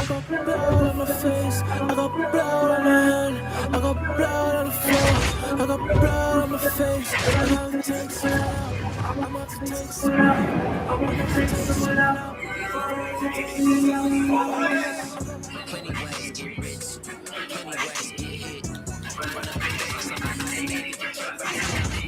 got blood on my face, I got blood on my hand, I got blood on the floor, I got blood on my face. I'm about to take someone out. I'm about to take someone out. I'm about to take someone out. Plenty ways get rich, plenty ways get hit. Run up the banks, I'm not gonna make it.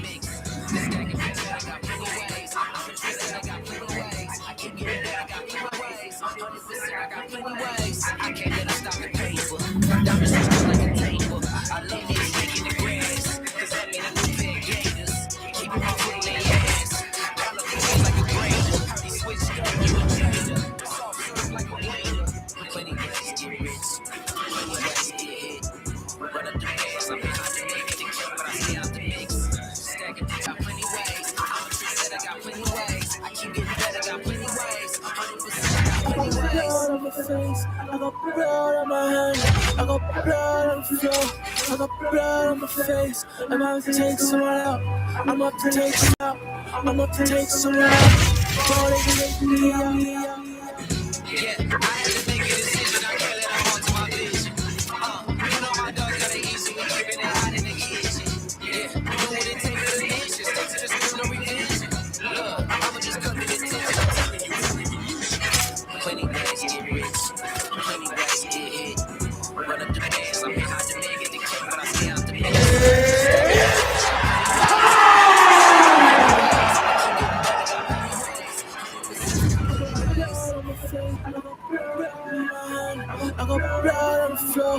Mix, stacking bills, I got plenty ways. I'm a trendsetter, I got plenty ways. I keep getting better, I got plenty ways. 100%, I got plenty ways. I can't let them stop the paper. Diamonds just like a table. I love this stick in the grass, cause that mean a new pair of gators. Keeping my foot in their ass. Dollar bills like a grader. He switched up, you a janitor. Soft serve like a waiter. Plenty ways get rich, plenty ways get hit. Run up the bands, I'm behind the nigga, they kill, but I stay out the mix. Stacking, got plenty ways. I'm a trendsetter, I got plenty ways. I keep getting better, got plenty ways. 100%, I got plenty ways. Blood on my face, I got blood on my hand, I got blood on the floor, I got blood on my face. I'm about to take someone out. I'm up to take someone out. I'm up to take someone out. Before they can make me out. Yeah, I had to make a decision. I can't let them hold to my vision. You know my dogs got it easy. We keeping it hot in the kitchen. Yeah, do what it takes to the nation. Stay to the school, no religion. Look, I'ma just cut to the tension. Plenty ways get rich. Plenty ways get hit. Run up the bands. I'm behind the man, get the kick, but I stay out the mix. I got blood on the floor.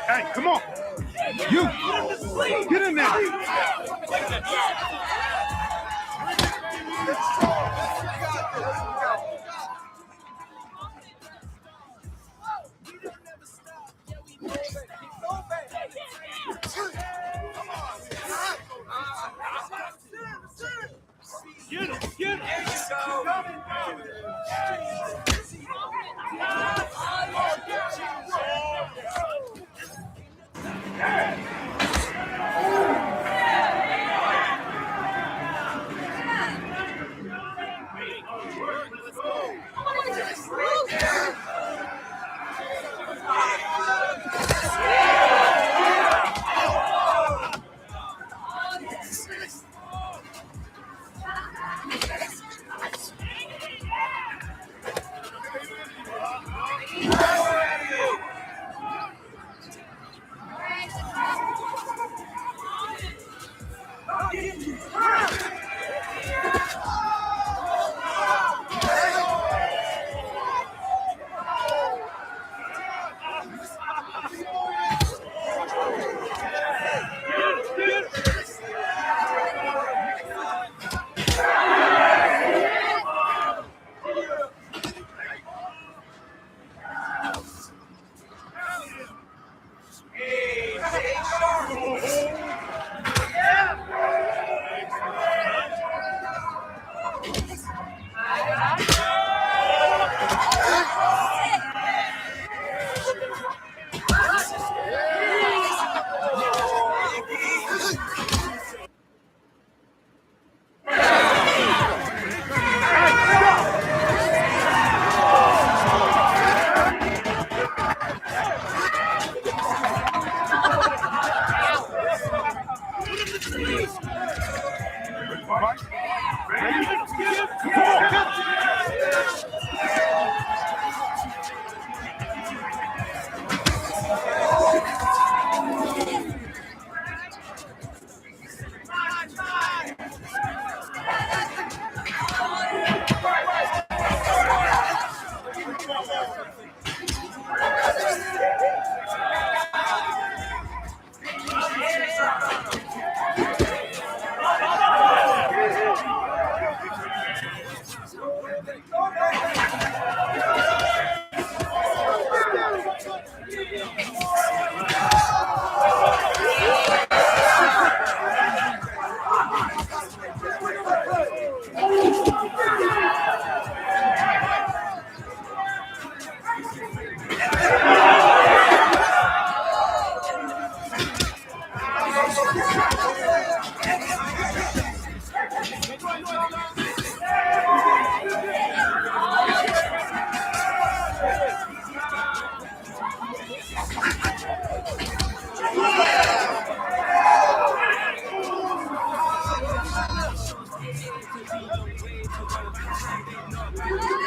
Hey, come on. You. Get in there. Get him. Get him.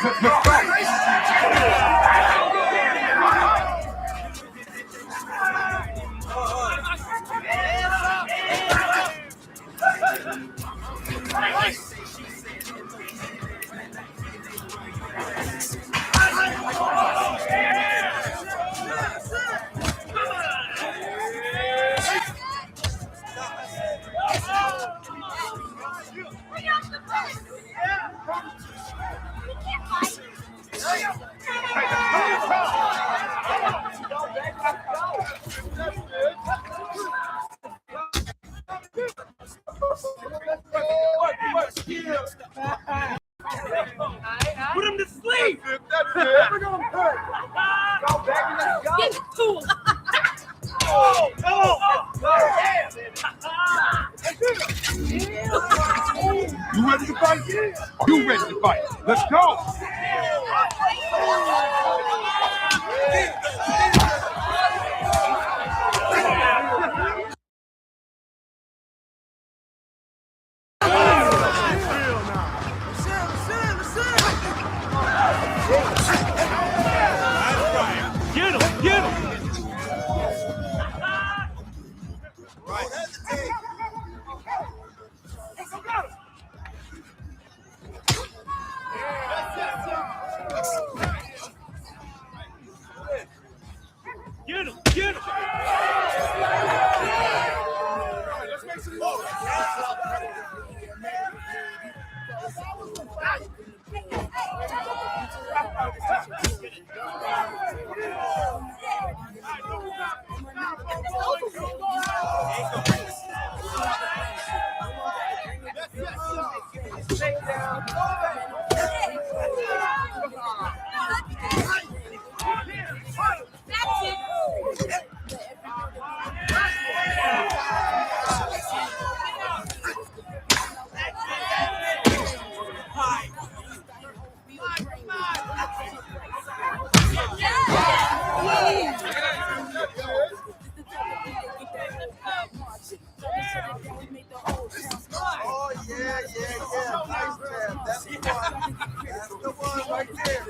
Let's go. Put him to sleep. That's it. We're going to hurt. Go, baby, let's go. Get cool. You ready to fight? Are you ready to fight? Let's go. Get him, get him. Get him, get him. Let's make some more. Oh, yeah. Nice jab. That's the one. That's the one right there.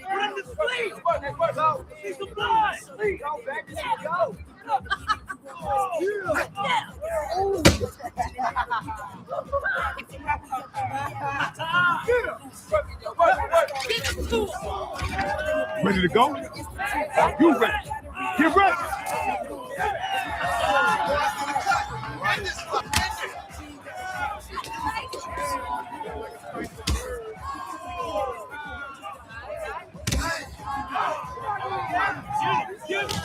Put him to sleep. He's the blood. Go, baby, let's go. Ready to go? Are you ready? Get ready. Get him.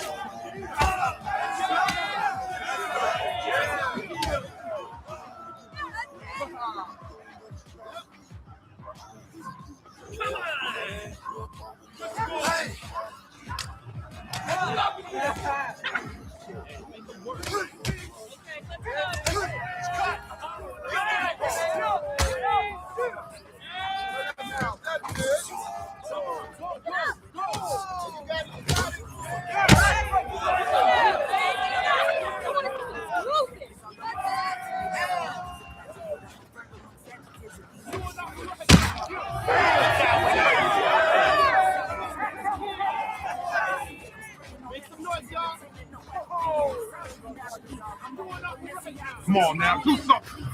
Come on now, do something.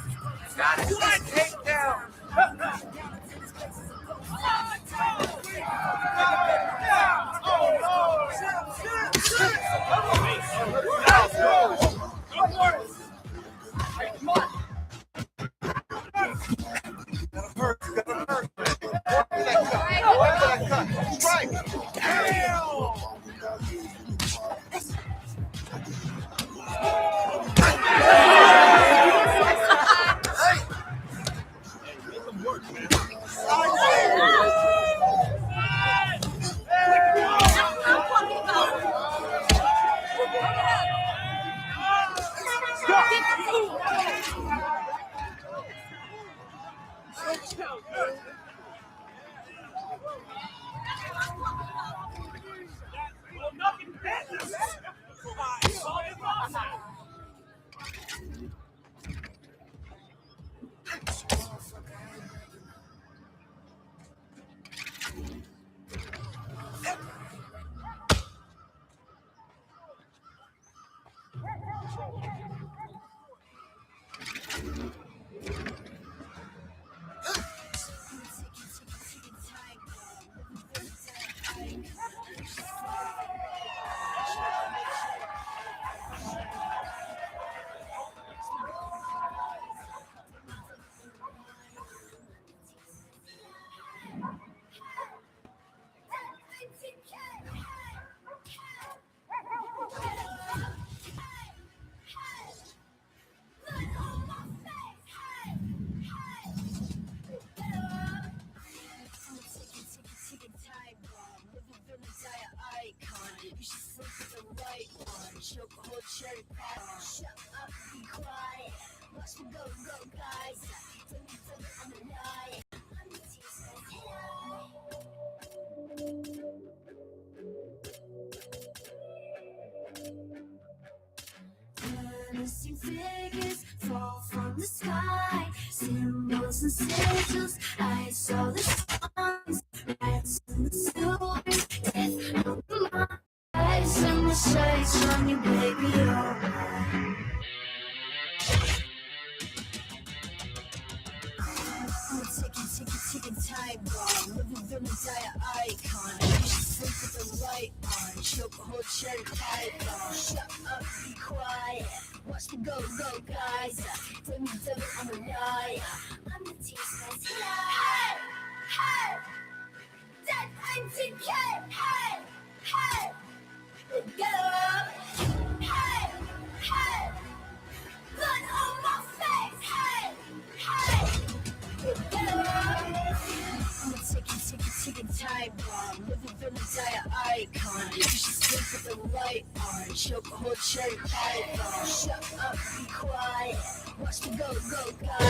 choke a whole cherry pie. Shut up, be quiet. Watch me go, go, guys. Tell me, I'm a liar. I'm the teacher's Menacing figures fall from the sky. Symbols and sigils. I saw the songs. Rats in the silver. Death on my eyes and the sights on you, baby. Oh. I'm a ticking time bomb. Living through the dire icon. You should sleep with the light on. Choke a whole cherry pie bomb. Shut up, be quiet. Watch me go, go, guys. Tell me, I'm a liar. I'm the teacher's hey, hey. That MTK, hey, hey. Get up, hey, hey. Blood on my face, hey, hey. Get up. I'm a ticking time bomb. Living through the dire icon. You should sleep with the light on. Choke a whole cherry pie bomb. Shut up, be quiet. Watch me go, go, guys.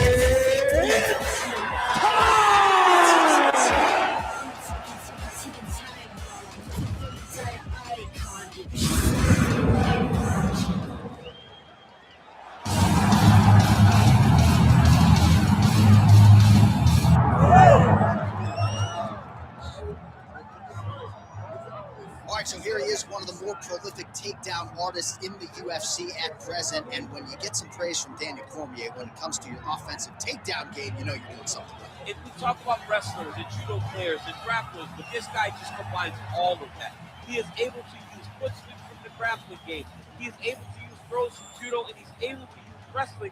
All right, so here he is, one of the more prolific takedown artists in the UFC at present. And when you get some praise from Daniel Cormier, when it comes to your offensive takedown game, you know you're doing something right. And we talk about wrestlers and judo players and grapplers, but this guy just combines all of that. He is able to use foot sweeps from the grappling game. He is able to use throws from judo, and he's able to use wrestling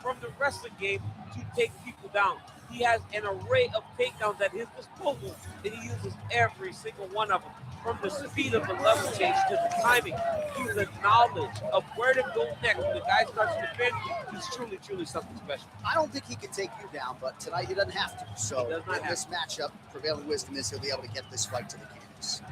from the wrestling game to take people down. He has an array of takedowns at his disposal, and he uses every single one of them. From the speed of the level change to the timing, to the knowledge of where to go next when the guy starts to defend, he's truly, truly something special. I don't think he can take you down, but tonight he doesn't have to. So in this matchup, prevailing wisdom is he'll be able to get this fight to the canvas.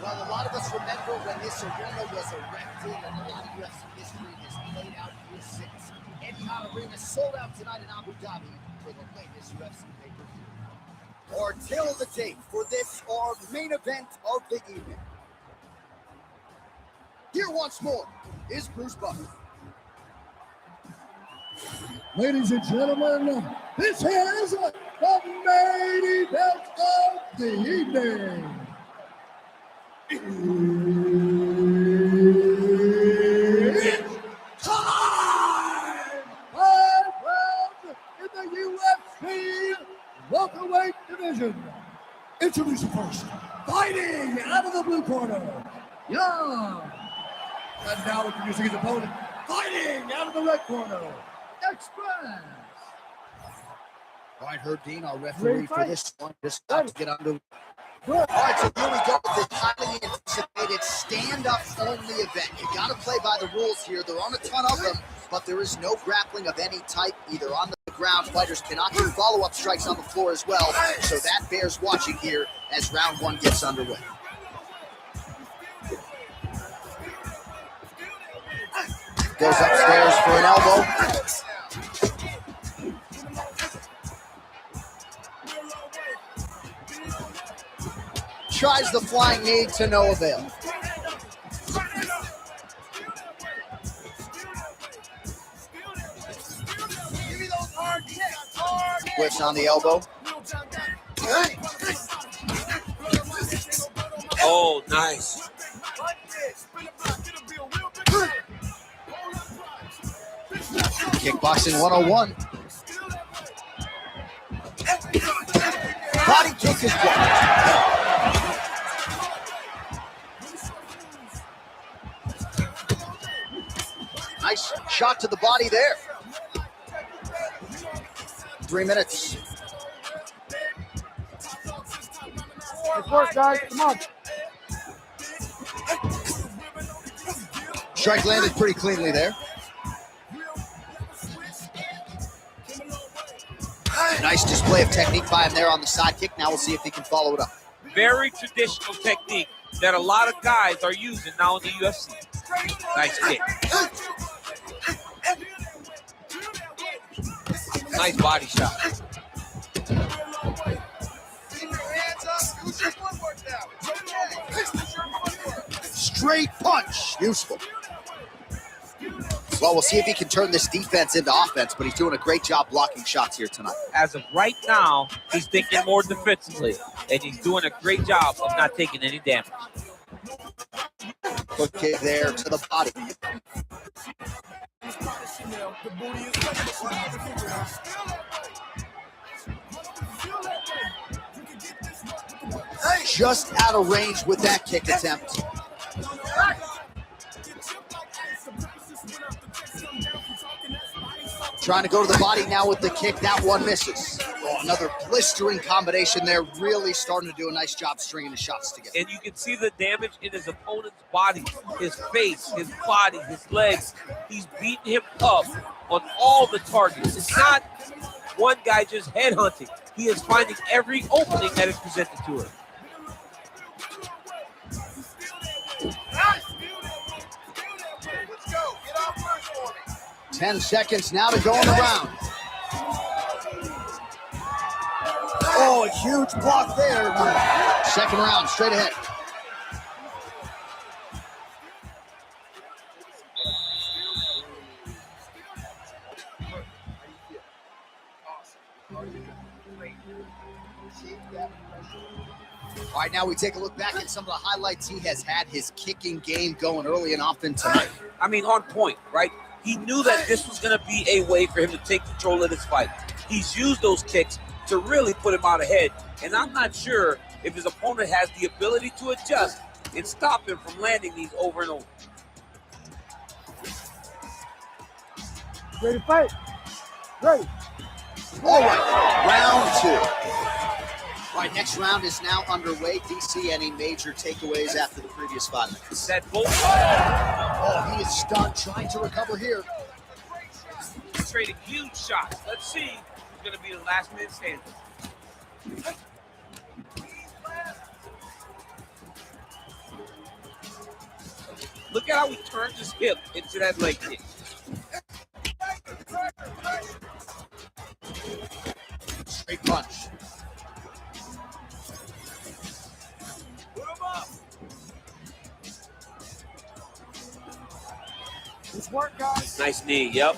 Well, a lot of us remember when this arena was erected, and a lot of UFC history has played out here since. Etihad Arena sold out tonight in Abu Dhabi for the latest UFC pay-per-view. Or till the date for this, our main event of the evening. Here once more is Bruce Buffer. Ladies and gentlemen, this is the main event of the evening. It's time! 5 rounds in the UFC welterweight division. Introducing first, fighting out of the blue corner, Young. And now introducing his opponent, fighting out of the red corner, Express. All right, Herb Dean, our referee for this one, just got to get under. All right, so here we go with this highly anticipated stand-up only event. You got to play by the rules here. There aren't a ton of them, but there is no grappling of any type, either on the ground. Fighters cannot do follow-up strikes on the floor as well, so that bears watching here as round one gets underway. Goes upstairs for an elbow. tries the flying knee to no avail. Whiffs on the elbow. Oh, nice. Kickboxing 101. Body kick is blocked. Nice shot to the body there. 3 minutes. Good work, guys. Come on. Strike landed pretty cleanly there. Nice display of technique by him there on the side kick. Now we'll see if he can follow it up. Very traditional technique that a lot of guys are using now in the UFC. Nice kick. Nice body shot. Straight punch. Useful. Well, we'll see if he can turn this defense into offense, but he's doing a great job blocking shots here tonight. As of right now, he's thinking more defensively, and he's doing a great job of not taking any damage. Good kick there to the body. Just out of range with that kick attempt. Trying to go to the body now with the kick. That one misses. Oh, another blistering combination there. Really starting to do a nice job stringing the shots together. And you can see the damage in his opponent's body, his face, his body, his legs. He's beating him up on all the targets. It's not one guy just headhunting. He is finding every opening that is presented to him. Let's go. Get off first for me. 10 seconds now to go in the round. Oh, a huge block there. Second round, straight ahead. All right, now we take a look back at some of the highlights he has had. His kicking game going early and often tonight. I mean, on point, right? He knew that this was going to be a way for him to take control of this fight. He's used those kicks to really put him out ahead. And I'm not sure if his opponent has the ability to adjust and stop him from landing these over and over. Ready to fight? Ready. All right, round two. All right, next round is now underway. DC, any major takeaways after the previous 5 minutes? That both Oh, he is stunned, trying to recover here. traded huge shots. Let's see who's going to be the last man standing. Look at how he turns his hip into that leg kick. Straight punch. Good work, guys. Nice knee, yep.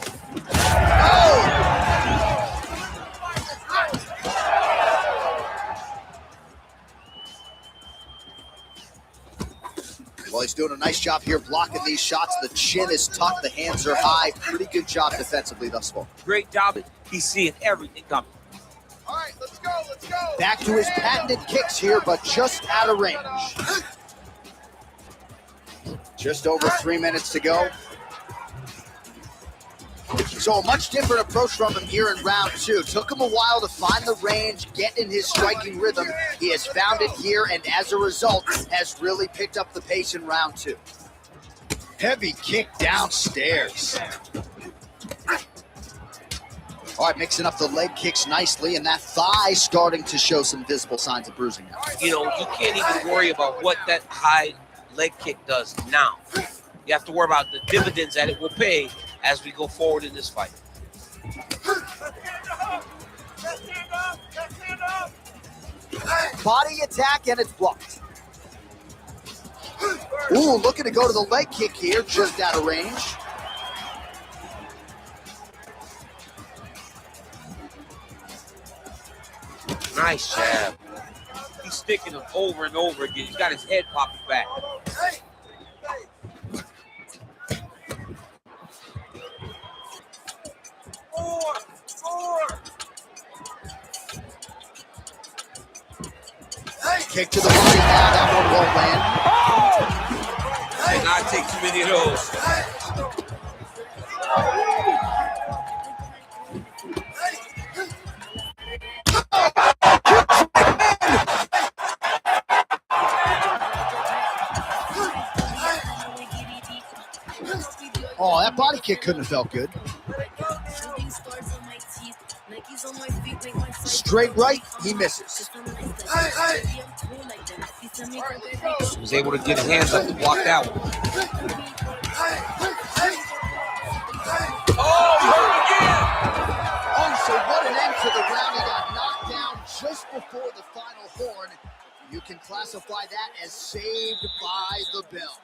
Well, he's doing a nice job here blocking these shots. The chin is tucked, the hands are high. Pretty good job defensively thus far. Great job. He's seeing everything coming. All right, let's go, let's go. Back to his patented kicks here, but just out of range. Just over 3 minutes to go. So a much different approach from him here in round two. Took him a while to find the range, get in his striking rhythm. He has found it here, and as a result, has really picked up the pace in round two. Heavy kick downstairs. All right, mixing up the leg kicks nicely, and that thigh starting to show some visible signs of bruising now. You know, you can't even worry about what that high leg kick does now. You have to worry about the dividends that it will pay as we go forward in this fight. Body attack, and it's blocked. Ooh, looking to go to the leg kick here, just out of range. Nice jab. He's sticking him over and over again. He's got his head popping back. Kick to the body now, that one won't land. Did not take too many of those. Oh, that body kick couldn't have felt good. Straight right, he misses. He was able to get his hands up to block that one. Oh, he hurt again! Oh, so what an end to the round. He got knocked down just before the final horn. You can classify that as saved by the bell.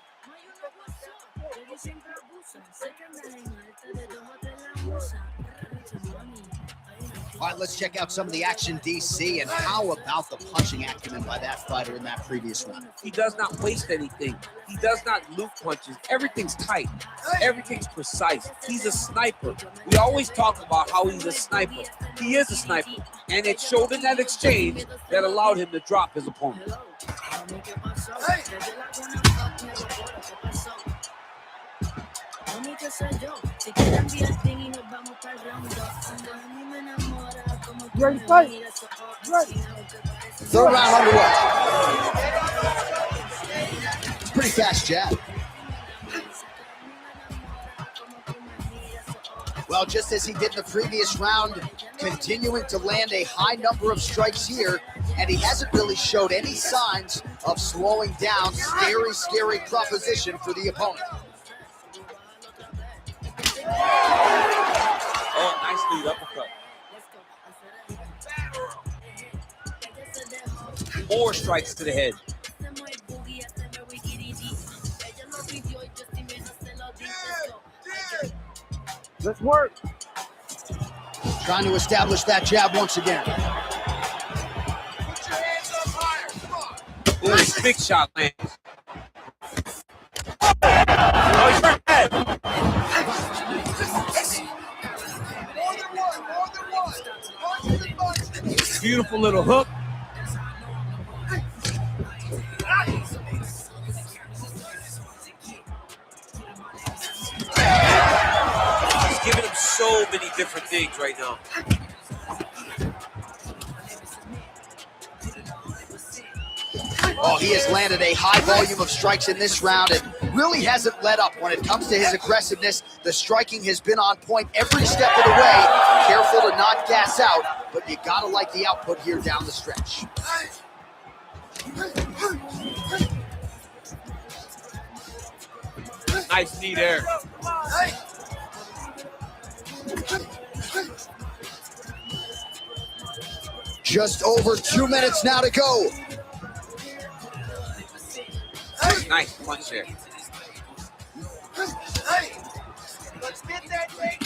All right, let's check out some of the action, DC, and how about the punching acumen by that fighter in that previous round? He does not waste anything. He does not loop punches. Everything's tight. Everything's precise. He's a sniper. We always talk about how he's a sniper. He is a sniper. And it showed in that exchange that allowed him to drop his opponent. Ready to fight? Ready. Third round underway. Pretty fast jab. Well, just as he did in the previous round, continuing to land a high number of strikes here, and he hasn't really showed any signs of slowing down. Scary, scary proposition for the opponent. Oh, nice lead uppercut. More strikes to the head. Let's work. Trying to establish that jab once again. Ooh, his big shot lands. Oh, he's hurt head. Beautiful little hook. He's giving him so many different things right now. Oh, he has landed a high volume of strikes in this round and really hasn't let up when it comes to his aggressiveness. The striking has been on point every step of the way. Careful to not gas out, but you gotta like the output here down the stretch. Nice knee there. Just over 2 minutes now to go. Nice punch there.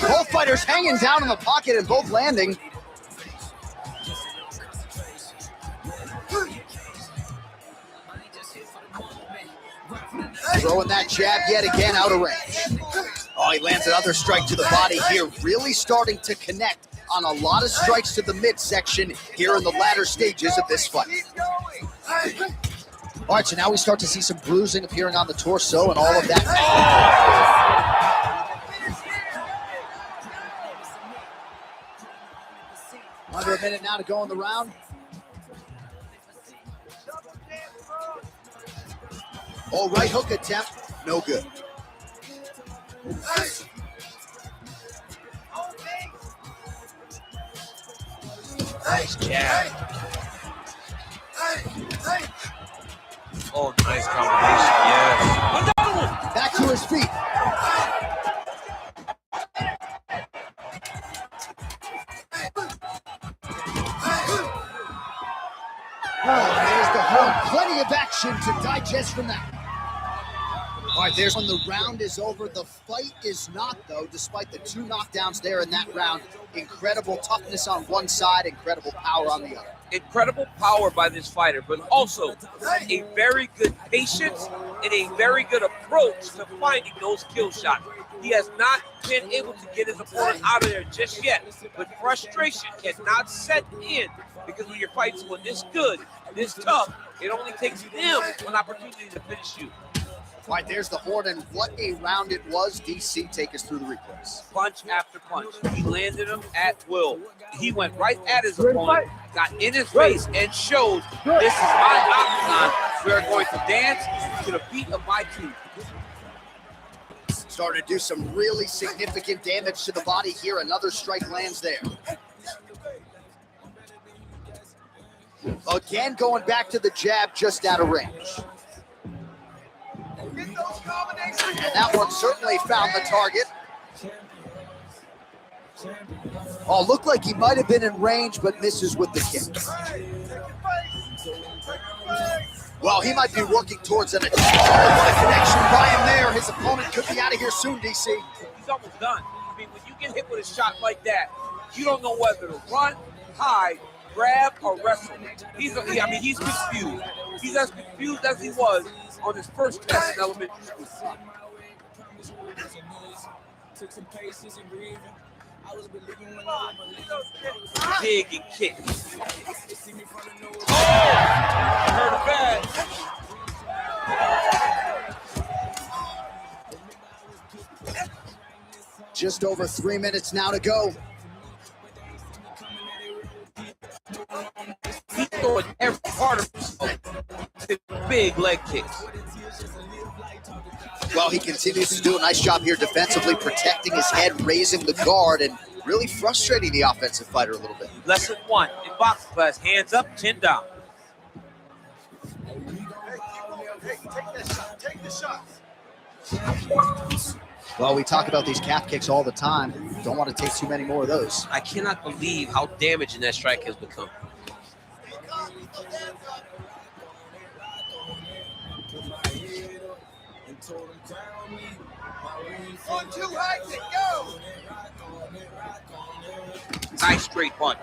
Both fighters hanging down in the pocket and both landing. Throwing that jab yet again out of range. Oh, he lands another strike to the body here. Really starting to connect on a lot of strikes to the midsection here in the latter stages of this fight. All right, so now we start to see some bruising appearing on the torso and all of that. Under a minute now to go in the round. Oh, right hook attempt, no good. Nice jab. Oh, nice combination, yes. Another one! Back to his feet. Oh, there's the horn. Plenty of action to digest from that. All right, there's when the round is over. The fight is not, though, despite the 2 knockdowns there in that round. Incredible toughness on one side, incredible power on the other. Incredible power by this fighter, but also a very good patience and a very good approach to finding those kill shots. He has not been able to get his opponent out of there just yet, but frustration cannot set in because when you're fighting someone this good, this tough, it only takes them an opportunity to finish you. All right, there's the horn, and what a round it was. DC, take us through the replays. Punch after punch. He landed him at will. He went right at his opponent, got in his face, and showed, this is my octagon. We are going to dance to the beat of my team. Starting to do some really significant damage to the body here. Another strike lands there. Again, going back to the jab, just out of range. And that one certainly found the target. Oh, looked like he might have been in range, but misses with the kick. Well, he might be working towards an attack. Oh, what a connection by him there. His opponent could be out of here soon, DC. He's almost done. I mean, when you get hit with a shot like that, you don't know whether to run, hide, grab, or wrestle. He's confused. He's as confused as he was on his first test in elementary school. Big and kick. Oh! Heard it bad. Just over 3 minutes now to go. He's throwing every part of himself to big leg kicks. Well, he continues to do a nice job here defensively, protecting his head, raising the guard, and really frustrating the offensive fighter a little bit. Lesson 1 in boxing class, hands up, chin down. Take the shot. Well, we talk about these calf kicks all the time. Don't want to take too many more of those. I cannot believe how damaging that strike has become. On 2 heights and go. Nice straight punch.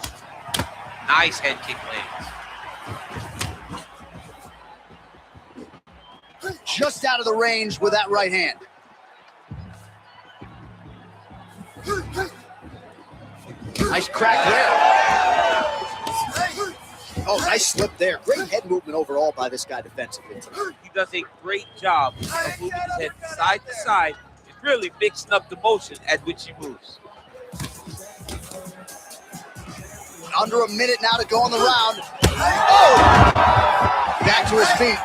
Nice head kick lands. Just out of the range with that right hand. Nice crack there. Oh, nice slip there. Great head movement overall by this guy defensively. He does a great job of moving his head side to side and really mixing up the motion at which he moves. Under a minute now to go on the round. Oh! Back to his feet.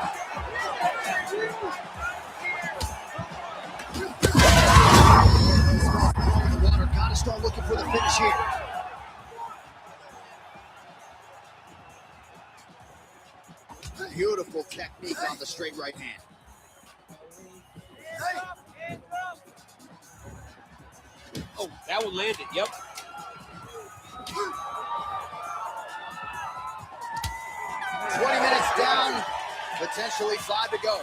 Water gotta start looking for the finish here. Beautiful technique on the straight right hand. Oh, that one landed, yep. Minutes down, potentially 5 to go.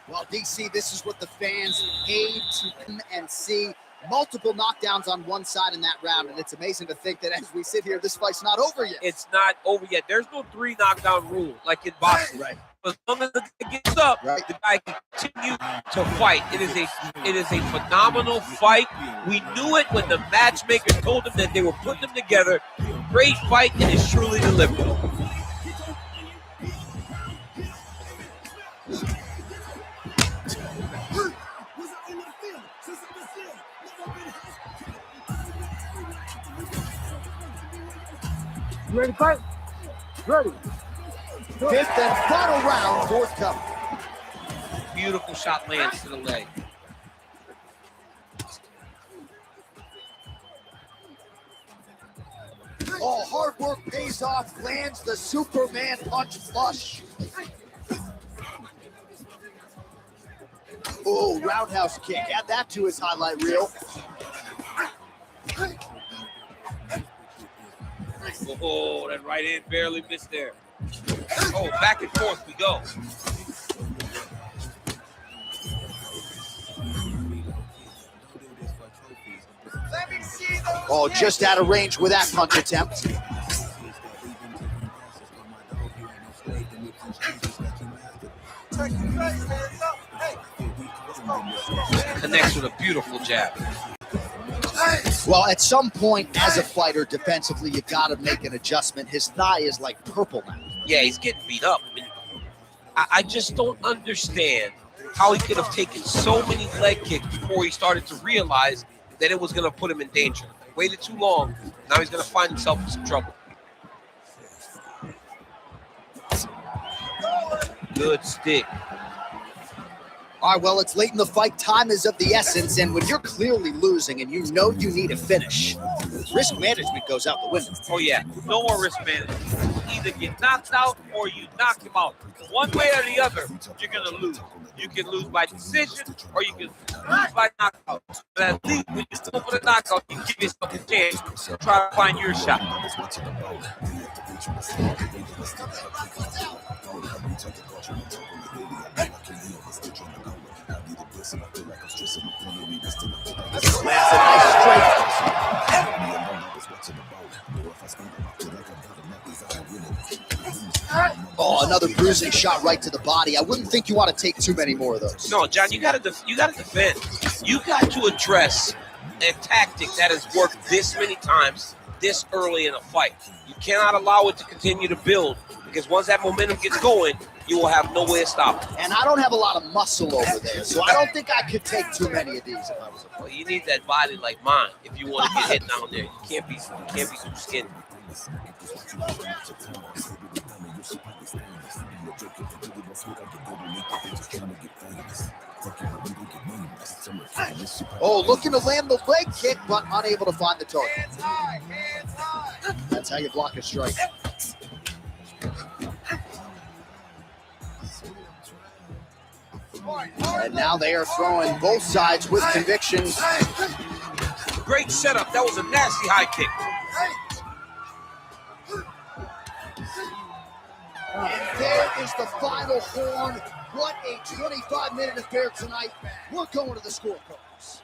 Well, DC, this is what the fans paid to come and see. Multiple knockdowns on one side in that round, and it's amazing to think that as we sit here, this fight's not over yet. It's not over yet. There's no 3 knockdown rule like in boxing. Right. As long as the guy gets up, Right. the guy can continue to fight. It is a phenomenal fight. We knew it when the matchmaker told them that they were putting them together. Great fight, and it's truly delivered. You ready to fight? Ready. Fifth and final round, forthcoming. Beautiful shot lands to the leg. Oh, hard work pays off, lands the Superman punch flush. Oh, roundhouse kick. Add that to his highlight reel. Oh, that right hand barely missed there. Oh, back and forth we go. Oh, just out of range with that punch attempt. Connects with a beautiful jab. Well, at some point as a fighter defensively, you got to make an adjustment. His thigh is like purple now. Yeah, he's getting beat up. I just don't understand how he could have taken so many leg kicks before he started to realize that it was going to put him in danger. Waited too long. Now he's going to find himself in some trouble. Good stick. All right, well, it's late in the fight. Time is of the essence, and when you're clearly losing and you know you need a finish, risk management goes out the window. Oh, yeah. No more risk management. You either get knocked out or you knock him out. One way or the other, you're going to lose. You can lose by decision or you can lose by knockout. But at least when you go for the knockout, you give yourself a chance to try to find your shot. Oh, another bruising shot right to the body. I wouldn't think you want to take too many more of those. No, John, you got to defend. You got to address a tactic that has worked this many times this early in a fight. You cannot allow it to continue to build because once that momentum gets going, you will have no way to stop it. And I don't have a lot of muscle over there, so I don't think I could take too many of these if I was a Well, you need that body like mine if you want to get hit down there. You can't be too skinny. Oh, looking to land the leg kick, but unable to find the target. That's how you block a strike. And now they are throwing both sides with conviction. Great setup. That was a nasty high kick. And there is the final horn. What a 25-minute affair tonight. We're going to the scorecards.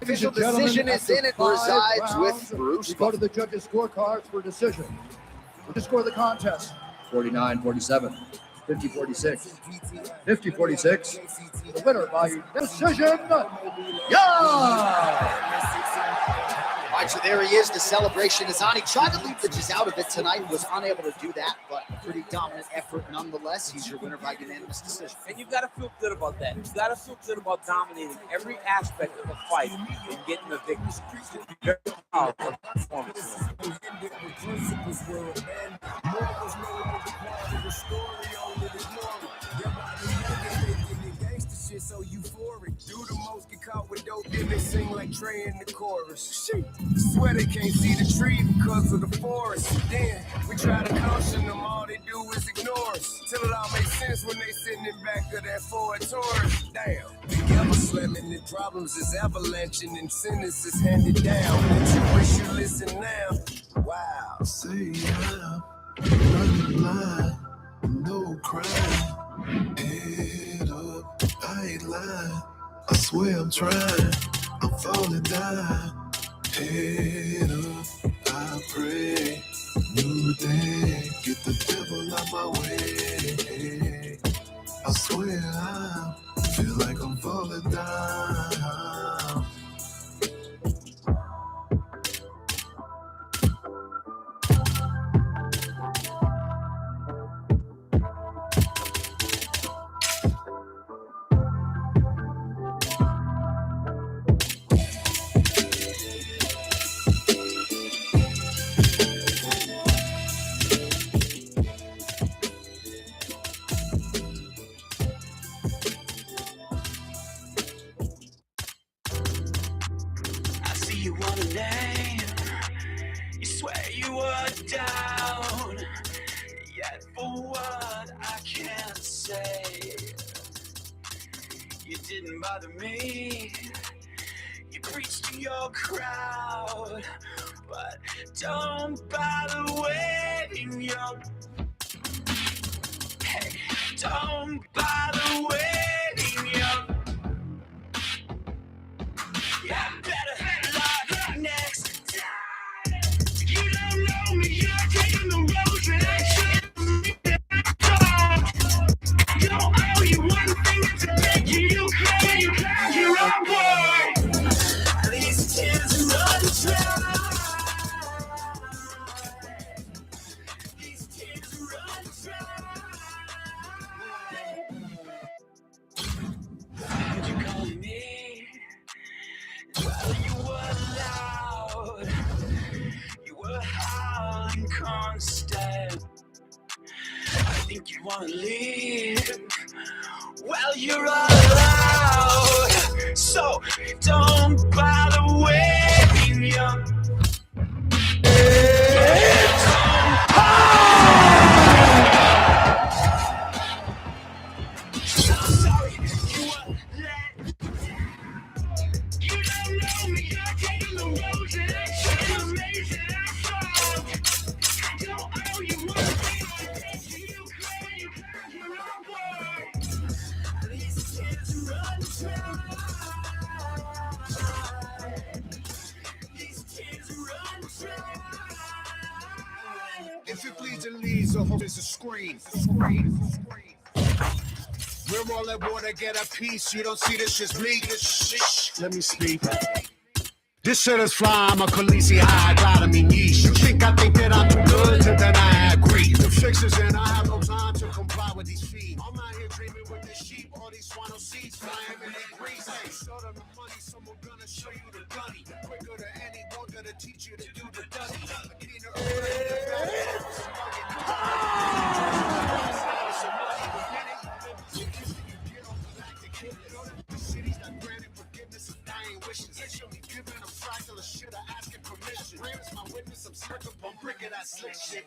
Official decision is in. It resides with Bruce. We go to the judges' scorecards for decision. The score of the contest: 49-47, 50-46, 50-46. The winner by decision, All right, so there he is. The celebration is on. He tried to leave the jizz out of it tonight, was unable to do that, but a pretty dominant effort nonetheless. He's your winner by unanimous decision. And you've got to feel good about that. You've got to feel good about dominating every aspect of the fight and getting the victory. Very proud of the performance. So euphoric, do the most, get caught with dope, then they sing like Trey in the chorus. Swear they can't see the tree because of the forest. Then we try to caution them, all they do is ignore us. Till it all makes sense when they sitting in back of that Ford Taurus. Damn, together slamming the problems is avalanching and sentences handed down. But you wish you listen now. Wow. Say I'm running line, no crime. Head up, I ain't lying. I swear I'm trying. I'm falling down. Head up, I pray. New day, get the devil out my way. I swear I feel like I'm falling down. You want a name, you swear you were down, yet for what I can't say, you didn't bother me, you preached to your crowd, but don't bother waiting your, hey, don't bother waiting your, yeah, better make you wanna leave. Well, you're allowed, so don't bother waiting young. If it bleeds and leads, the hope is a scream. We're all at war to get a piece. You don't see this shit's bleak. Let me speak. This shit is fly, I'm a Khaleesi high, glad I'm in niche. You think I think that I'm too good, and then I agree. The fix is in, I have no time to comply with these feet. I'm out here dreaming with the sheep, all these swano seeds flying in their grease. Hey, show them the money, someone gonna show you the gunny. Quicker than anyone gonna teach you to do the dunny. Cities that granted forgiveness of dying wishes. Giving a fractal of shit, I asking permission. Ram is my witness, I'm circum on brick of that slick shit.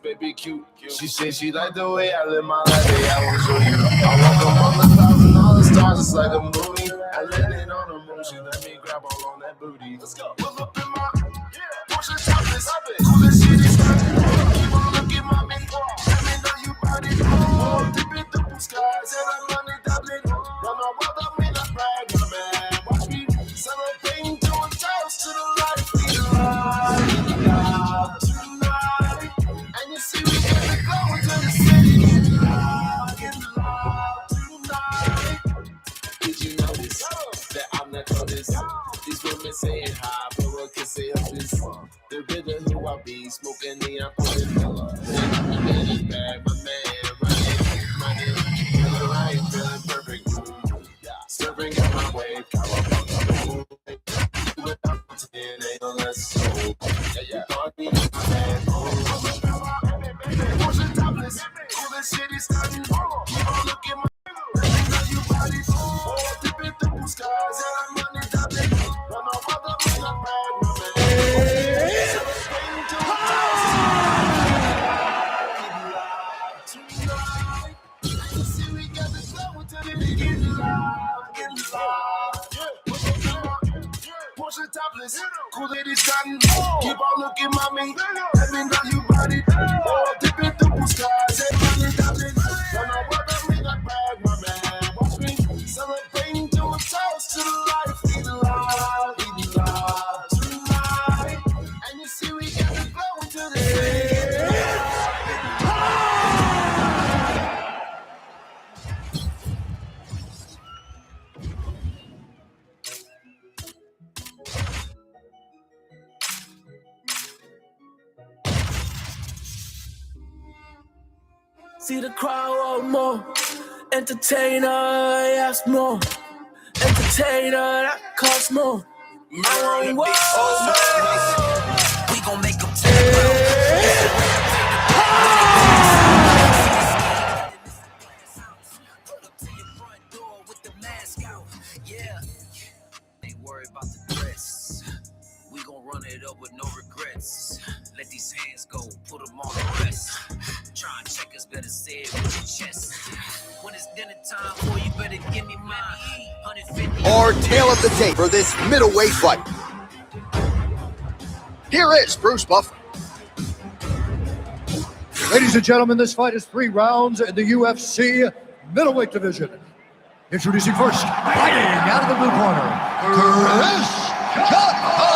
Baby cute. She said she like the way I live my life. Hey, I will show you. I walk among the clouds and all the stars, it's like a movie. I landed on the moon. She let me grab all on that booty. Let's go. Pull up in my Porsche topless. Cool as shit is keep on looking my man. Let me know you bought it. Oh, dip it through the skies and I'm money doubling. Run my world up in a bag, my man. Watch me celebrating, doing toast to the life we love tonight. And you see we gotta go into the city, get loud tonight. Did you notice that I'm the coldest? These women saying hi, but what can say of this? They're bitter who I be, smoking the apple and fella. Then it back, my man, running. I ain't feeling perfect. Serving in my way, cowabunga. Ain't no less so. Yeah. Porsche topless, all that shit is starting. Keep on looking my you body. Oh, dip it through the skies and I'm money doubling. Run my world up in a bag, my man. Celebrating to the tonight. You see we got the flow until they get loud. Porsche topless, cool ladies starting. Keep on looking, mommy. Let me know you body. Oh, dip it through the skies and money doubling. Run my world up in a bag, my man. Watch me celebrating, do a toast to the life we love tonight. And you see we got the flow until the city. See the crowd want more. Entertainer, ask more. Entertainer, that costs more. I want more. We gon' make them turn around. Yeah, ain't worried about the threats. We gon' run it up with no regrets. Let these hands go, put them on the rest. Try and check us, better say it with your chest. When it's dinner time, boy, you better give me mine. 150. Our tale of the tape for this middleweight fight. Here is Bruce Buffer. Ladies and gentlemen, this fight is 3 rounds in the UFC middleweight division. Introducing first, fighting out of the blue corner, Chris Jotto!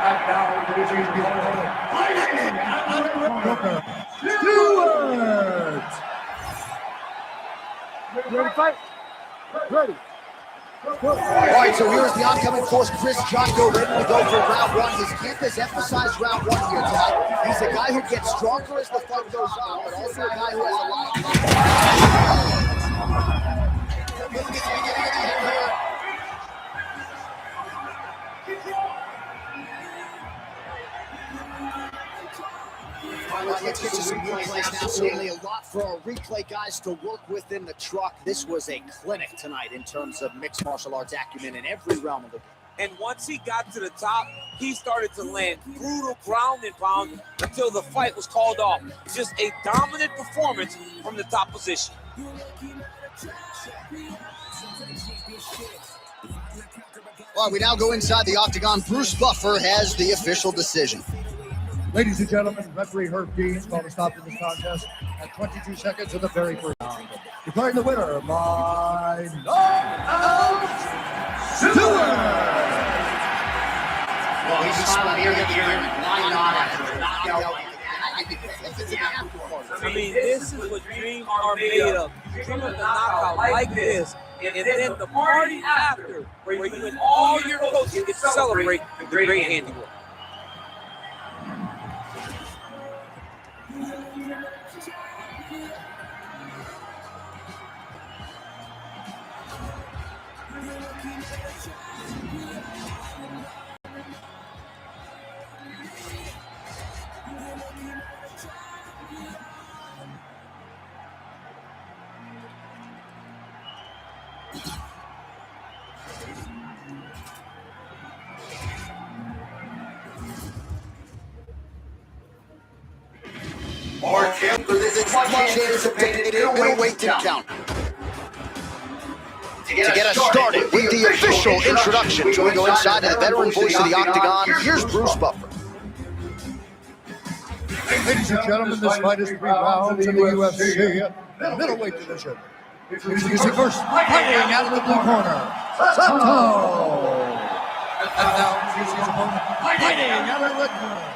And now introducing his opponent, fighting out of the red corner, Stewart! Ready to fight? Ready. All right, so here's the oncoming force, Chris Jotto, ready to go for round 1. His camp has emphasized round 1 here tonight. He's a guy who gets stronger as the fight goes on, but also a guy who has a lot of... Let's get to some replays now. Certainly a lot for our replay guys to work with in the truck. This was a clinic tonight in terms of mixed martial arts acumen in every realm of the game. And once he got to the top, he started to land brutal ground and pound until the fight was called off. Just a dominant performance from the top position. All right, we now go inside the octagon. Bruce Buffer has the official decision. Ladies and gentlemen, referee Herb Dean's called a stop to this contest at 22 seconds of the very first round. Declaring the winner by knockout, Stewart! Well, he's smiling here. Why not after a knockout? I mean, this is what dreams are made of. You dream of a knockout like this, and then the party after, where you and all your coaches get to celebrate the great handiwork. Our champ for this much anticipated middleweight count. To get us started with the official introduction, so we go inside to the veteran voice of the octagon. Here's Bruce Buffer. Ladies and gentlemen, this fight is 3 rounds in the UFC middleweight division. Introducing first, fighting out of the blue corner, Sato! And now introducing his opponent, fighting out of the red corner,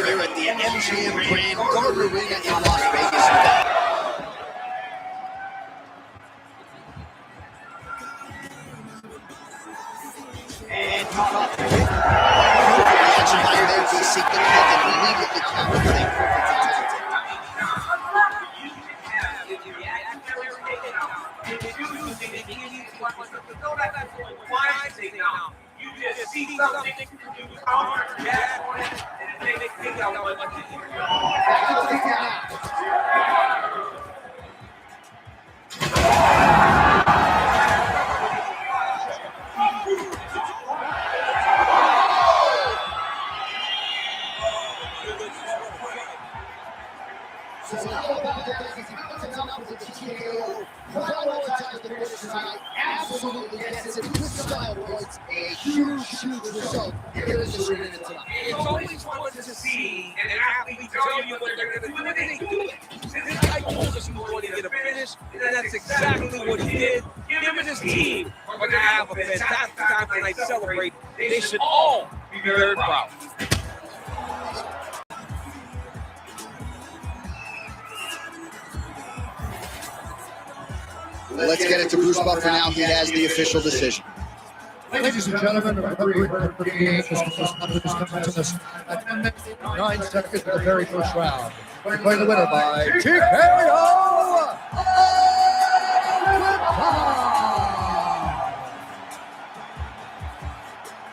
Here at the MGM Grand Garden Arena in Las Vegas, Nevada. And reaction by there to seek the kick and immediately counter with a perfect attack. You just see something, you counter, react on it, and then they think out what to do. Absolutely gets it with style points. A huge result here in this arena tonight. It's always fun to see an athlete tell you what they're going to do, and then they do it. This guy told us he was going to get a finish, and that's exactly what he did. Him and his team are going to have a fantastic time tonight to celebrate. They should all be very proud. Let's get it to Bruce Buffer now. He has the official decision. Ladies and gentlemen, referee Herb Dean has come to this at 10 minutes, 9 seconds of the very first round. Declaring the winner by TKO!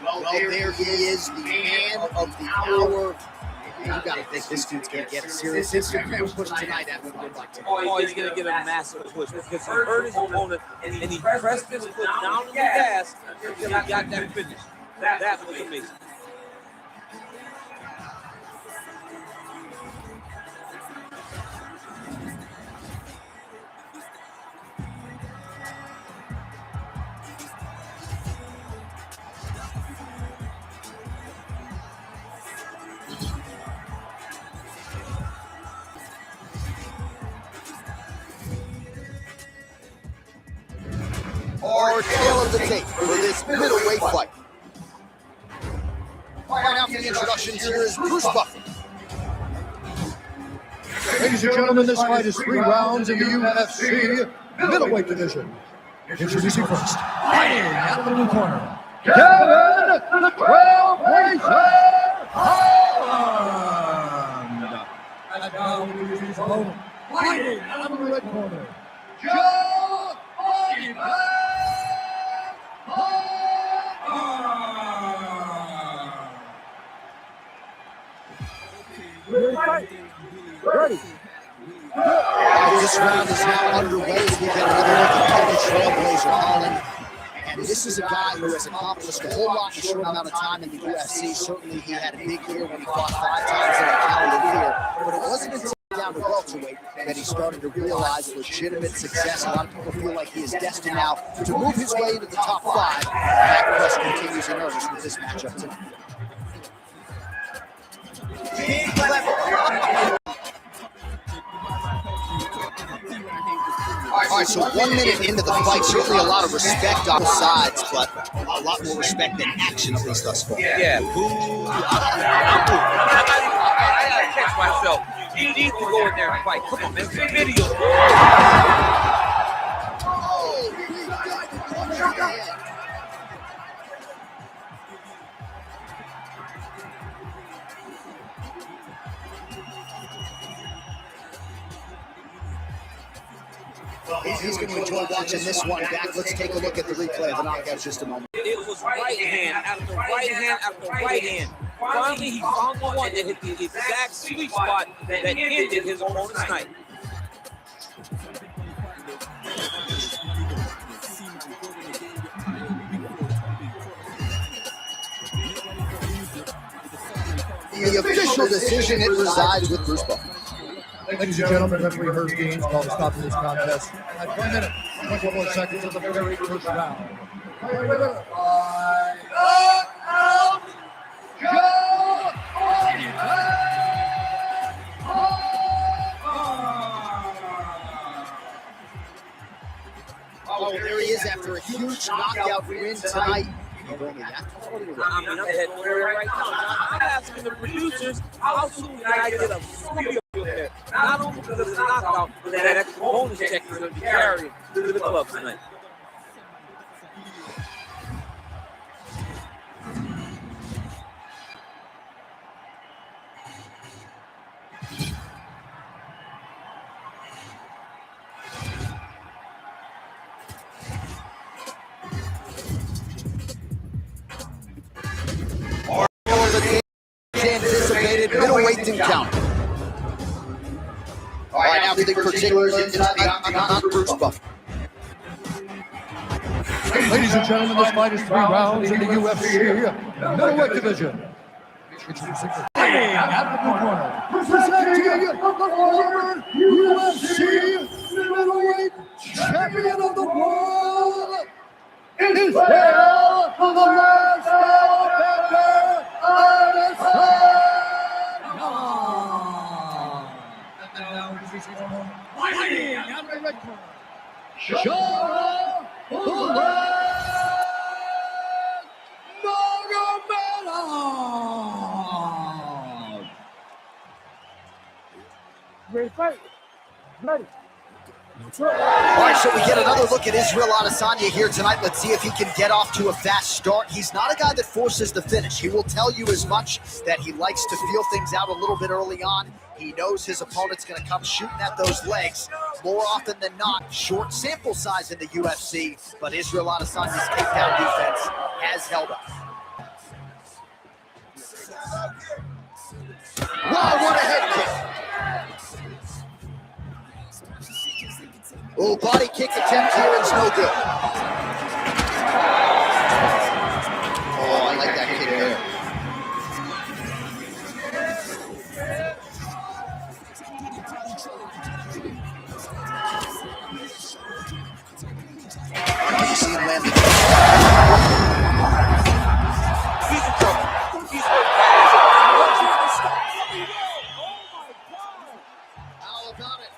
Well, there he is, the man of the hour. You got to think this dude's going to get a serious Instagram push tonight after the fight tonight. Oh, he's going to get a massive push because he hurt his opponent and he pressed his foot down on the gas until he got that finish. That was amazing. Our tail of the tape for this middleweight fight. Right now for the introductions, here is Bruce Buffer. Ladies and gentlemen, this fight is 3 rounds in the UFC middleweight division. Introducing first, fighting out of the blue corner, Kevin the Trailblazer Holland. And now introducing his opponent, fighting out of the red corner, Joe Oliver. Ready. This round is now underway as we get another look at Kevin Trailblazer Holland. And this is a guy who has accomplished a whole lot in a short amount of time in the UFC. Certainly he had a big year when he fought 5 times in a calendar year. But it wasn't until down to welterweight that he started to realize legitimate success. A lot of people feel like he is destined now to move his way into the top 5. And that quest continues in earnest with this matchup tonight. Big level. All right, so 1 minute into the fight, certainly a lot of respect on both sides, but a lot more respect than action, at least thus far. Yeah, boo. I gotta catch myself. You need to go in there and fight. Come on, man. It's a video. He's going to enjoy watching this one back. Let's take a look at the replay of the knockout just a moment. It was right hand after right hand after right hand. Finally, he found the one that hit the exact sweet spot that ended his opponent's night. The official decision, it resides with Bruce Buffer. Ladies and gentlemen, referee Herb Gaines called to stop this contest at 1 minute, 24 seconds of the very first round. Oh, there he is after a huge knockout win tonight. I'm heading there right now. I'm asking the producers, how soon can I get a studio there? Not only because of the knockout, but that extra bonus check is going to be carried to the club tonight. Anticipated middleweight encounter. All right, now for the particulars into the octagon, Bruce Buffer. Ladies and gentlemen, this fight is 3 rounds in the UFC middleweight division. Introducing the fighting out of the blue corner, presenting the former UFC middleweight champion of the world, Israel, the last defender of the sun. Fighting out of the red corner, Shara Nurmagomedov. Ready to fight? Ready. All right, so we get another look at Israel Adesanya here tonight. Let's see if he can get off to a fast start. He's not a guy that forces the finish. He will tell you as much that he likes to feel things out a little bit early on. He knows his opponent's going to come shooting at those legs. More often than not, short sample size in the UFC, but Israel Adesanya's takedown defense has held up. Wow, what a head kick. Oh, body kick attempt here, it's no good. Oh, I like that kick there. Oh, you see him land the He's in trouble. He's hurt bad. How about it?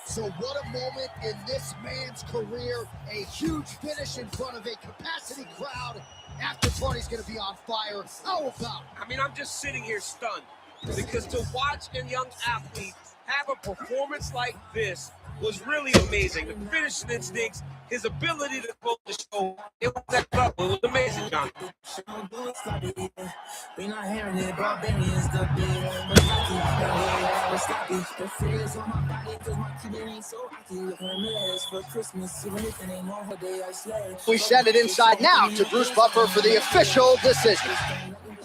So what a moment in this man's career. A huge finish in front of a capacity crowd. After party's gonna be on fire. How about it? I mean, I'm just sitting here stunned because to watch a young athlete have a performance like this was really amazing. The finishing instincts, his ability to close the show, it was amazing, John. We not hearing it, barbarians the beer. The fears on my body, cause my kid ain't so active. For Christmas, even if it ain't no holiday, I slay. We send it inside now to Bruce Buffer for the official decision.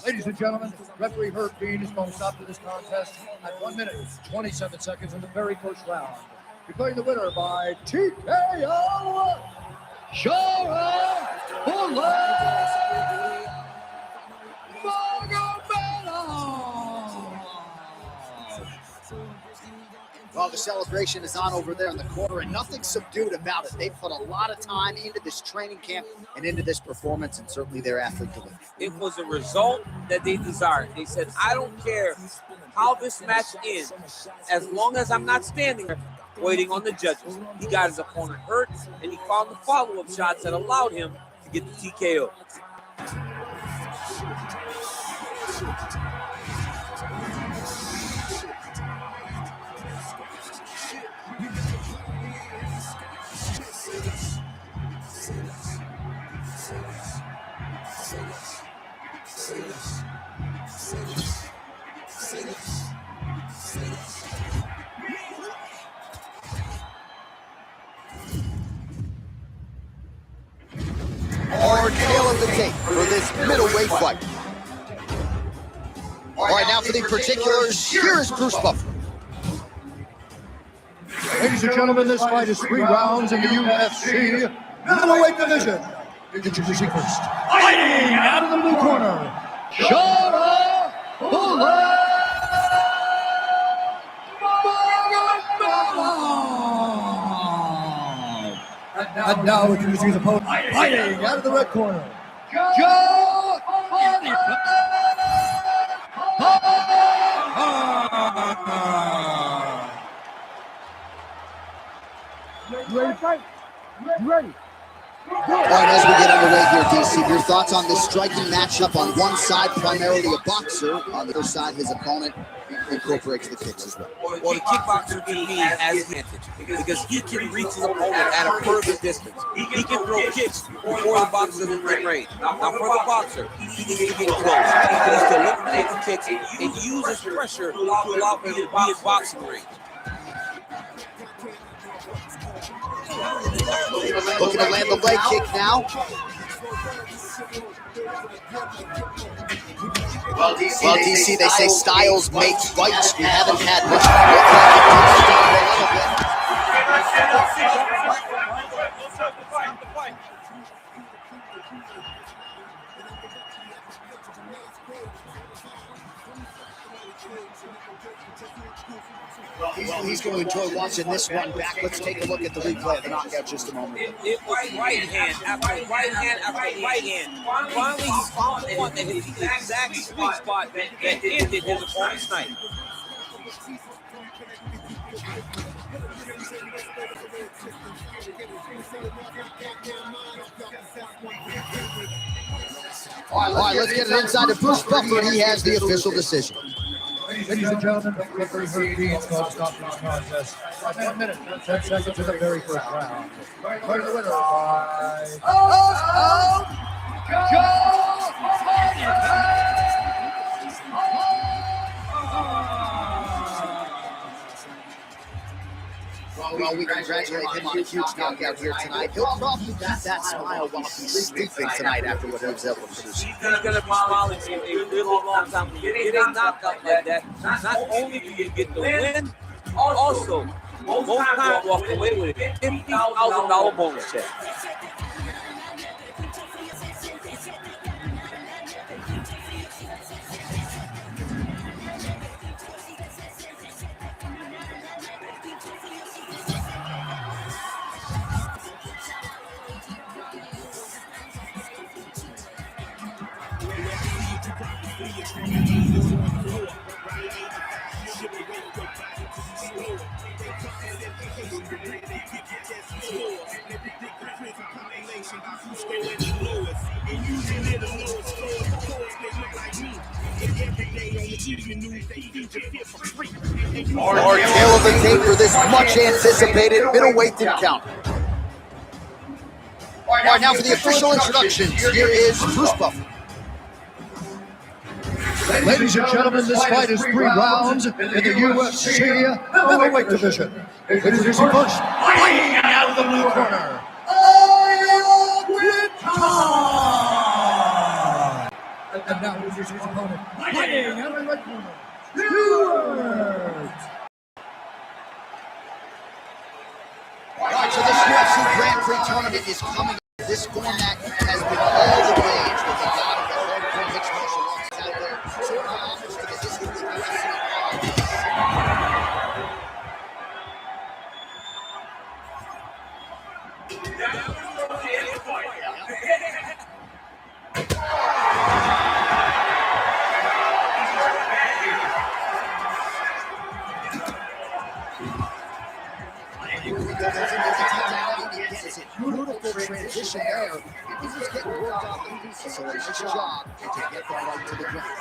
Ladies and gentlemen, referee Herb Dean is going to stop to this contest at 1 minute, 27 seconds in the very first round. Declaring the winner by TKO, Shara Well, the celebration is on over there in the corner, and nothing subdued about it. They put a lot of time into this training camp and into this performance, and certainly their athlete delivered. It was a result that they desired. They said, I don't care how this match ends, as long as I'm not standing there waiting on the judges. He got his opponent hurt, and he found the follow-up shots that allowed him to get the TKO. Our tail of the tape for this middleweight fight. All right, now for the particulars, here is Bruce Buffer. Ladies and gentlemen, this fight is 3 rounds in the UFC middleweight division. Introducing first, fighting out of the blue corner, Shara And now introducing his opponent, fighting out of the red corner, Joe You ready to fight? You ready? All right, as we get underway here, DC, your thoughts on this striking matchup? On one side, primarily a boxer. On the other side, his opponent incorporates the kicks as well. Well, the kickboxer to me has an advantage because he can reach his opponent at a further distance. He can throw kicks before the boxer is in range. Now, for the boxer, he needs to get close. He needs to eliminate the kicks and use his pressure to allow him to be in boxing range. Looking to land the leg kick now. Well, DC, they say styles make fights. We haven't had much. He's going to enjoy watching this one back. Let's take a look at the replay of the knockout just a moment. It was right hand after right hand after right hand. Finally, he found one that hit the exact sweet spot that ended his opponent's night. All right, let's get it inside to Bruce Buffer. He has the official decision. Ladies and gentlemen, referee Herb Dean is going to stop this contest at 1 minute, 10 seconds in the very first round. For the winner by Well, we congratulate him on a huge knockout here tonight. He'll probably keep that smile while he's sleeping tonight after what he was able to produce. He's going to be smiling for a really long time. When you get a knockout like that, not only do you get the win, also, most times walk away with a $50,000 bonus check. Our tail of the tape for this much anticipated middleweight encounter. All right, now for the official introductions, here is Bruce Buffer. Ladies and gentlemen, this fight is 3 rounds in the UFC middleweight division. Introducing first, fighting out of the blue corner, and now introducing his opponent, fighting out of the red corner, All right, so this UFC Grand Prix tournament is coming. This format has been all the rage with a lot of the hardcore mixed martial arts out there. Sort of an homage to the history of the UFC. Beautiful transition there. He's just getting worked off the pieces, so it's his job to get that right to the ground.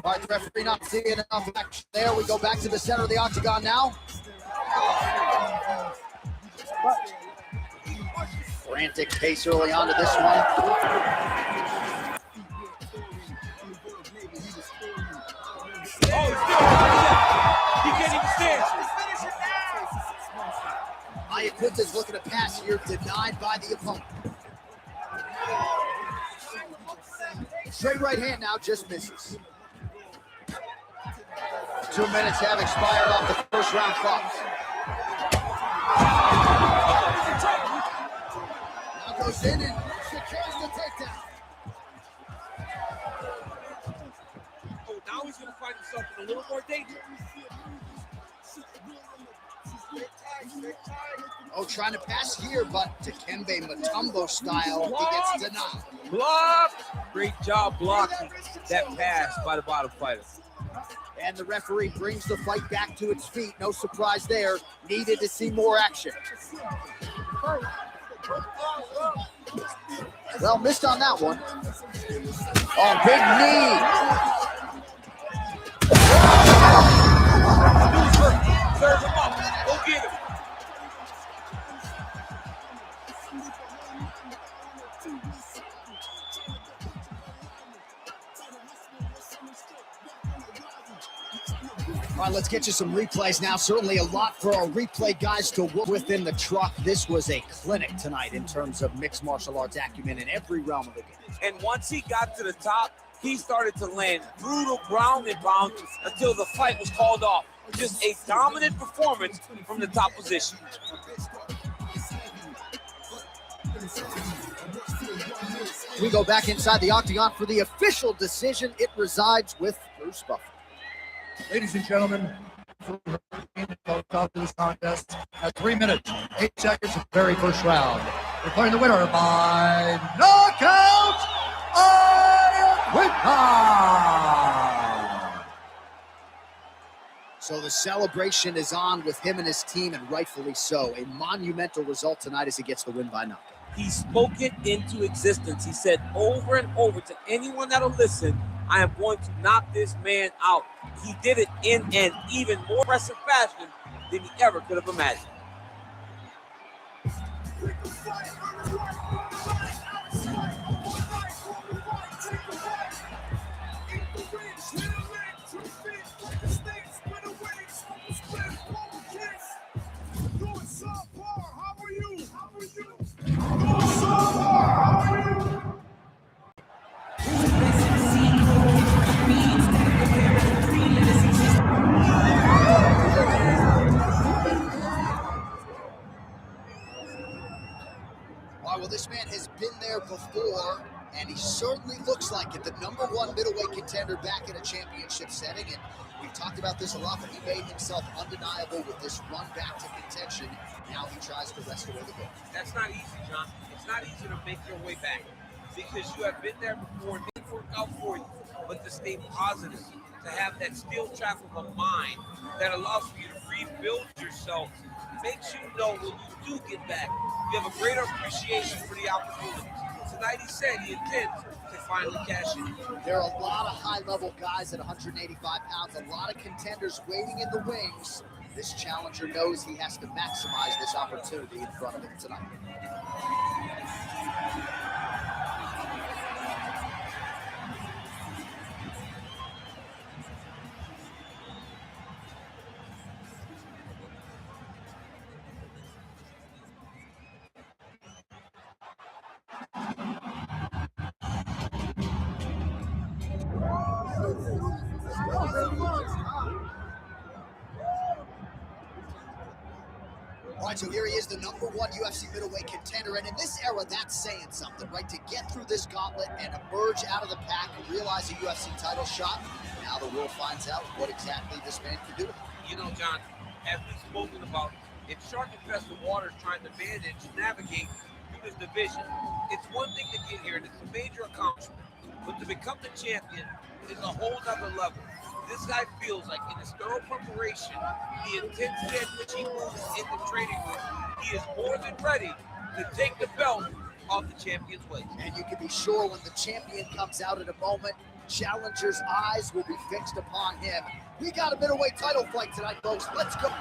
All right, the referee not seeing enough action there. We go back to the center of the octagon now. Frantic pace early on to this one. Oh, he can't even stand. Ayacucho's looking to pass here, denied by the opponent. Straight right hand now, just misses. 2 minutes have expired off the first round clock. Now goes in and secures the takedown. Now he's going to find himself in a little more danger. Oh, trying to pass here, but Dikembe Mutombo style, he gets denied. Block! Great job blocking that pass by the bottom fighter. And the referee brings the fight back to its feet. No surprise there. Needed to see more action. Well, missed on that one. Oh, big knee. Serve him up. Go get him. All right, let's get you some replays now. Certainly a lot for our replay guys to work with in the truck. This was a clinic tonight in terms of mixed martial arts acumen in every realm of the game. And once he got to the top, he started to land brutal ground and pound until the fight was called off. Just a dominant performance from the top position. We go back inside the octagon for the official decision. It resides with Bruce Buffer. Ladies and gentlemen, top of this contest at 3 minutes, 8 seconds of the very first round. Declaring the winner by knockout, Ayacucho. So the celebration is on with him and his team, and rightfully so. A monumental result tonight as he gets the win by knockout. He spoke it into existence. He said over and over to anyone that'll listen, I am going to knock this man out. He did it in an even more impressive fashion than he ever could have imagined. right, well, this man has been there before, and he certainly looks like it. The #1 middleweight contender back in a championship setting, and we've talked about this a lot, but he made himself undeniable with this run back to contention. Now he tries to wrest away the gold. That's not easy, John. It's not easy to make your way back because you have been there before. It didn't work out for you, but to stay positive, to have that steel trap of a mind that allows for you to rebuild yourself, makes you know when you do get back, you have a greater appreciation for the opportunity. Tonight he said he intends to finally cash in. There are a lot of high-level guys at 185 pounds, a lot of contenders waiting in the wings. This challenger knows he has to maximize this opportunity in front of him tonight. All right, so here he is, the #1 UFC middleweight contender, and in this era, that's saying something, right? To get through this gauntlet and emerge out of the pack and realize a UFC title shot, now the world finds out what exactly this man can do. You know, John, as we've spoken about, it's shark-infested waters trying to navigate through this division. It's one thing to get here, and it's a major accomplishment, but to become the champion is a whole nother level. This guy feels like in his thorough preparation, the intensity at which he moves in the training room, he is more than ready to take the belt off the champion's waist. And you can be sure when the champion comes out in a moment, challengers' eyes will be fixed upon him. We got a middleweight title fight tonight, folks. Let's go.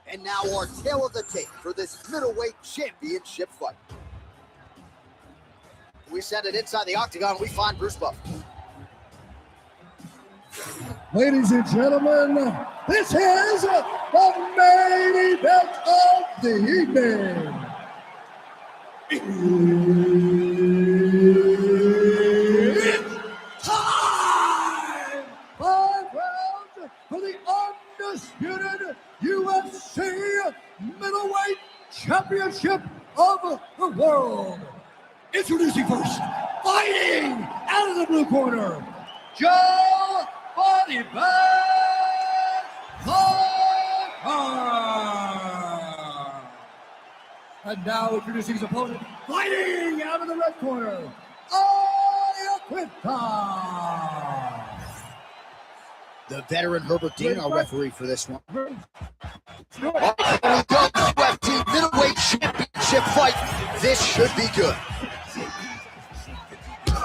And now our tail of the tape for this middleweight championship fight. We send it inside the octagon. We find Bruce Buffer. Ladies and gentlemen, this is the main event of the evening. It's time! 5 rounds for the undisputed UFC middleweight championship of the world. Introducing first, fighting out of the blue corner, Joe Body Bag Parker. And now introducing his opponent, fighting out of the red corner, Quinta. The veteran Herbert Dean, our referee for this one. Sure. All right, here we go. UFC middleweight championship fight. This should be good.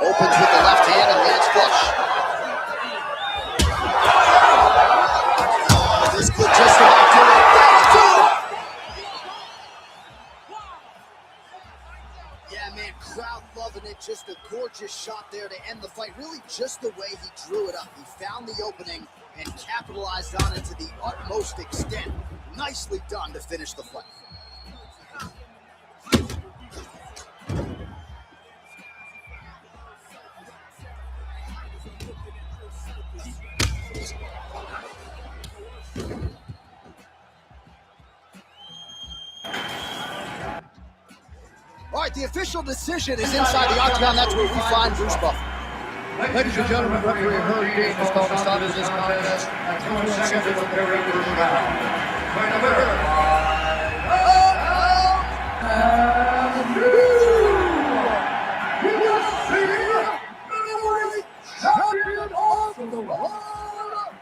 Opens with the left hand and lands flush. This could just about do it. Yeah, man, crowd loving it. Just a gorgeous shot there to end the fight. Really just the way he drew it up. He found the opening and capitalized on it to the utmost extent. Nicely done to finish the fight. All right, the official decision is inside the octagon. That's where we find Bruce Buffer. Ladies and gentlemen, referee Herbert Dean has called to stop this contest at 21 seconds of the very first round. Fight number 5. UFC middleweight champion of the world,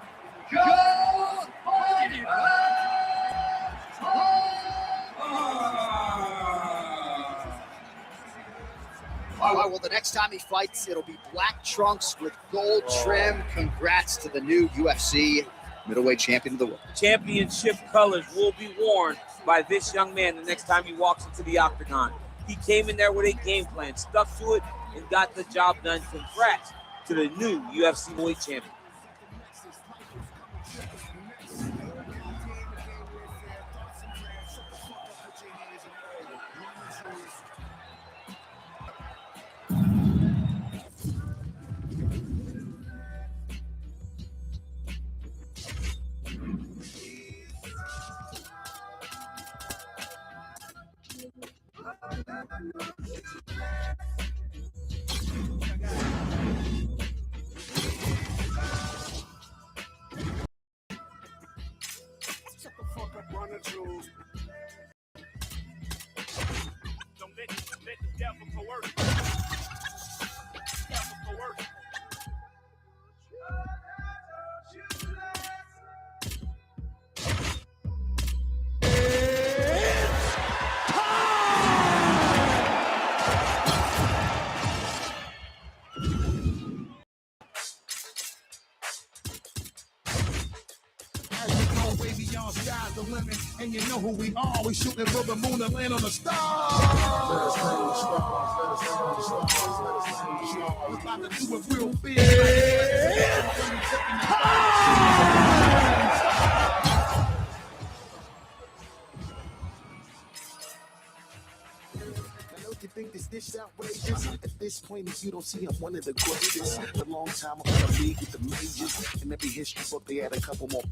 Joe Body Bag Parker. All right, well, the next time he fights, it'll be black trunks with gold trim. Congrats to the new UFC middleweight champion of the world. Championship colors will be worn by this young man the next time he walks into the octagon. He came in there with a game plan, stuck to it, and got the job done. Congrats to the new UFC middleweight champion. the truth. Don't let the devil coerce. Devil coerce. Way beyond sky's the limit, and you know who we are. We shooting for the moon and land on the stars. Let us land on the stars. Let us land on the stars. Let us land on the stars. We're about to do it real big. You think this outrageous? At this point, if you don't see I'm one of the greatest, a long time I'm gonna league with the majors. In every history book, they had a couple more.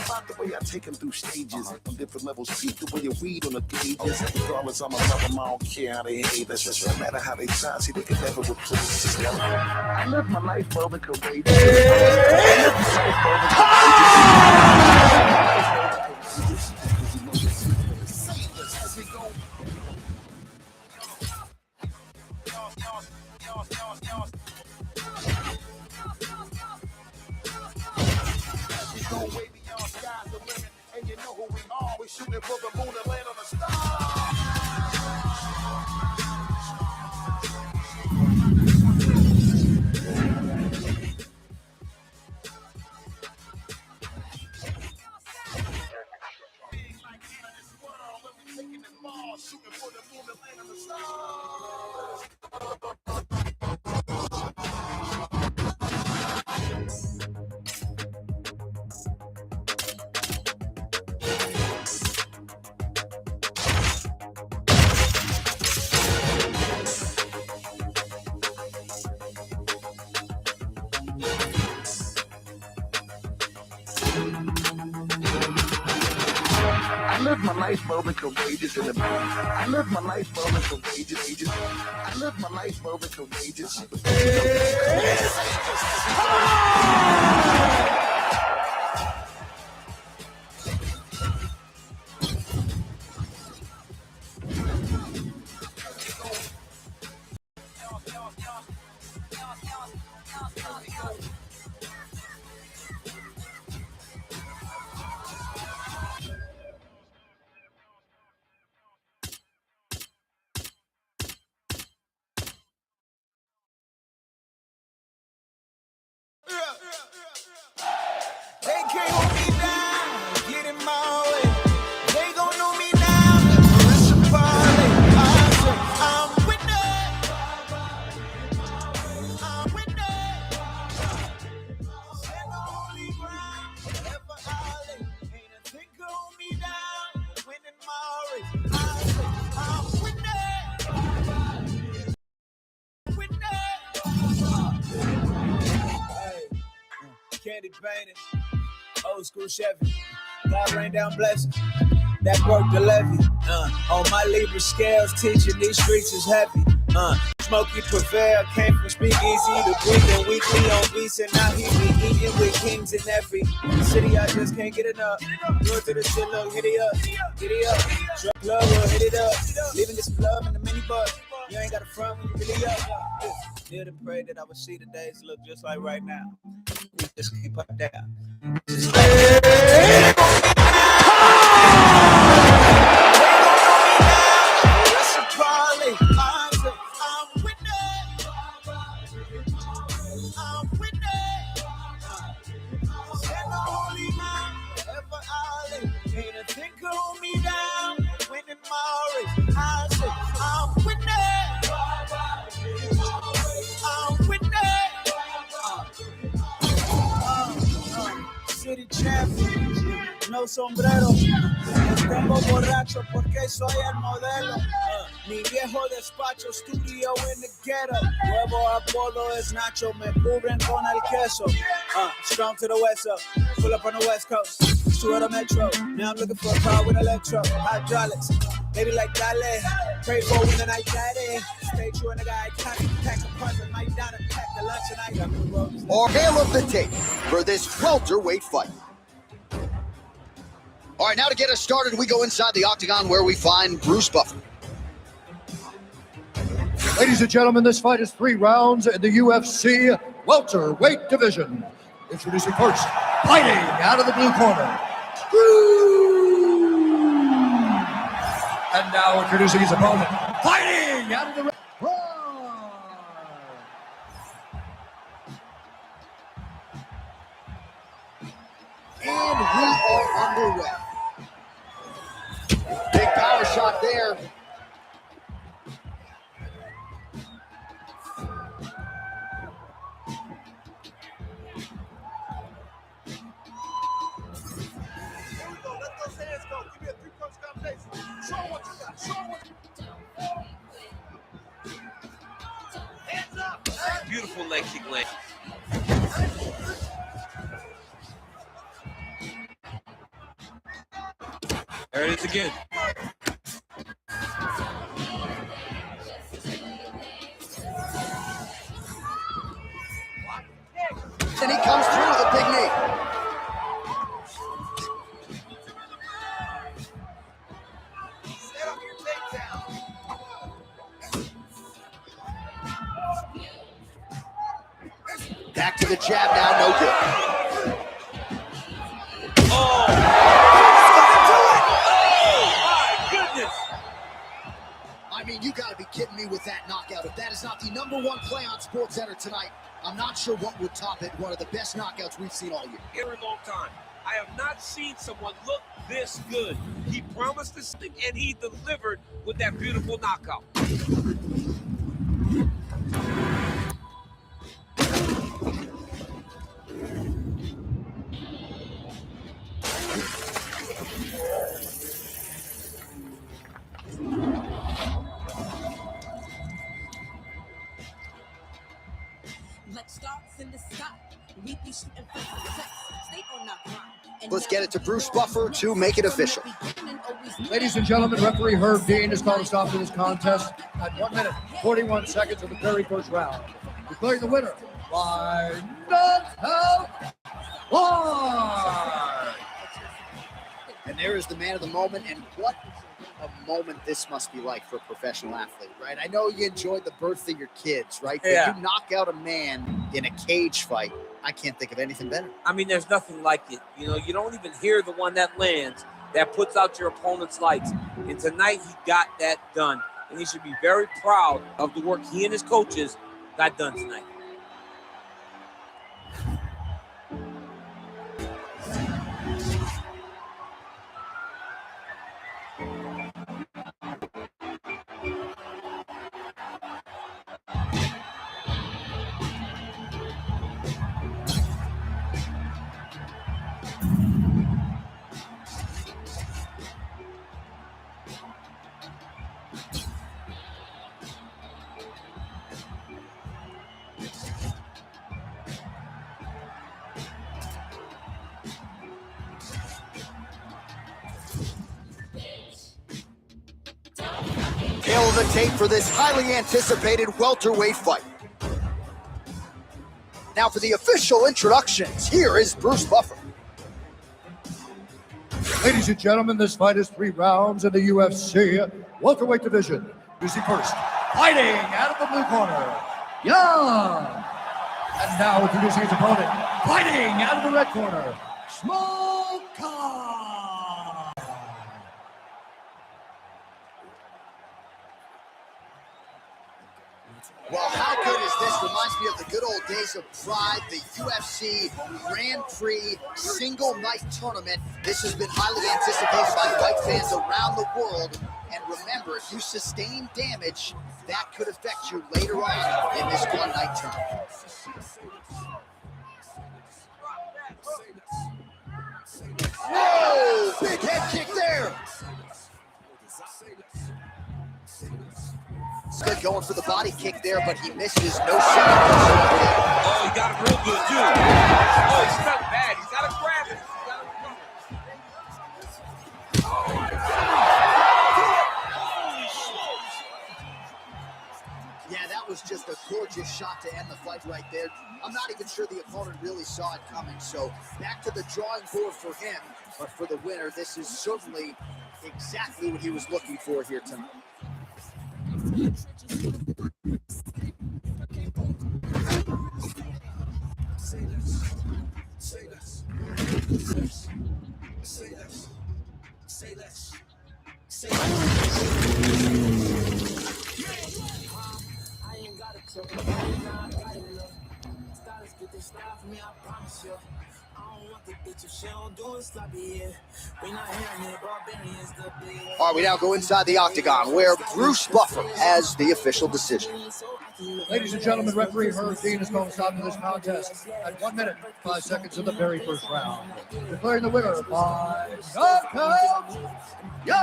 About the way I take them through stages on different levels. Peep the way you read on the pages. Regardless, I'm a love them, I don't care how they hate. That's just no matter how they try. See, they can never replace us. I live my life well and courageous. I live my life well and courageous. As we go. Go way beyond sky's the limit, and you know who we are. We shooting for the moon and land on the stars. Big like in this world, when we taking the ball, shooting for the moon and land on the stars. I live my life well and courageous in the I live my life well and courageous. I live my life well and courageous. They can't hold me down, get in my way. They gon' know me now, the rest of party. I say, I'm with them. I'm with them. Stand on holy ground, forever I lay. Ain't a thing can hold me down, winning my race. I say, I'm with them. With them. Candy painted. Old school Chevy, God rain down blessings, that broke the levee. On my Libra scales, teaching these streets is heavy. Smokey prevail, came from speakeasy to breathing weekly on beats, and now he be eating with kings in every city. I just can't get enough. Go to the shit, look, hit it up, hit it up. Drop love, we'll hit it up. Leaving this love in the minibus. You ain't got a front when you really up. Did and pray that I would see the days look just like right now. We just keep up down. City champion, no sombrero. Los tengo borracho porque soy el modelo. Mi viejo despacho, studio in the ghetto. Nuevo apodo es Nacho, me cubren con el queso. Strong to the west up, pull up on the west coast. To the metro, now I'm looking for a car with electro, hydraulics. Baby like dale, pray for when the night daddy. Stay true and the guy can't pack a punch and might down and pack the lunch and I got the Our hail of the tape for this welterweight fight. All right, now to get us started, we go inside the octagon where we find Bruce Buffer. Ladies and gentlemen, this fight is 3 rounds in the UFC welterweight division. Introducing first, fighting out of the blue corner, and now introducing his opponent, fighting out of the red corner. And we are underway. Big power shot there. Beautiful leg kick land. There it is again. And he comes through with a big knee. Back to the jab now, no good. Oh! My goodness! I mean, you gotta be kidding me with that knockout. If that is not the #1 play on SportsCenter tonight, I'm not sure what would top it. One of the best knockouts we've seen all year. In a long time. I have not seen someone look this good. He promised us something and he delivered with that beautiful knockout. Let's get it to Bruce Buffer to make it official. Ladies and gentlemen, referee Herb Dean has called a stop to this contest at 1 minute, 41 seconds of the very first round. Declaring the winner by knockout live. And there is the man of the moment, and what a moment this must be like for a professional athlete, right? I know you enjoyed the birth of your kids, right? Yeah. But you knock out a man in a cage fight. I can't think of anything better. I mean, there's nothing like it. You know, you don't even hear the one that lands, that puts out your opponent's lights. And tonight he got that done. And he should be very proud of the work he and his coaches got done tonight. Tail of the tape for this highly anticipated welterweight fight. Now for the official introductions, here is Bruce Buffer. Ladies and gentlemen, this fight is 3 rounds in the UFC welterweight division. Introducing first, fighting out of the blue corner, Young. And now introducing his opponent, fighting out of the red corner, Smoker. Well, how good is this? Reminds me of the good old days of Pride, the UFC Grand Prix single night tournament. This has been highly anticipated by fight fans around the world. And remember, if you sustain damage, that could affect you later on in this one night tournament. Whoa! Big head kick there! Good going for the body kick there, but he misses. No shot. Oh, he got him real good, too. Oh, he's not bad. He's got to grab it. Yeah, that was just a gorgeous shot to end the fight right there. I'm not even sure the opponent really saw it coming. So back to the drawing board for him. But for the winner, this is certainly exactly what he was looking for here tonight. Say less. Say less. Say less. Say less. Say less. Say I ain't got it, so I got it. Stylist get this style for me, I promise you. I don't want the bitch if she don't do it sloppy, yeah. We not hearing it, barbarians the big. All right, we now go inside the octagon where Bruce Buffer has the official decision. Ladies and gentlemen, referee Herb Dean is going to stop to this contest at 1 minute, 5 seconds of the very first round. Declaring the winner by knockout, yeah!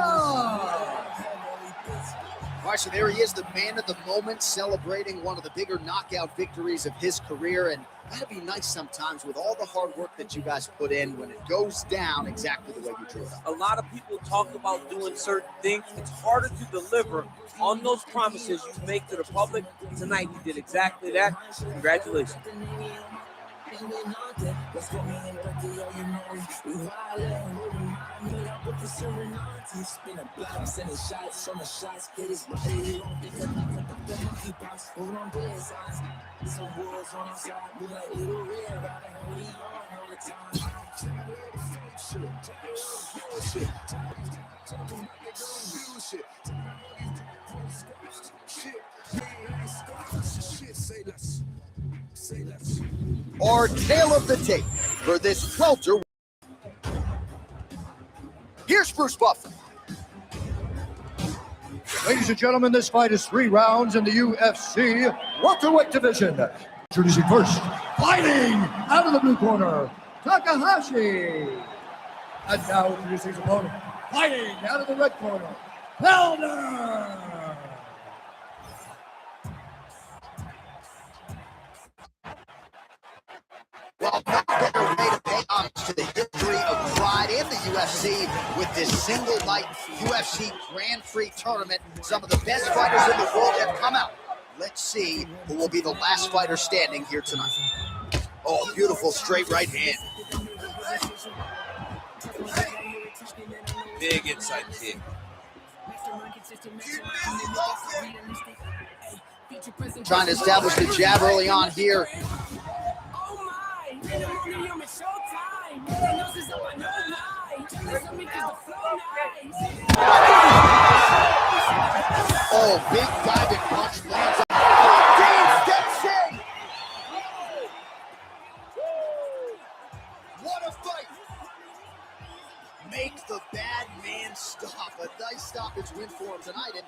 All right, so there he is, the man of the moment, celebrating one of the bigger knockout victories of his career. And that'd be nice sometimes with all the hard work that you guys put in when it goes down exactly the way you drew it up. A lot of people talk about doing certain things. It's harder to deliver on those promises you make to the public. Tonight, you did exactly that. Congratulations. Our tale of the tape for this welter. Here's Bruce Buffer. Ladies and gentlemen, this fight is 3 rounds in the UFC welterweight division. Introducing first, fighting out of the blue corner, Takahashi. And now introducing his opponent, fighting out of the red corner, Felder. Well, no better way to pay homage to the history of pride in the UFC with this single night UFC Grand Prix tournament. Some of the best fighters in the world have come out. Let's see who will be the last fighter standing here tonight. Oh, beautiful straight right hand. Big inside kick. Trying to establish the jab early on here. Oh, big diving punch lands. Dean steps in. What a fight. Make the bad man stop. A nice stoppage win for him tonight. And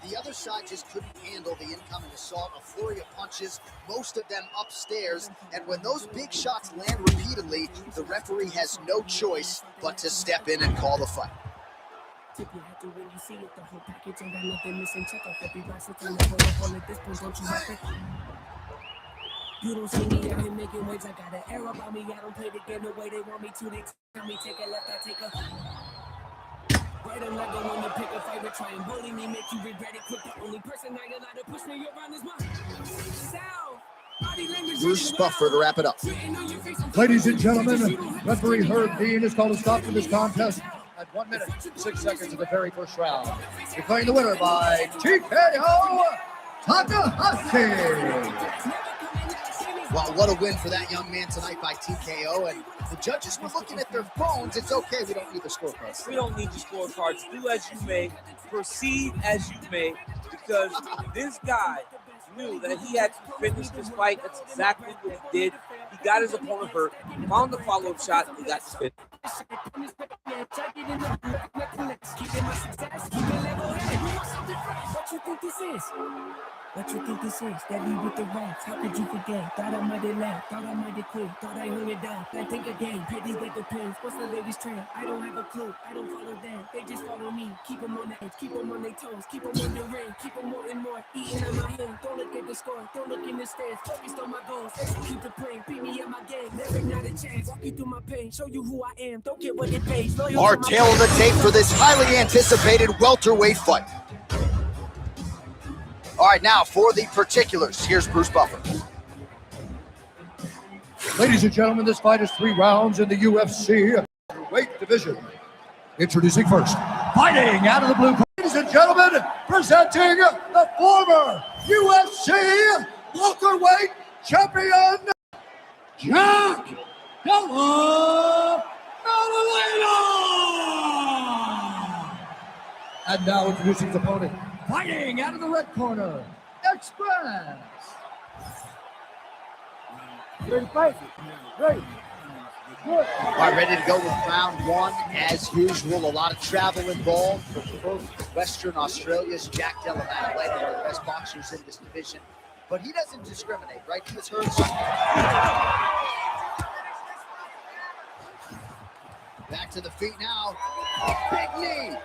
the other side just couldn't handle the incoming assault. A flurry of punches, most of them upstairs. And when those big shots land repeatedly, the referee has no choice but to step in and call the fight. Tip your head to when you see it, the whole package ain't got nothing missing. Check off every box, it's on the whole at this point, don't you have it? You don't see me out here making waves, I got an air about me, I don't play the game the way they want me to. They tell me take a left, I take a right. I'm not the one to pick a fight, but try and bully me, make you regret it quick. The only person I allowed to push me around is my sound. Bruce Buffer to wrap it up. Ladies and gentlemen, referee Herb Dean has called a stop to this contest at 1 minute, 6 seconds of the very first round. Declaring the winner by TKO, Takahashi. Well, what a win for that young man tonight by TKO. And the judges were looking at their phones. It's okay, we don't need the scorecards. We don't need the scorecards. Do as you may, proceed as you may, because this guy knew that he had to finish this fight. That's exactly what he did. He got his opponent hurt, found the follow-up shot, and he got the finish. What you think this is? What you think this is? That me with the raps. How could you forget? Thought I might have laughed. Thought I might have quit. Thought I hung it down. I think again. Petty with the pins. What's the latest trend? I don't have a clue. I don't follow them. They just follow me. Keep them on the edge. Keep them on their toes. Keep them on the ring. Keep them more and more. Eating on my hand. Don't look at the score. Don't look in the stands. Focused on my goals. Execute the plan. Beat me at my game. Never not a chance. Walk you through my pain. Show you who I am. Don't get what it pays. Our tale of the tape for this highly anticipated welterweight fight. All right, now for the particulars, here's Bruce Buffer. Ladies and gentlemen, this fight is 3 rounds in the UFC weight division. Introducing first, fighting out of the blue corner, ladies and gentlemen, presenting the former UFC welterweight champion, Jack Della Maddalena. And now introducing his opponent, fighting out of the red corner, Express. Ready to fight? Ready. All right, ready to go with round 1. As usual, a lot of travel involved for Western Australia's Jack Della Maddalena, one of the best boxers in this division. But he doesn't discriminate, right? He was hurt. Back to the feet now. Big knee.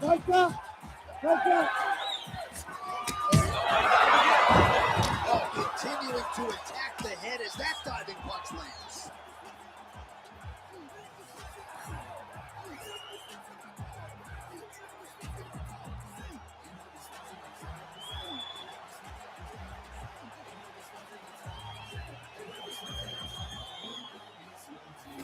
Right there. Right there. Oh, continuing to attack the head as that diving punch lands.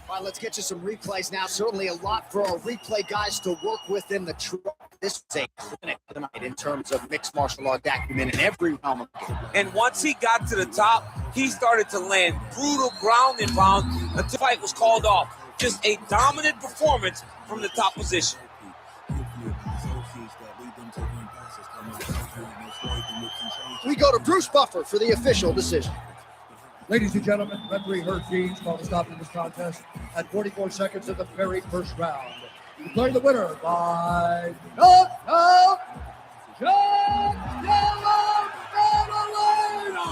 All right, let's get you some replays now. Certainly a lot for our replay guys to work with in the truck. This is a clinic tonight in terms of mixed martial law acumen in every realm of the game. And once he got to the top, he started to land brutal ground and pound until the fight was called off. Just a dominant performance from the top position. We go to Bruce Buffer for the official decision. Ladies and gentlemen, referee Herb Deans called a stop to this contest at 44 seconds of the very first round. Declaring the winner by knockout, Jack Della Maddalena.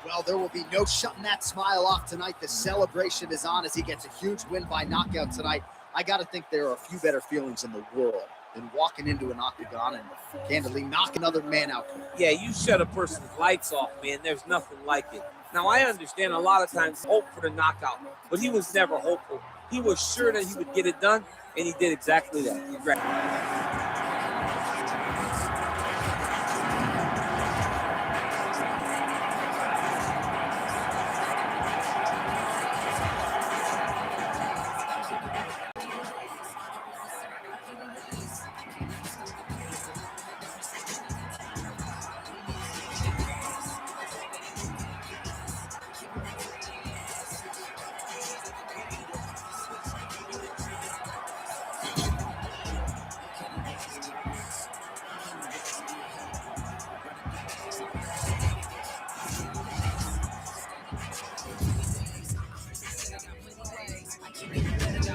Well, there will be no shutting that smile off tonight. The celebration is on as he gets a huge win by knockout tonight. I got to think there are a few better feelings in the world than walking into an octagon and candidly knock another man out. Yeah, you shut a person's lights off, man. There's nothing like it. Now, I understand a lot of times hope for the knockout, but he was never hopeful. He was sure that he would get it done, and he did exactly that.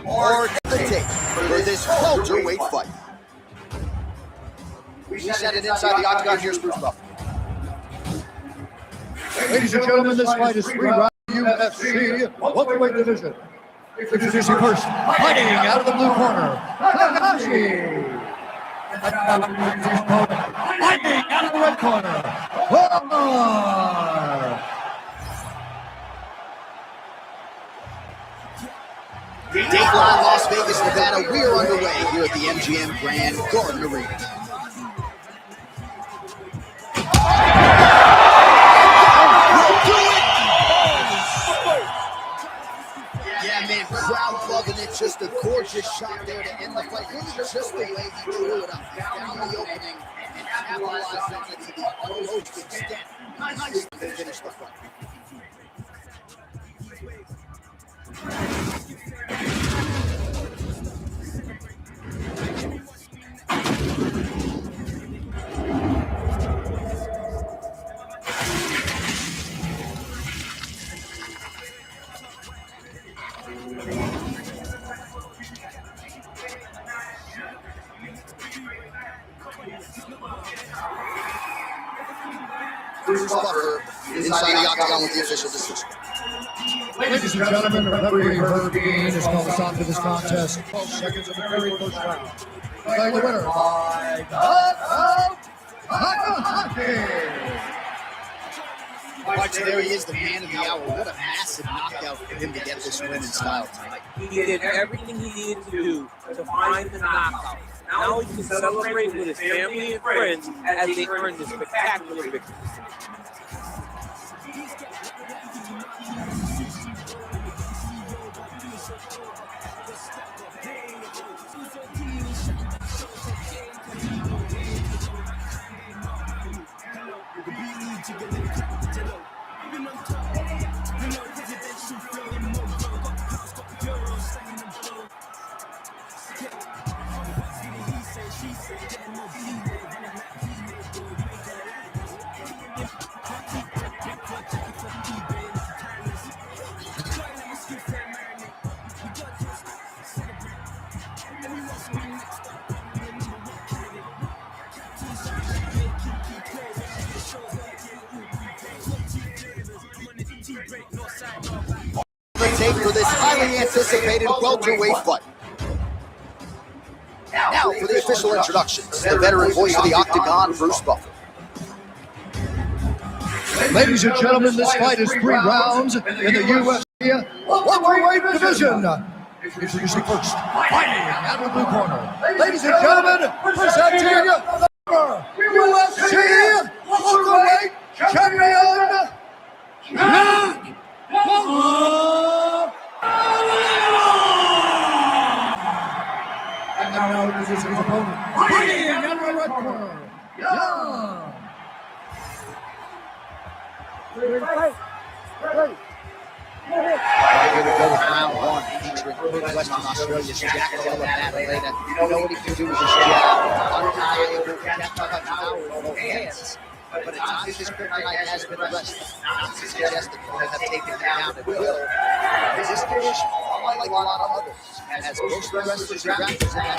Or the tape for this welterweight fight. We set it inside the octagon. Here's Bruce Buffer. Ladies and gentlemen, this fight is 3 rounds UFC welterweight division. Introducing first, fighting out of the blue corner, Krunchy. Fighting out of the red corner, Dateline Las Vegas, Nevada. We are underway here at the MGM Grand Garden Arena. Yeah, man, crowd loving it. Just a gorgeous shot there to end the fight. Really just the way he drew it up. Down the opening and capitalized on it to the utmost extent. Nice to finish the fight. Bruce Buffer inside the octagon with the official decision. Ladies and gentlemen, the referee Herb Deans has called a stop to this contest. 12 seconds of the very first round. Declaring the winner by knockout, Takahashi. right, so there he is, the man of the hour. What a massive knockout for him to get this win in style tonight. He did everything he needed to do to find the knockout. Now he can celebrate with his family and friends as they earn this spectacular victory. Tape for this highly anticipated welterweight fight. Now for the official introductions, the veteran voice of the Octagon, Bruce Buffer. Ladies and gentlemen, this fight is 3 rounds in the UFC welterweight division. Introducing first, fighting out of the blue corner. Ladies and gentlemen, presenting the UFC welterweight champion, and now introducing his opponent, fighting out of the red corner. Here we go with round 1, featuring Western Australia's Jack Della Maddalena. You know what he can do with his jab. Undeniable, kept up power in both hands. But at times his kryptonite has been arrested. Not to suggest that he have taken him down at will. His condition, unlike a lot of others, as most wrestlers and grapplers in that.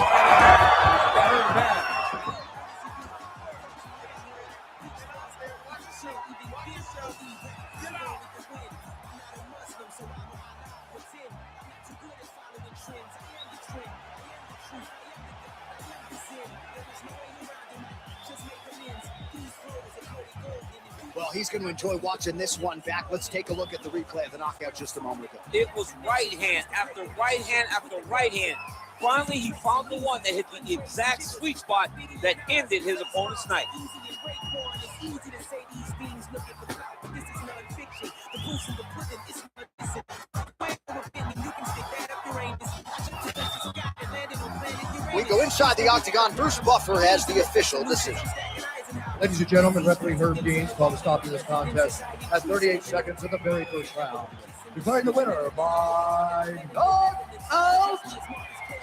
Well, he's going to enjoy watching this one back. Let's take a look at the replay of the knockout just a moment ago. It was right hand after right hand after right hand. Finally, he found the one that hit the exact sweet spot that ended his opponent's night. We go inside the octagon. Bruce Buffer has the official decision. Ladies and gentlemen, referee Herb Deans called the stop to this contest at 38 seconds in the very first round. Declaring the winner by knockout,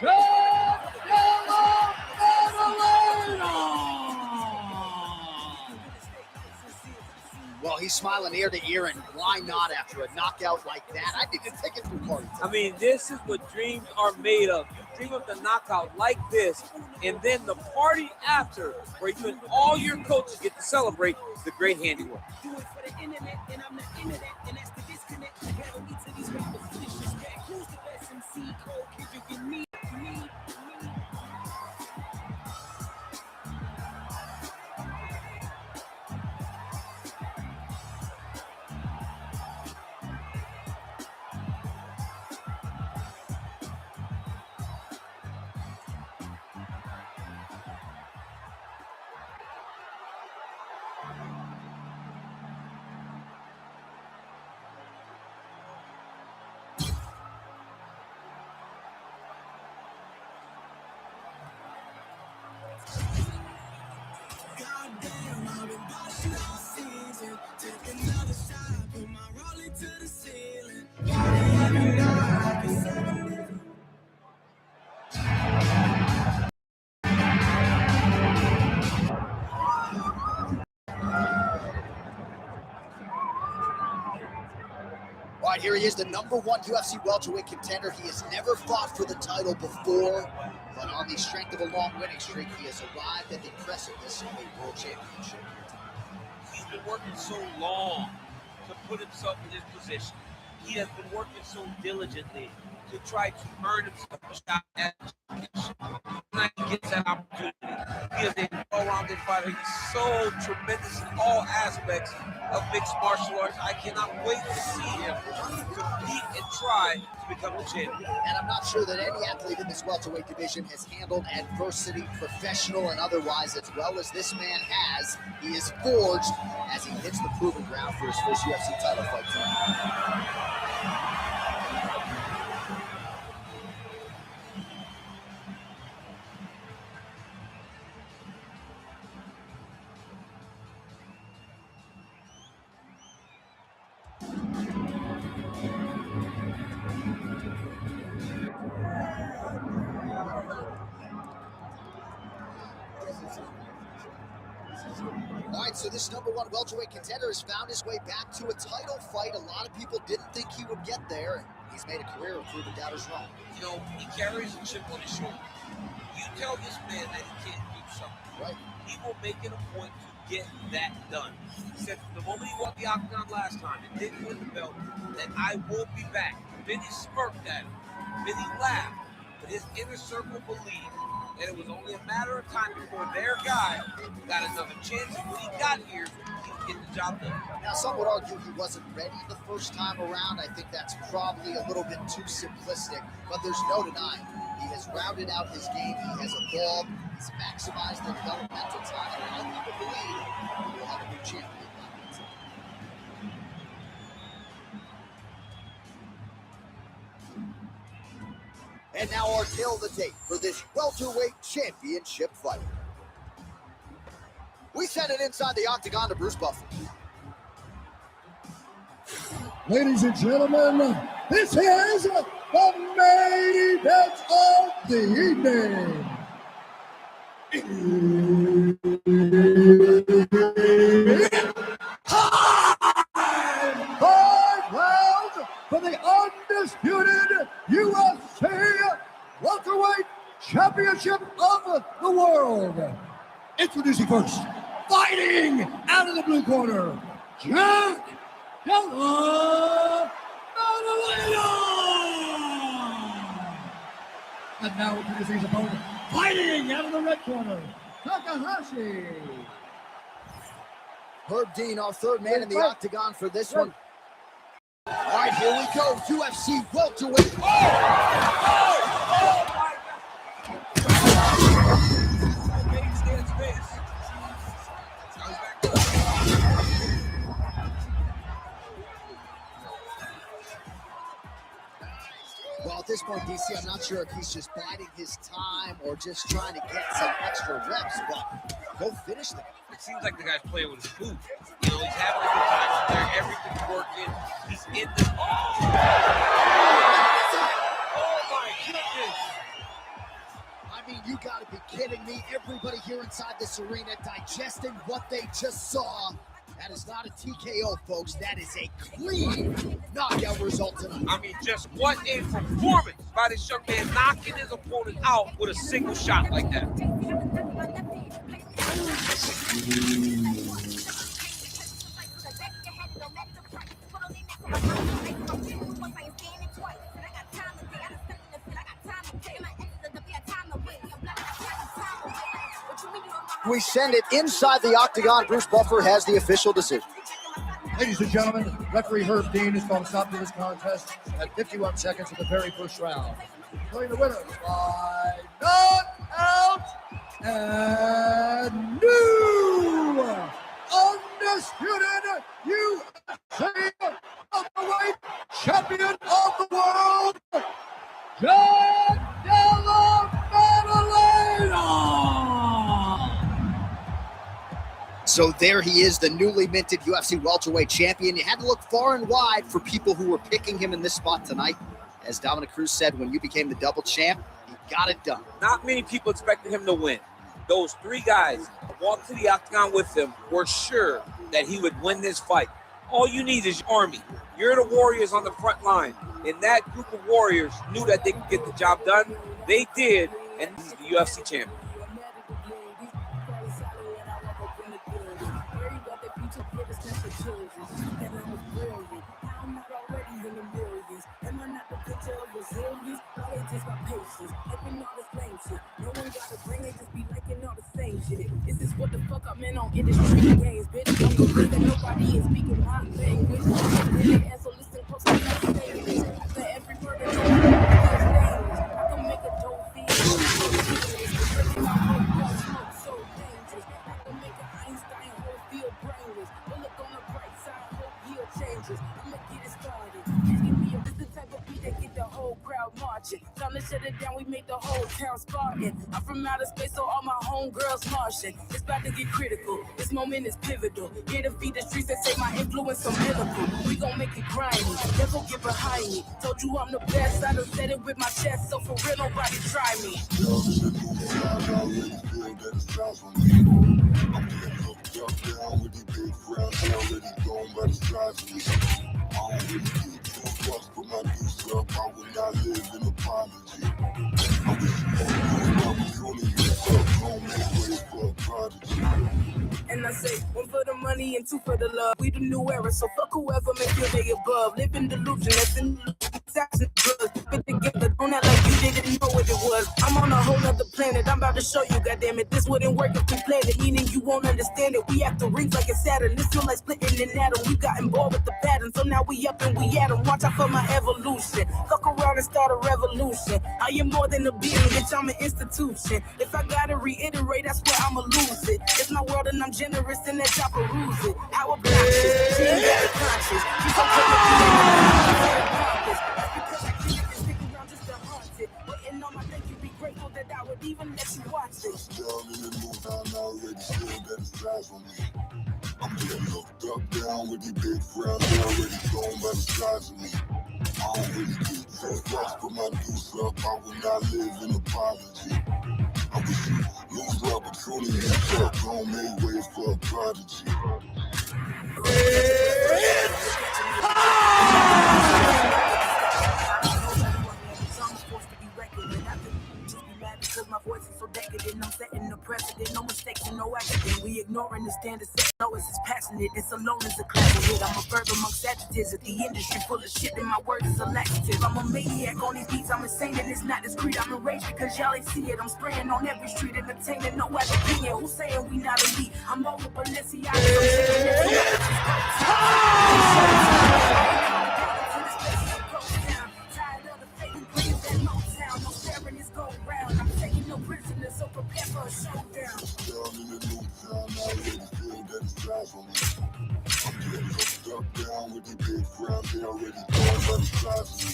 Jack Della Maddalena! Well, he's smiling ear to ear, and why not after a knockout like that? I need to take it to party. I mean, this is what dreams are made of. You dream of the knockout like this, and then the party after, where you and all your coaches get to celebrate the great handiwork. All right, here he is, the #1 UFC welterweight contender. He has never fought for the title before, but on the strength of a long winning streak, he has arrived at the precipice of a world championship. He's been working so long to put himself in this position. He has been working so diligently to try to earn himself a shot at the championship. Tonight he gets that opportunity. He is a well-rounded fighter. He's so tremendous in all aspects of mixed martial arts. I cannot wait to see him compete and try to become a champion. And I'm not sure that any athlete in this welterweight division has handled adversity, professional and otherwise, as well as this man has. He is forged as he hits the proving ground for his first UFC title fight tonight. All right, so this #1 welterweight contender has found his way back to a title fight. A lot of people didn't think he would get there. He's made a career of proving doubters wrong. You know, he carries a chip on his shoulder. You tell this man that he can't do something, Right? he will make it a point to get that done. He said from the moment he walked the octagon last time and didn't win the belt, that I will be back. Then he smirked at him. Then he laughed. But his inner circle believed that it was only a matter of time before their guy got another chance. And when he got here, he was getting the job done. Now, some would argue he wasn't ready the first time around. I think that's probably a little bit too simplistic, but there's no denying he has rounded out his game. He has evolved. He's maximized the developmental time. And a lot of people believe we'll have a new champion. And now our tale of the tape for this welterweight championship fight. We send it inside the octagon to Bruce Buffer. Ladies and gentlemen, this is the main event of the evening. Five rounds for the undisputed UFC welterweight championship of the world. Introducing first, fighting out of the blue corner, Jack Della Maddalena. And now introducing his opponent, fighting out of the red corner, Takahashi. Herb Dean, our third man in the octagon for this one. All right, here we go. UFC welterweight. Well, at this point, DC, I'm not sure if he's just biding his time or just trying to get some extra reps, but go finish them. It seems like the guy's playing with his food. You know, he's having a good time there. Everything's working. He's in the... Oh, my goodness. I mean, you got to be kidding me. Everybody here inside this arena digesting what they just saw. That is not a TKO, folks. That is a clean knockout result tonight. I mean, just what a performance by this young man, knocking his opponent out with a single shot like that. We send it inside the octagon. Bruce Buffer has the official decision. Ladies and gentlemen, referee Herb Dean has called a stop to this contest at 51 seconds of the very first round. Showing the winner by knockout and new undisputed UFC welterweight champion of the world, Jack Della Maddalena. So there he is, the newly minted UFC welterweight champion. You had to look far and wide for people who were picking him in this spot tonight. As Dominic Cruz said, when you became the double champ, he got it done. Not many people expected him to win. Those three guys who walked to the octagon with him were sure that he would win this fight. All you need is your army. You're the warriors on the front line. And that group of warriors knew that they could get the job done. They did, and he's the UFC champion. I'm not already in the millions. Am I not the picture of resilience, all they just got patience. Flipping all this lame shit. No one gotta bring it, just be liking all the same shit. This is what the fuck I'm in on industry games, bitch. I'm convinced that nobody is speaking my language. And so listen close to that statement. That every word that nobody feels dangerous. I can make a dope feel so serious. Breaking my whole blood smoke so dangerous. I can make an Einstein whole feel brainless. But look on the bright side, hope year changes. I'ma get it started. Please give me a this the type of beat that get the whole crowd marching. Time to shut it down, we make the whole town Spartan. I'm from outer space, so all my homegirls Martian. It's about to get critical. This moment is pivotal. Here to feed the streets that say my influence on biblical. We gon' make it grimy. Never get behind me. Told you I'm the best. I done said it with my chest, so for real, nobody try me. Down with these big crowds, they already gone by the size of me. I don't really get too fussed, but my dues up, I would not live in apology. I wish you opportunity to home make ways for a prodigy. And I say, one for the money and two for the love. We the new era, so fuck whoever may feel they above. Live in delusion, that's in drugs. Put together, don't act like you didn't know what it was. I'm on a whole nother planet, I'm about to show you, goddammit. This wouldn't work if we played it, meaning you won't understand it. We have to rings like it's Saturn. This feel like splitting an atom. We got involved with the pattern, so now we up and we at 'em. Watch out for my evolution. Fuck around and start a revolution. I am more than a being, bitch, I'm an institution. If I gotta reiterate, that's where I'ma lose it. It's my world and I'm generous and that y'all peruse it. How obnoxious, she ain't got a conscience. She's so because I keep it, stick around just to haunt it. Waiting on my thank you, be grateful that I would even let you watch this. Down in the new town already, still got the size on me. I'm getting looked up, down with these big crowds, they already gone by the size of me. I don't really get too fussed, but my dues up, I would not live in apology. I wish you lose the opportunity to start home make ways for a prodigy. Because my voice is so decadent, I'm setting the precedent. No mistakes and no accident. We ignoring the standard set. No, it's passionate. It's alone as a classic hit. I'm a verb amongst adjectives. If the industry full of shit, then my words is a laxative. I'm a maniac on these beats. I'm insane and it's not discreet. I'm enraged because y'all ain't see it. I'm spraying on every street, entertaining no other opinion. Who's saying we not elite? I'm over Balenciaga. So prepare for a showdown. Down in the new town, I already feel that it's size on me. I'm getting hooked up, down with these big crowds, they already gone by the size of me.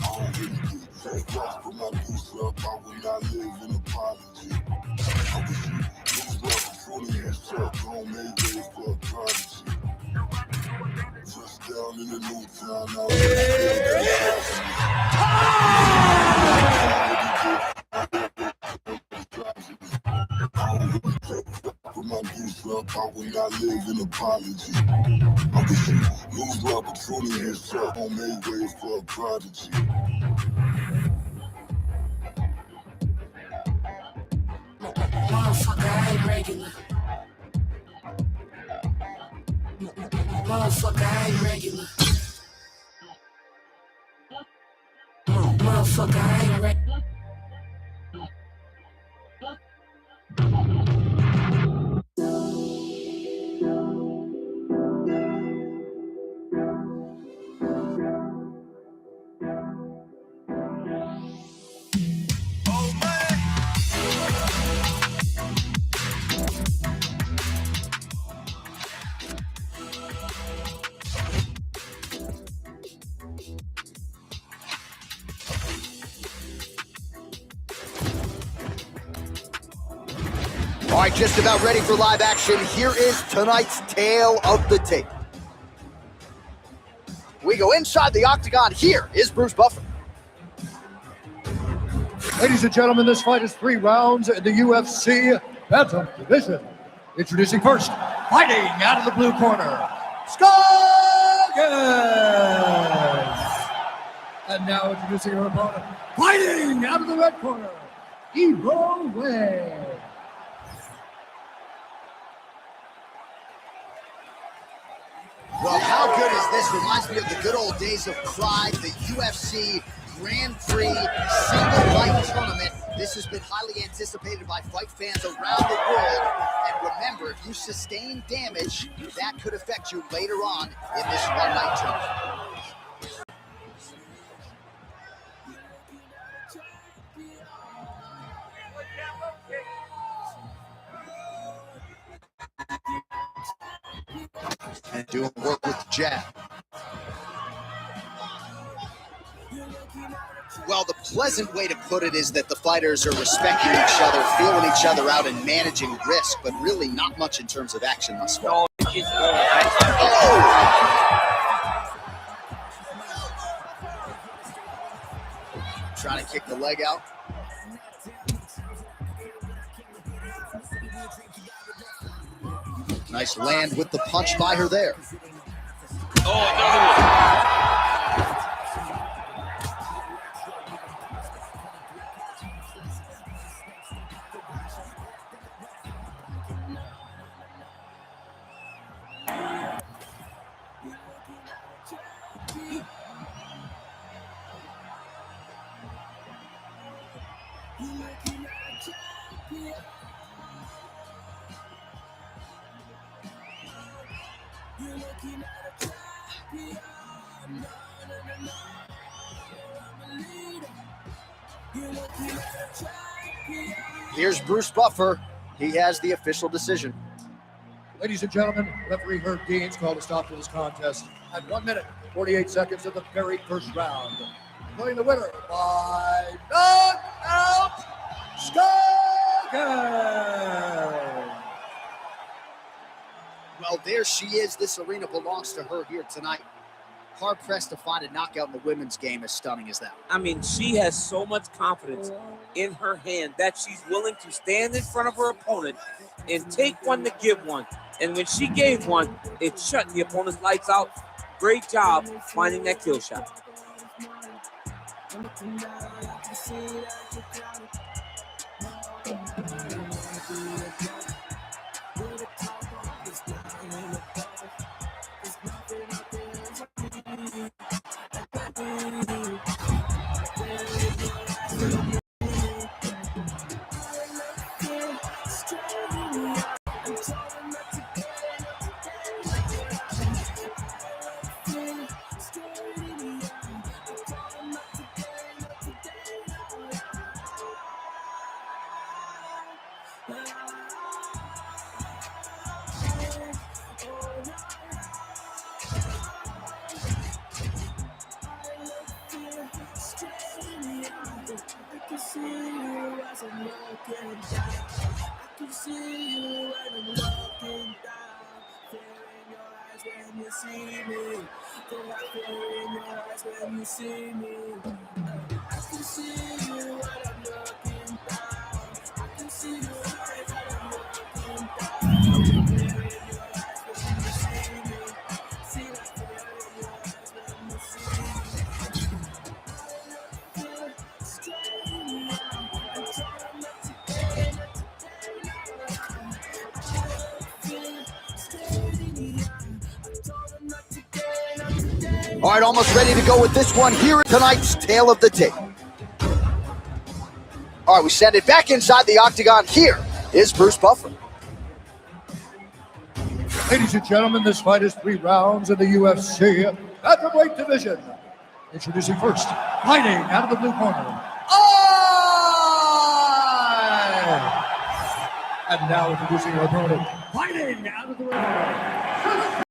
I don't really get too fussed, but my dues up, I would not live in apology. I wish you lose the opportunity to start home make ways for a prodigy. Touchdown in the new town, I already feel that it's size on me. Put my dues up, I will not live in apology. I wish you lose the opportunity to start home make ways for a prodigy. Motherfucker, I ain't regular. Motherfucker, I ain't regular. Motherfucker, I ain't regular. All right, just about ready for live action. Here is tonight's tale of the tape. We go inside the octagon. Here is Bruce Buffer. Ladies and gentlemen, this fight is 3 rounds in the UFC Bantam Division. Introducing first, fighting out of the blue corner, Scoggins! And now introducing her opponent, fighting out of the red corner, Ebro Way. Well, how good is this? Reminds me of the good old days of Pride, the UFC Grand Prix single night tournament. This has been highly anticipated by fight fans around the world. And remember, if you sustain damage, that could affect you later on in this one night tournament. And doing work with the jab. Well, the pleasant way to put it is that the fighters are respecting each other, feeling each other out, and managing risk, but really not much in terms of action thus far. Trying to kick the leg out. Nice land with the punch by her there. Oh, another one. Here's Bruce Buffer. He has the official decision. Ladies and gentlemen, referee Herb Dean's called a stop to this contest at 1 minute, 48 seconds of the very first round. Playing the winner by knockout, Scoggin. Well, there she is. This arena belongs to her here tonight. Hard-pressed to find a knockout in the women's game as stunning as that. I mean, she has so much confidence in her hand that she's willing to stand in front of her opponent and take one to give one. And when she gave one, it shut the opponent's lights out. Great job finding that kill shot. All right, almost ready to go with this one here at tonight's Tale of the Tape. All right, we send it back inside the octagon. Here is Bruce Buffer. Ladies and gentlemen, this fight is 3 rounds in the UFC featherweight division. Introducing first, fighting out of the blue corner. And now introducing our opponent, fighting out of the red corner.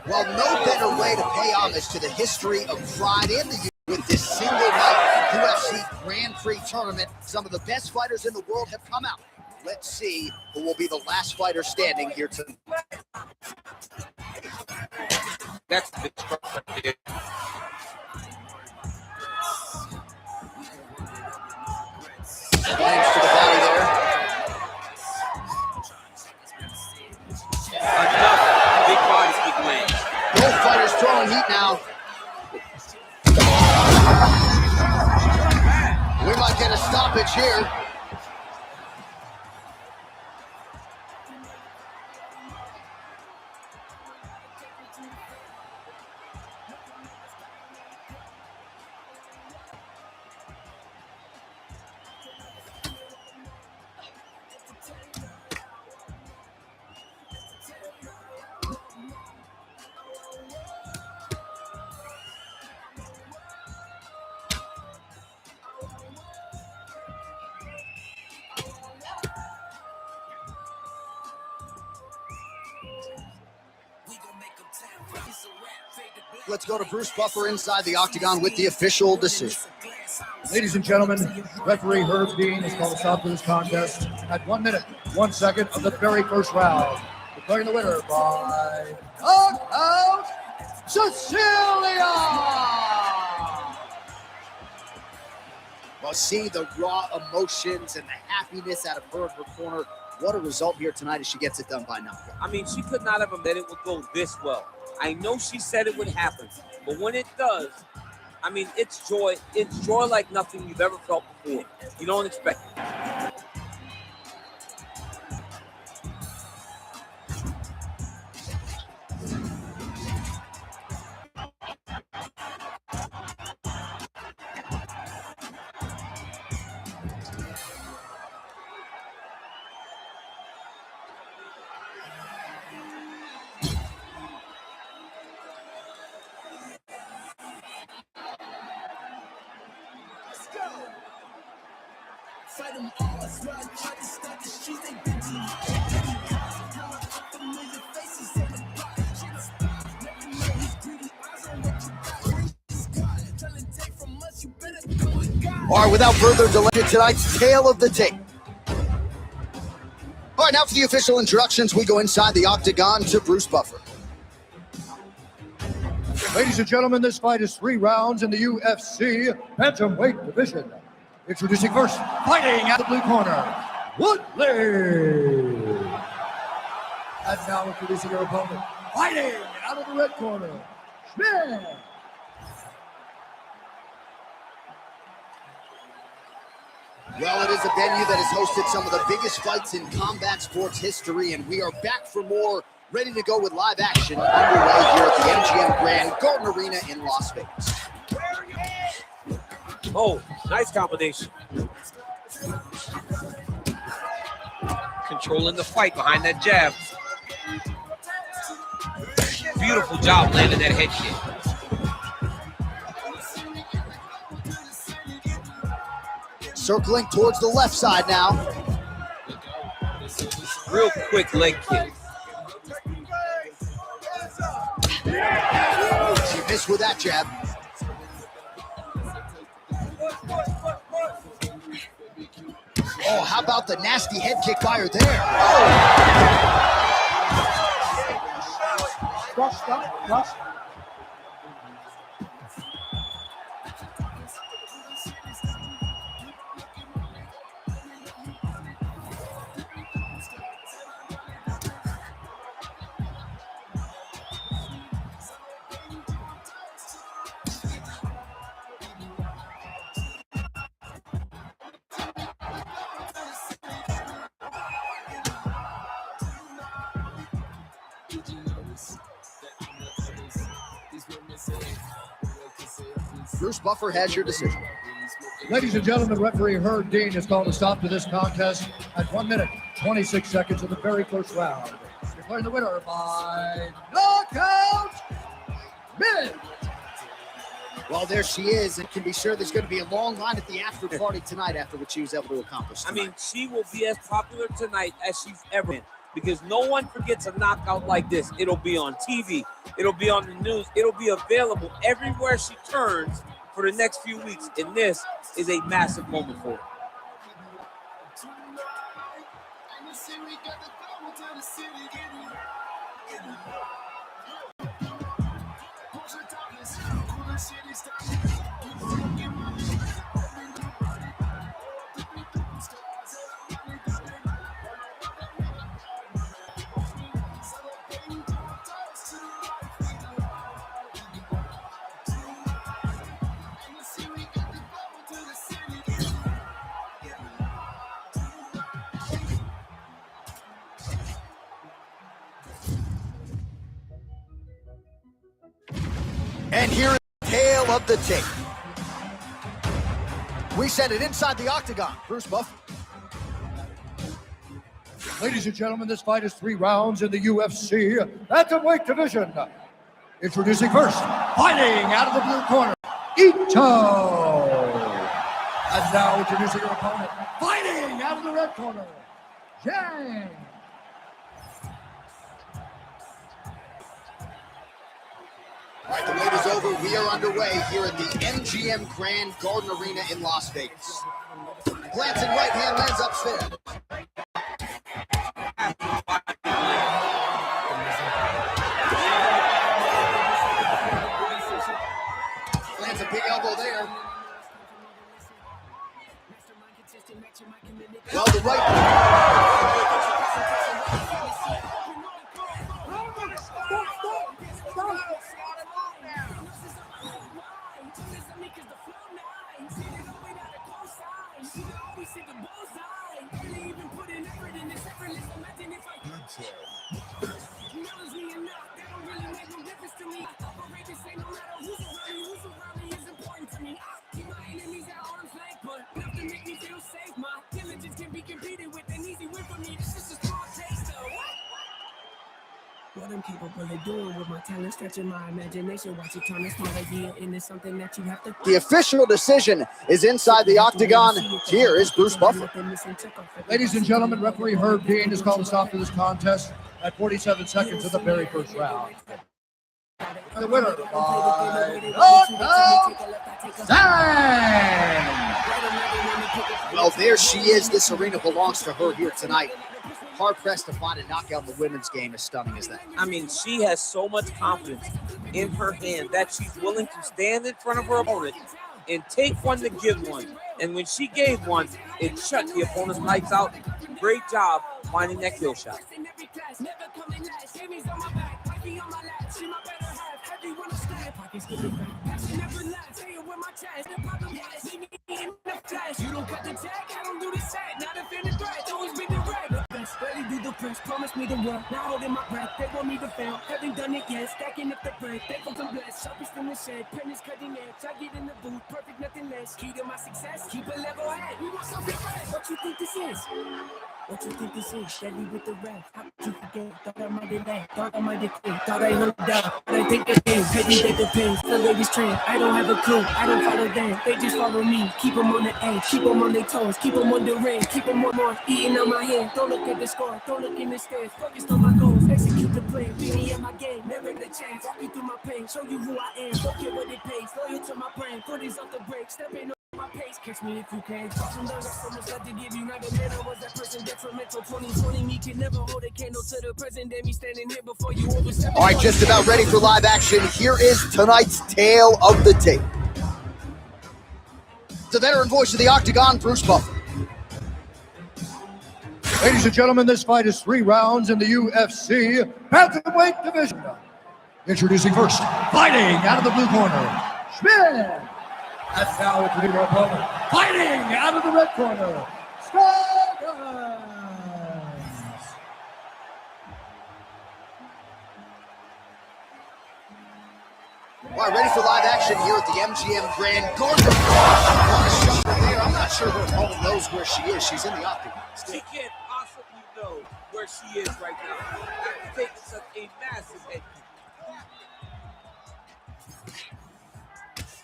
Well, no better way to pay homage to the history of Pride in the with this single night UFC Grand Prix tournament. Some of the best fighters in the world have come out. Let's see who will be the last fighter standing here tonight. That's the big Slams to the body there. Another big body kick lands. Both fighters throwing heat now. We might get a stoppage here. Let's go to Bruce Buffer inside the octagon with the official decision. Ladies and gentlemen, referee Herb Dean has called a stop to this contest at 1 minute, 1 second of the very first round. Declaring the winner by knockout, Cecilia! Well, see the raw emotions and the happiness out of her in her corner. What a result here tonight as she gets it done by knockout. I mean, she could not have imagined it would go this well. I know she said it would happen, but when it does, I mean, it's joy. It's joy like nothing you've ever felt before. You don't expect it. All right, without further delay, tonight's tale of the tape. All right, now for the official introductions, we go inside the octagon to Bruce Buffer. Ladies and gentlemen, this fight is 3 rounds in the UFC bantamweight division. Introducing first, fighting at the blue corner, Woodley. And now introducing your opponent, fighting out of the red corner, Schmidt. Well, it is a venue that has hosted some of the biggest fights in combat sports history, and we are back for more, ready to go with live action underway here at the MGM Grand Garden Arena in Las Vegas. Oh, nice combination. Controlling the fight behind that jab. Beautiful job landing that head kick. Circling towards the left side now. Real quick leg kick. She missed with that jab. Oh, how about the nasty head kick by her there? Oh. Rush. Bruce Buffer has your decision. Ladies and gentlemen, referee Herb Dean has called a stop to this contest at 1 minute, 26 seconds of the very first round. Declaring the winner by knockout, Schmidt. Well, there she is, and can be sure there's going to be a long line at the after party tonight after what she was able to accomplish tonight. I mean, she will be as popular tonight as she's ever been, because no one forgets a knockout like this. It'll be on TV. It'll be on the news. It'll be available everywhere she turns for the next few weeks, and this is a massive moment for her. And here is the tale of the tape. We send it inside the octagon. Bruce Buffer. Ladies and gentlemen, this fight is 3 rounds in the UFC bantamweight division. Introducing first, fighting out of the blue corner, Ito. And now introducing your opponent, fighting out of the red corner, Yang. All right, the weight is is over. We are underway here at the MGM Grand Garden Arena in Las Vegas. Glancing right hand lands upstairs. Lands a big elbow there. Well, the right. What I'm capable of doing with my talent, stretching my imagination, watch it turn a smart idea into something that you have to. The official decision is inside the octagon. Here is Bruce Buffer. Ladies and gentlemen, referee Herb Dean has called a stop to this contest at 47 seconds of the very first round. The winner by knockout, Zang! Well, there she is. This arena belongs to her here tonight. Hard pressed to find a knockout in the women's game as stunning as that. I mean, she has so much confidence in her hand that she's willing to stand in front of her opponent and take one to give one. And when she gave one, it shut the opponent's lights out. Great job finding that kill shot. You don't cut the tag, I don't do the set. Not a finished threat, always be direct. Best really do the press, promise me the work. Now holding my breath, they want me to fail. Haven't done it yet, stacking up the bread. They fucking blessed, sharpest in the shed. Pen is cutting edge, I get in the booth, perfect, nothing less. Key to my success, keep a level head. We want something fresh. What you think this is? What you think this is? Steady with the rap. How could you forget? Thought I might delay. Thought I might declare. Thought I hung down. But I think again. Petty they depend. The ladies trend. I don't have a clue. I don't follow them. They just follow me. Keep them on the edge. Keep them on their toes. Keep them on the ring. Keep them on more. Eating on my hand. Don't look at the score. Don't look in the stairs. Focused on my goals. Execute the plan. Beat me at my game. Never the chance. Walk you through my pain. Show you who I am. Don't care what it pays. Loyal to my brand. Put these off the brakes. Stepping my pace, catch me if you can. Sometimes I so much love to give you right, but man, I was that person detrimental. 2020, me can never hold a candle to the present day. Me standing here before you overstep. All right, just about ready for live action. Here is tonight's tale of the tape. The veteran voice of the octagon, Bruce Buffer. Ladies and gentlemen, this fight is 3 rounds in the UFC Bantamweight division. Introducing first, fighting out of the blue corner, Schmidt. That's now introducing our opponent, fighting out of the red corner, Scoggins. All right, ready for live action here at the MGM Grand Garden. I'm not sure her opponent knows where she is. She's in the octagon. She can't possibly know where she is right now. After taking such a massive head kick.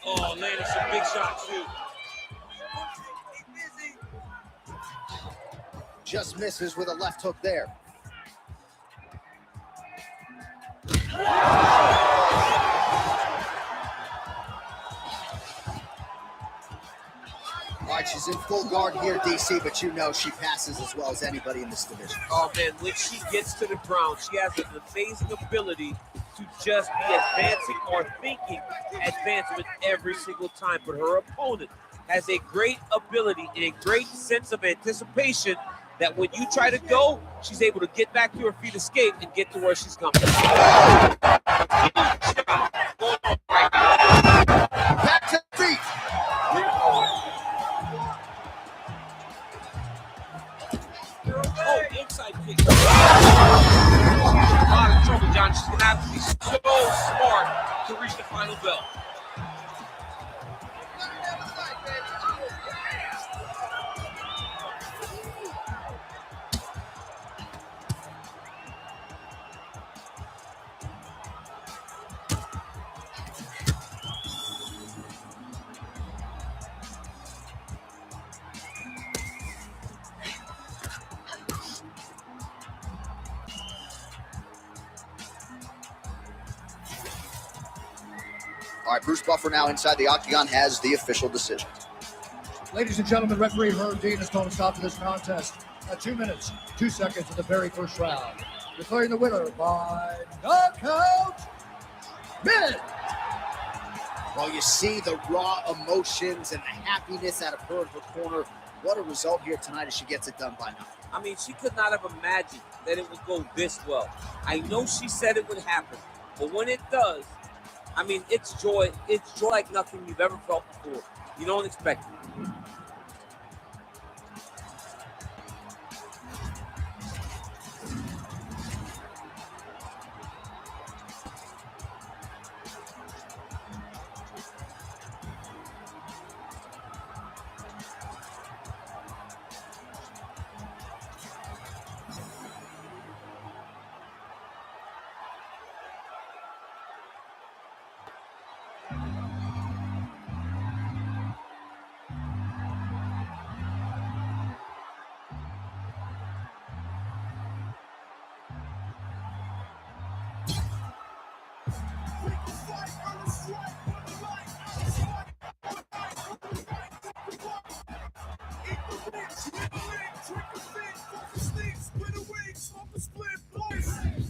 Oh, landed some big shots too. Just misses with a left hook there. All right, she's in full guard here, DC, but you know she passes as well as anybody in this division. Oh man, when she gets to the ground, she has an amazing ability to just be advancing or thinking advancement every single time. But her opponent has a great ability and a great sense of anticipation that when you try to go, she's able to get back to her feet, escape, and get to where she's coming. Back to the feet. Oh, inside kick. She's in a lot of trouble, John. She's going to have to be so smart to reach the final bell. All right, Bruce Buffer now inside the octagon has the official decision. Ladies and gentlemen, referee Herb Dean has called a stop to this contest at 2 minutes, 2 seconds of the very first round. Declaring the winner by knockout, Mid. Well, you see the raw emotions and the happiness out of her in her corner. What a result here tonight as she gets it done by now. I mean, she could not have imagined that it would go this well. I know she said it would happen, but when it does, I mean, it's joy. It's joy like nothing you've ever felt before. You don't expect it.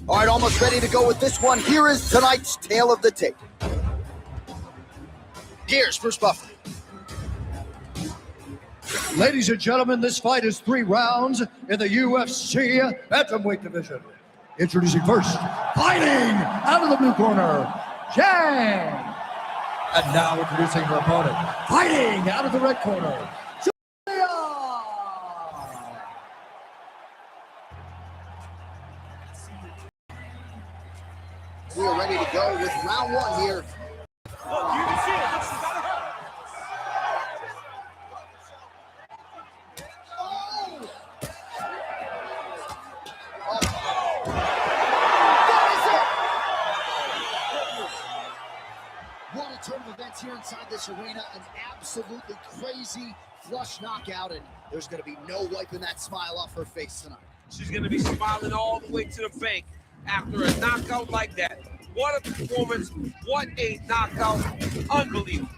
All right, almost ready to go with this one. Here is tonight's tale of the tape. Here's Bruce Buffer. Ladies and gentlemen, this fight is 3 rounds in the UFC Bantamweight division. Introducing first, fighting out of the blue corner, Jang. And now introducing her opponent, fighting out of the red corner, Julia. We are ready to go with round 1 here. Look, you can see it. This is gotta hurt. What a turn of events here inside this arena. An absolutely crazy flush knockout, and there's going to be no wiping that smile off her face tonight. She's going to be smiling all the way to the bank after a knockout like that. What a performance. What a knockout. Unbelievable.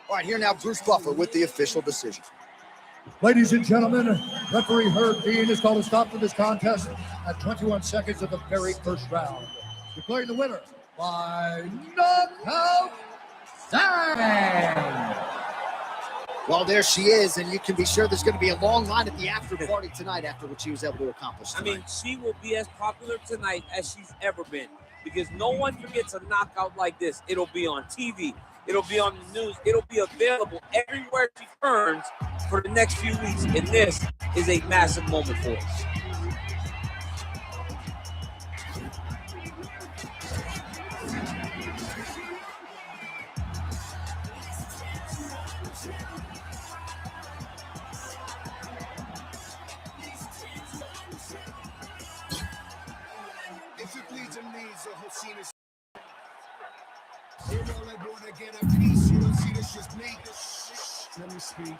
All right, here now, Bruce Buffer with the official decision. Ladies and gentlemen, referee Herb Dean has called a stop to this contest at 21 seconds of the very first round. Declaring the winner by knockout, Zhang. Well, there she is, and you can be sure there's going to be a long line at the after party tonight after what she was able to accomplish tonight. I mean, she will be as popular tonight as she's ever been because no one forgets a knockout like this. It'll be on TV. It'll be on the news. It'll be available everywhere she turns for the next few weeks. And this is a massive moment for us. If it bleeds and leads, the whole scene is. You know I wanna get a piece, you don't see this just me. Let me speak.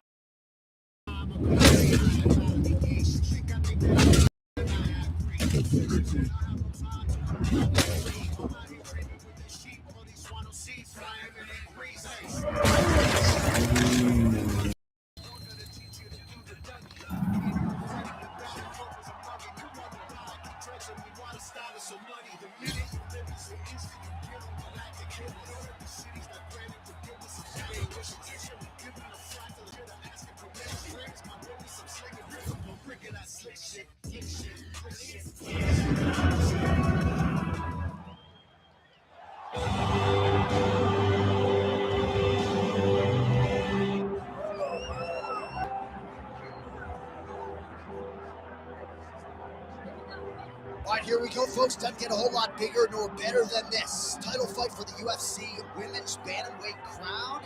All right, here we go, folks. Doesn't get a whole lot bigger nor better than this. Title fight for the UFC Women's Bantamweight crown.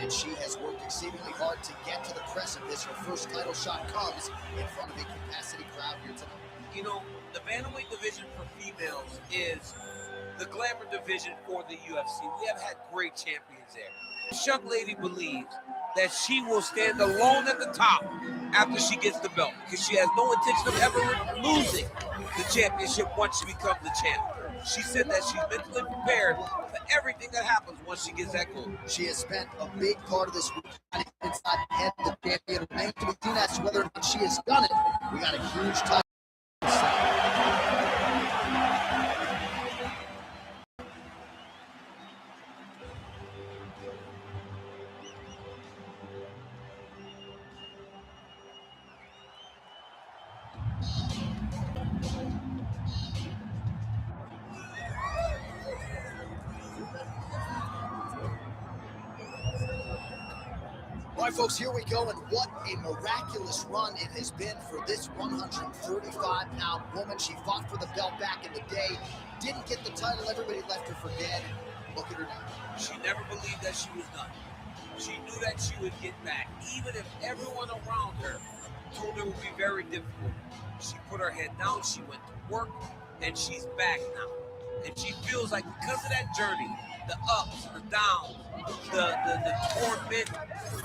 And she has worked exceedingly hard to get to the precipice. Her first title shot comes in front of a capacity crowd here tonight. You know, the bantamweight division for females is the glamour division for the UFC. We have had great champions there. This young lady believes that she will stand alone at the top after she gets the belt because she has no intention of ever losing the championship once she becomes the champ. She said that she's mentally prepared for everything that happens once she gets that gold. She has spent a big part of this week inside the head of the champion. Remains to be seen as to whether or not she has done it. We got a huge title. All right, folks, here we go, and what a miraculous run it has been for this 135-pound woman. She fought for the belt back in the day, didn't get the title, everybody left her for dead. Look at her now. She never believed that she was done. She knew that she would get back, even if everyone around her told her it would be very difficult. She put her head down, she went to work, and she's back now. And she feels like because of that journey, the ups, the downs, the torment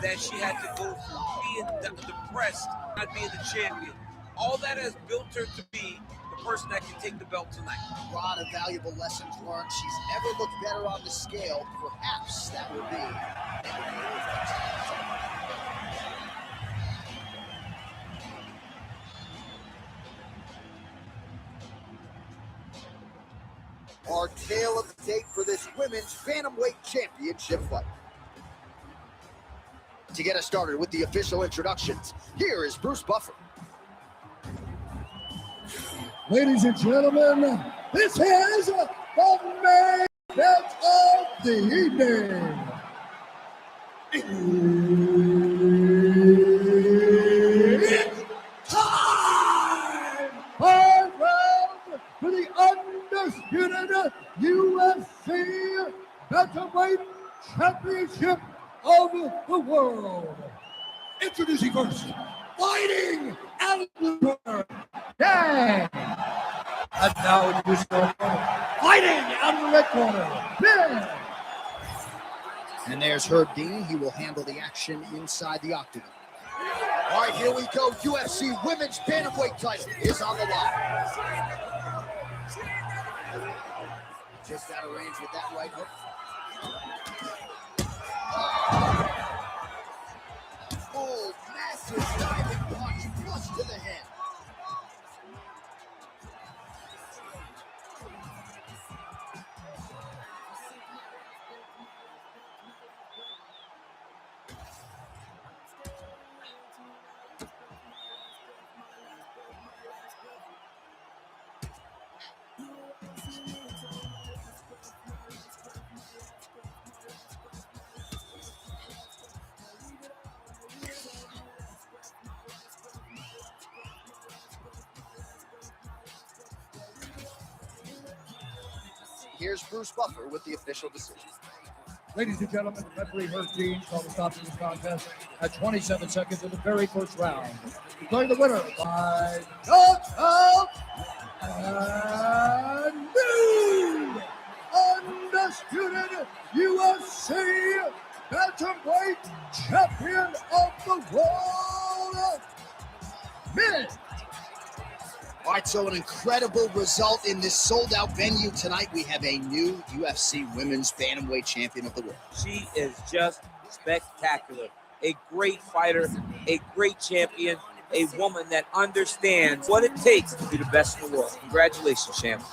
that she had to go through, being depressed, not being the champion, all that has built her to be the person that can take the belt tonight. A lot of valuable lessons learned. She's ever looked better on the scale. Perhaps that will be. Our tale of the tape for this women's bantamweight championship fight. To get us started with the official introductions, here is Bruce Buffer. Ladies and gentlemen, this is the main event of the evening. It's time! 5 rounds for the undisputed UFC Bantamweight Championship of the world. Introducing first, fighting out of the corner, Dan. And now introducing our opponent, fighting out of the red corner, Dan. And there's Herb Dean. He will handle the action inside the octagon. All right, here we go. UFC Women's Bantamweight title is on the line. Just out of range with that right hook. Oh, massive diving punch, flush to the head. Here's Bruce Buffer with the official decision. Ladies and gentlemen, the referee Herb Dean called the stop to this contest at 27 seconds in the very first round. Declaring the winner by knockout and new undisputed UFC Bantamweight Champion of the world, Minute. All right, so an incredible result in this sold-out venue tonight. We have a new UFC Women's Bantamweight Champion of the world. She is just spectacular. A great fighter, a great champion, a woman that understands what it takes to be the best in the world. Congratulations, champ.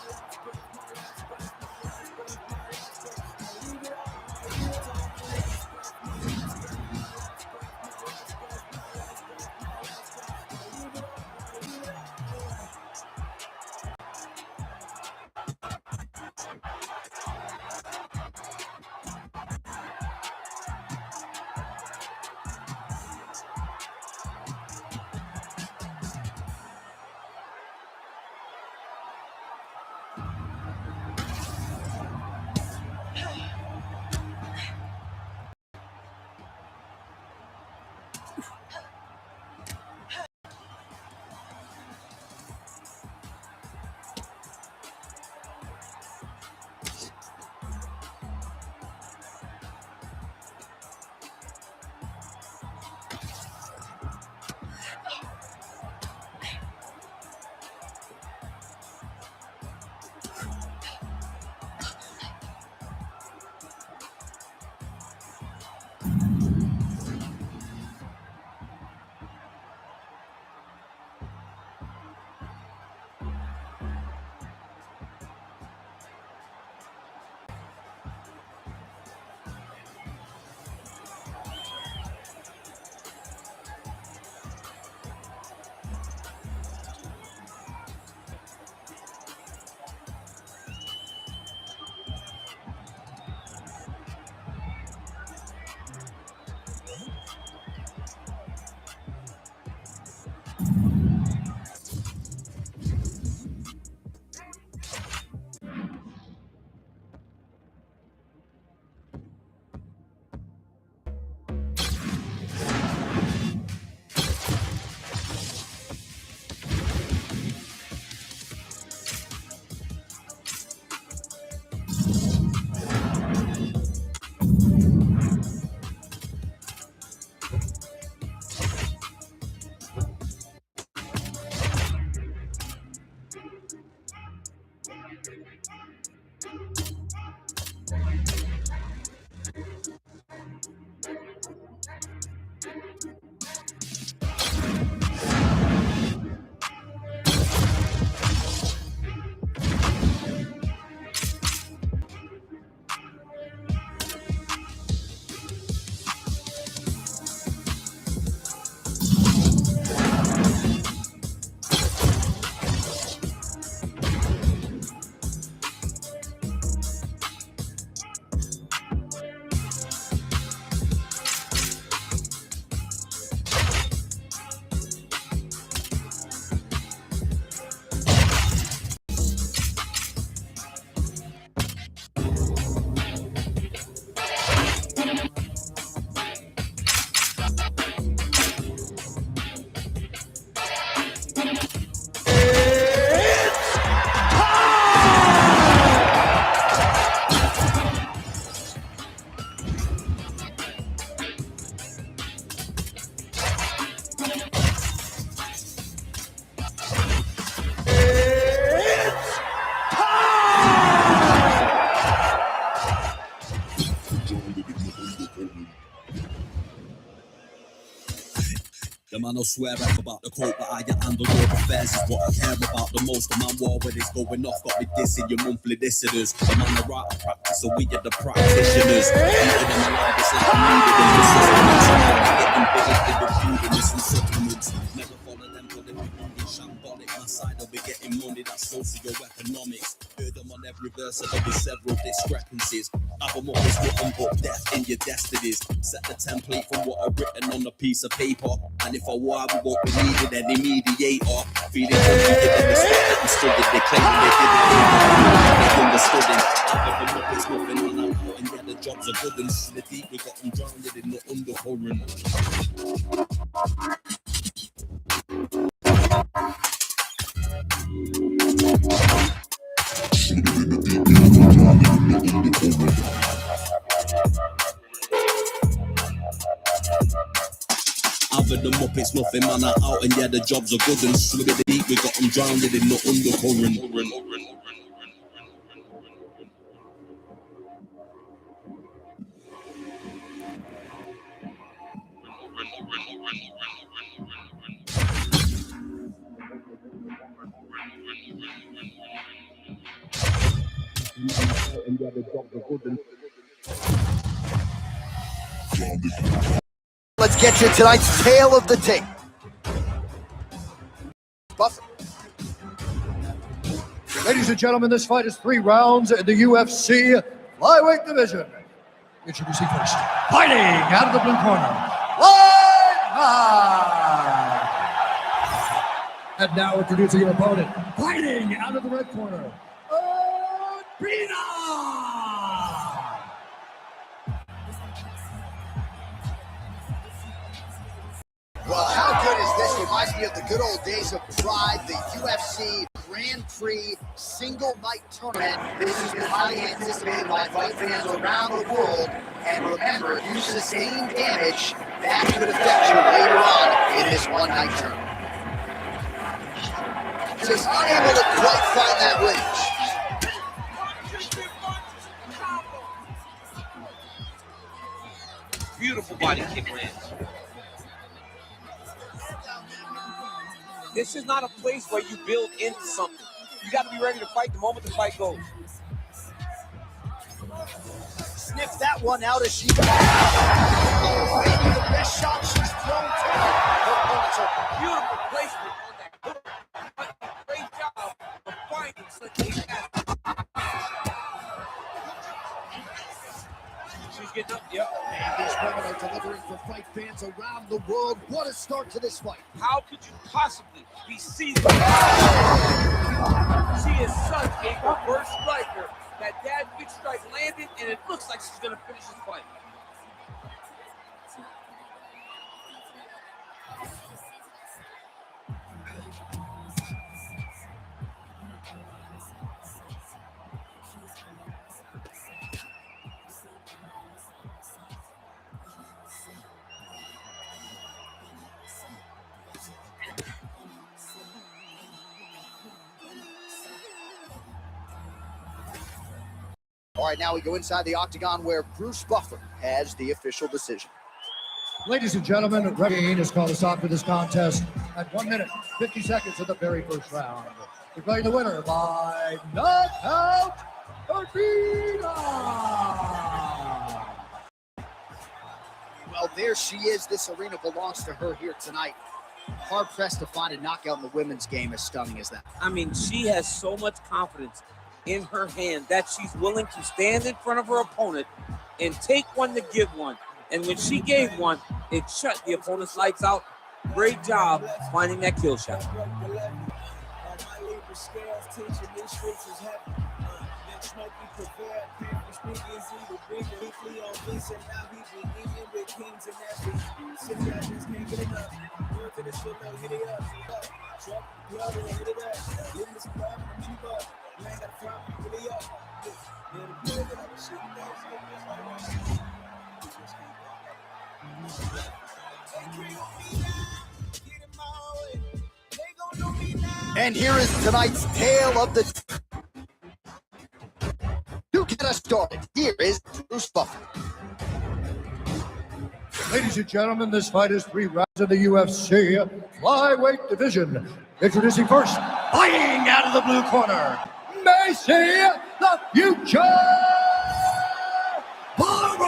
The man will swear up about the quote, but I handle all affairs is what I care about the most. The man war when it's going off, got me dissing your monthly listeners. The man the right to practice, so we are the practitioners. Eating them alive, it's like I'm needed in the sustenance. Getting bigger in the foodiness and supplements. Never follow them for the big moving shambolic. My side will be getting money, that's socio-economics. Heard them on every verse, so there'll be several discrepancies. I've always written, but death in your destinies. Set the template from what I've written on a piece of paper. And if I war, we won't be needed any mediator. Feeling confident in the step and stood it. They claiming they did it. They understood it. I've got the Muppets, nothing on that out. And yeah, the jobs are good and the deep. We got them drowned in the undercurrent. Other the Muppets, nothing man are out, and yeah, the jobs are good and swimming deep. We got them drowned in the undercurrent. Let's get to tonight's tale of the tape. Buffett. Ladies and gentlemen, this fight is 3 rounds in the UFC flyweight division. Introducing first, fighting out of the blue corner, White Man. And now introducing your opponent, fighting out of the red corner, Pina. Well, how good is this? Reminds me of the good old days of Pride, the UFC Grand Prix single night tournament. This has been highly anticipated by fight fans around the world. And remember, if you sustain damage, that could affect you later on in this one night tournament. Just unable to quite find that range. Beautiful body kick lands. This is not a place where you build into something. You got to be ready to fight the moment the fight goes. Sniff that one out as she... Oh, maybe the best shot she's thrown tonight. Beautiful placement on that hook. Great job of finding such a pass. She's getting up, yep. And these women are delivering for fight fans around the world. What a start to this fight. How could you possibly be seasoned? She is such a reverse striker. That dad big strike landed, and it looks like she's going to finish this fight. All right, now we go inside the octagon where Bruce Buffer has the official decision. Ladies and gentlemen, referee has called a stop to this contest at 1 minute, 50 seconds of the very first round. Declaring the winner by knockout, Pina. Well, there she is. This arena belongs to her here tonight. Hard-pressed to find a knockout in the women's game as stunning as that. I mean, she has so much confidence in her hand that she's willing to stand in front of her opponent and take one to give one. And when she gave one, it shut the opponent's lights out. Great job finding that kill shot. And here is tonight's tale of the... To get us started, here is Bruce Buffer. Ladies and gentlemen, this fight is 3 rounds in the UFC flyweight division. Introducing first, fighting out of the blue corner, Macy, the Future Barber.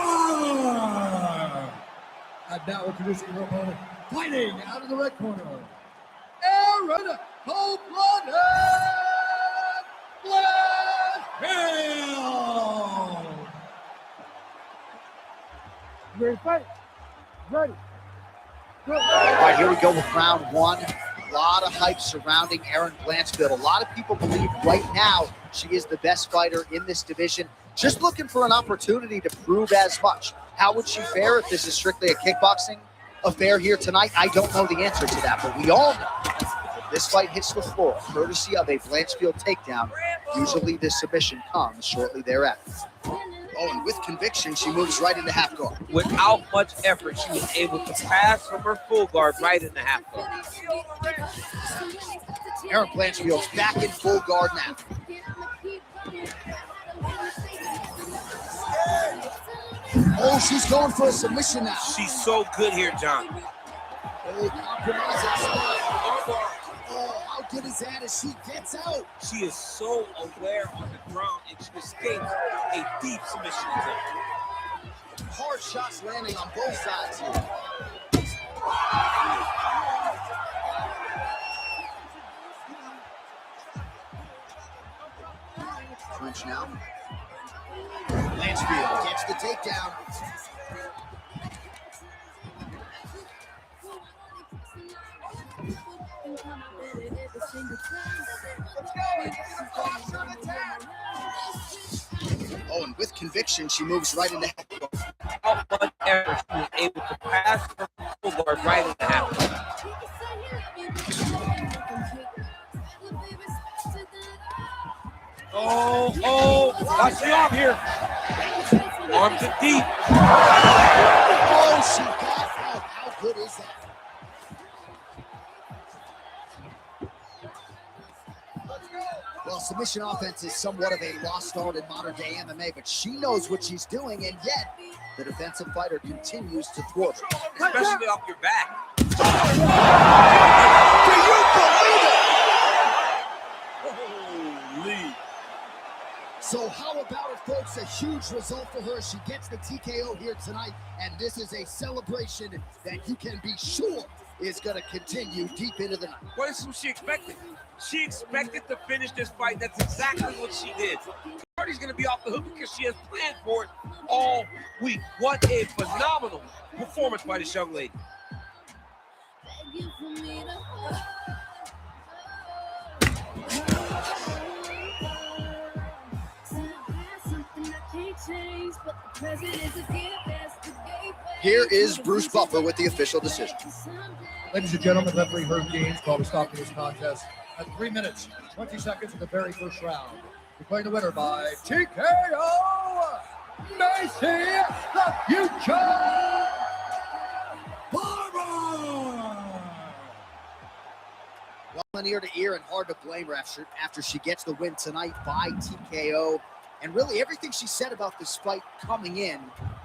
And now introducing her opponent, fighting out of the red corner, Aaron Cold-Blooded Blackhill. Ready to fight? Ready. All right, here we go with round 1. A lot of hype surrounding Erin Blanchfield. A lot of people believe right now she is the best fighter in this division. Just looking for an opportunity to prove as much. How would she fare if this is strictly a kickboxing affair here tonight? I don't know the answer to that, but we all know this fight hits the floor courtesy of a Blanchfield takedown. Usually the submission comes shortly thereafter. Oh, and with conviction, she moves right into half guard. Without much effort, she was able to pass from her full guard right into half guard. Erin Blanchfield's back in full guard now. Oh, she's going for a submission now. She's so good here, John. Oh, how good is that as she gets out? She is so aware on the ground, and she escapes a deep submission attempt. Hard shots landing on both sides here. Clinch now. Blanchfield gets the takedown. Oh, and with conviction, she moves right into half guard. Without much effort, she was able to pass from full guard right into half guard. Oh, watch the arm here. Arms are deep. Oh, she got out. How good is that? Well, submission offense is somewhat of a lost art in modern day MMA, but she knows what she's doing, and yet the defensive fighter continues to thwart her. Especially off your back. Do you believe it? Holy. So how about it, folks? A huge result for her. She gets the TKO here tonight, and this is a celebration that you can be sure is going to continue deep into the night. What is she expected? She expected to finish this fight. That's exactly what she did. Cardi's going to be off the hook because she has planned for it all week. What a phenomenal performance by this young lady. Here is Bruce Buffer with the official decision. Ladies and gentlemen, referee Herb Gaines called a stop to this contest at 3 minutes, 20 seconds of the very first round. Declaring the winner by TKO, Macy, the Future Barber. Well, ear to ear and hard to blame her after she gets the win tonight by TKO. And really everything she said about this fight coming in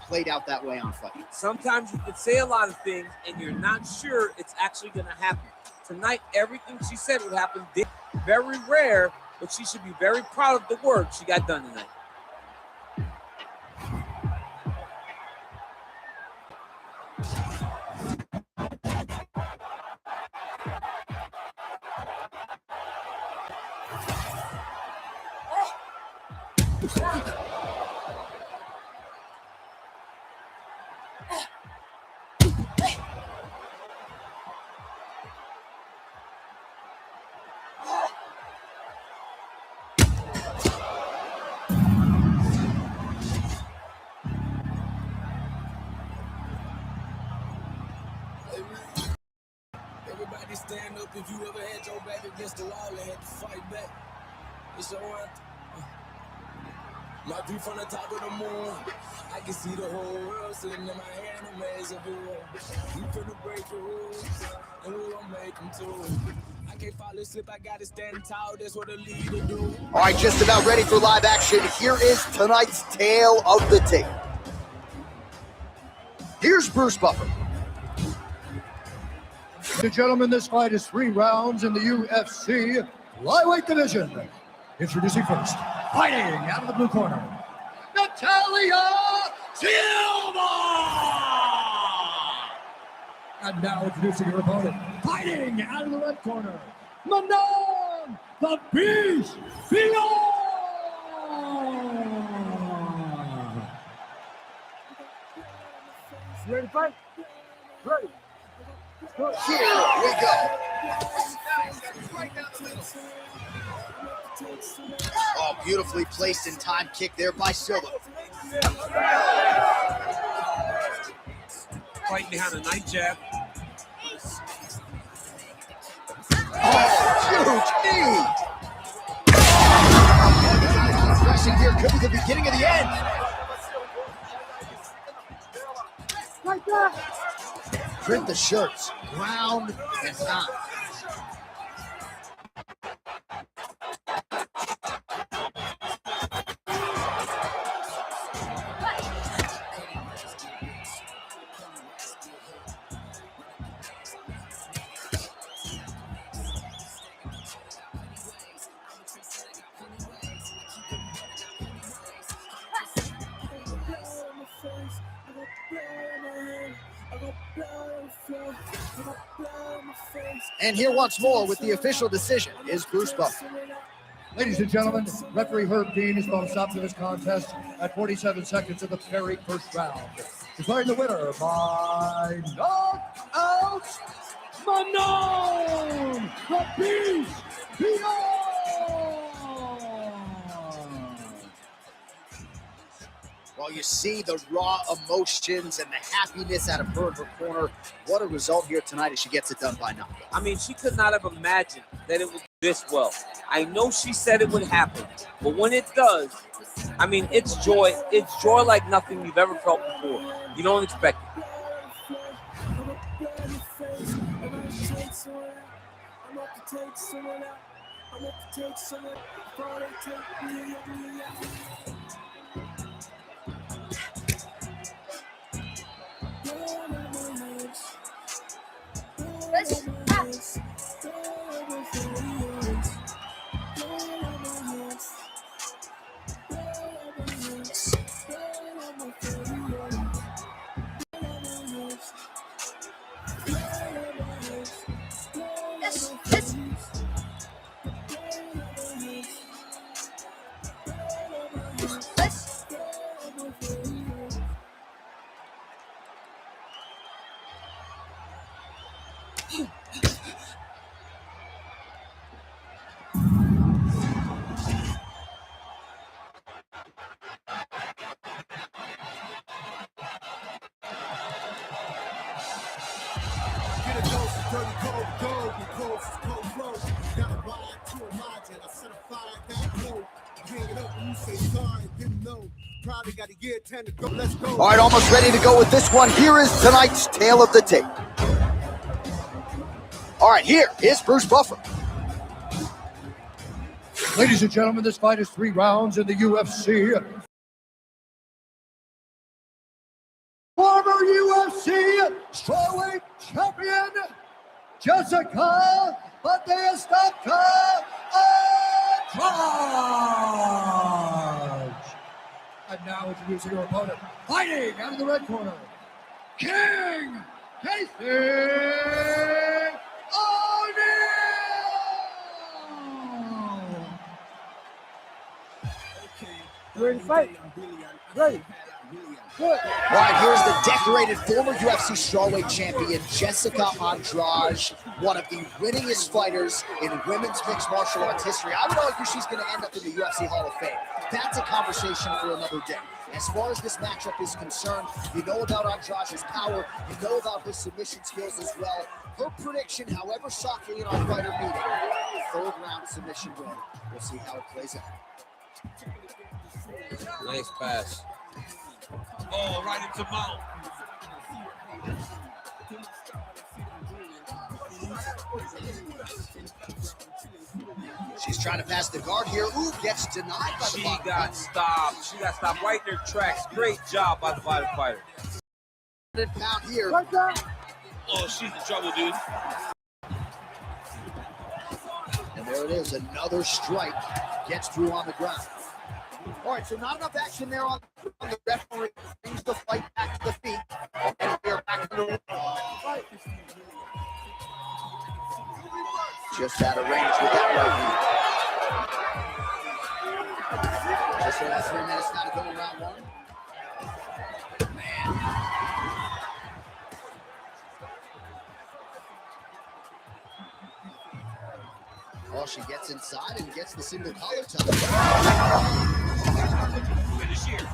played out that way on fight. Sometimes you can say a lot of things and you're not sure it's actually going to happen. Tonight, everything she said would happen did. Very rare, but she should be very proud of the work she got done tonight. Everybody stand up if you ever had your back against the wall and had to fight back. It's your anthem. My view from the top of the moon. I can see the whole world sitting in my hand, a maze of it. We finna break the rules, and we gon' make them too. I can't follow slip, I gotta stand tall, that's what a leader do. All right, just about ready for live action. Here is tonight's tale of the tape. Here here's Bruce Buffer. Ladies and gentlemen, this fight is 3 rounds in the UFC flyweight division. Introducing first, fighting out of the blue corner, Natalia Silva! And now introducing her opponent, fighting out of the red corner, Manon the Beast Fior! You ready to fight? Ready. Here we go. Oh, beautifully placed in time kick there by Silva. Fighting behind a night jab. Oh, huge knee. Pressing here could be the beginning of the end. Like that. Print the shirts, ground and pound. And here once more with the official decision is Bruce Buffer. Ladies and gentlemen, referee Herb Dean has brought a stop to this contest at 47 seconds of the very first round. Declaring the winner by knockout, Manon the Beast Fior! Well, you see the raw emotions and the happiness out of her in her corner. What a result here tonight as she gets it done by knockout. I mean, she could not have imagined that it would do this well. I know she said it would happen, but when it does, I mean, it's joy. It's joy like nothing you've ever felt before. You don't expect it. All right, almost ready to go with this one. Here is tonight's tale of the tape. All right, here is Bruce Buffer. Ladies and gentlemen, this fight is 3 rounds in the UFC. Former UFC strawweight champion, Jessica Batista Andrade. And now introducing her opponent, fighting out of the red corner, King Casey O'Neil. You ready to fight? Ready. Good. All right, here's the decorated former UFC strawweight champion, Jessica Andrade, one of the winningest fighters in women's mixed martial arts history. I would argue she's going to end up in the UFC Hall of Fame. That's a conversation for another day. As far as this matchup is concerned, you know about Andrade's power, you know about his submission skills as well. Her prediction, however shockingly in our fighter meeting, 3rd round submission win. We'll see how it plays out. Nice pass. Oh, right into mouth. She's trying to pass the guard here. Ooh, gets denied by the bottom. She got stopped right in her tracks. Great job by the bottom fighter. Down here. Oh, she's in trouble, dude. And there it is, another strike. Gets through on the ground. All right, so not enough action there on the referee. Brings the fight back to the feet. And we are back in the ring. Just out of range with that right hand. Just over 3 minutes now to go in round one. Oh, she gets inside and gets the single collar touch. Finish here.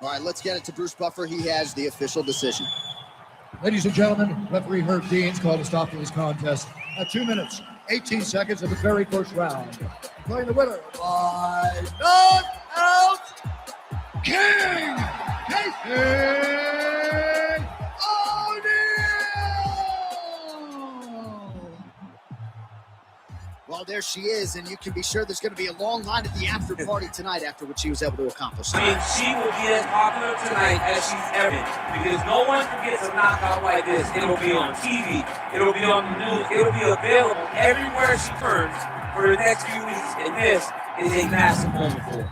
All right, let's get it to Bruce Buffer. He has the official decision. Ladies and gentlemen, referee Herb Dean's called a stop to this contest at 2 minutes, 18 seconds of the very first round. Declaring the winner by knockout, King Casey O'Neal! Well, there she is, and you can be sure there's going to be a long line at the after party tonight after what she was able to accomplish. I mean, she will be as popular tonight as she's ever been, because no one forgets a knockout like this. It'll be on TV, it'll be on the news, it'll be available everywhere she turns for the next few weeks, and this is a massive moment for her.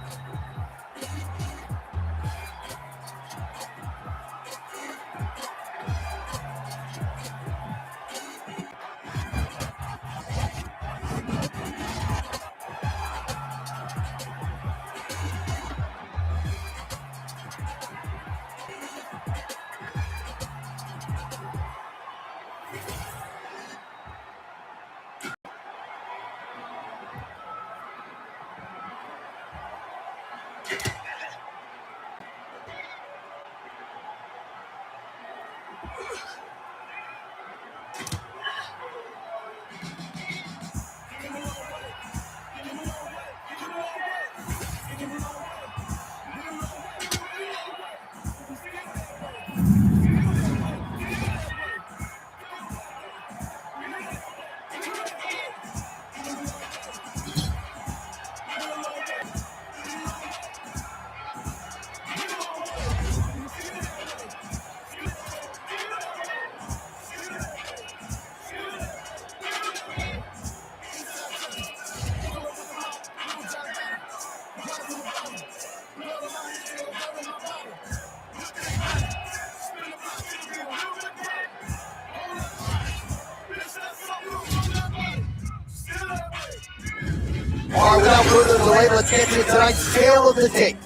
All right, without further delay, let's get to tonight's tale of the tape.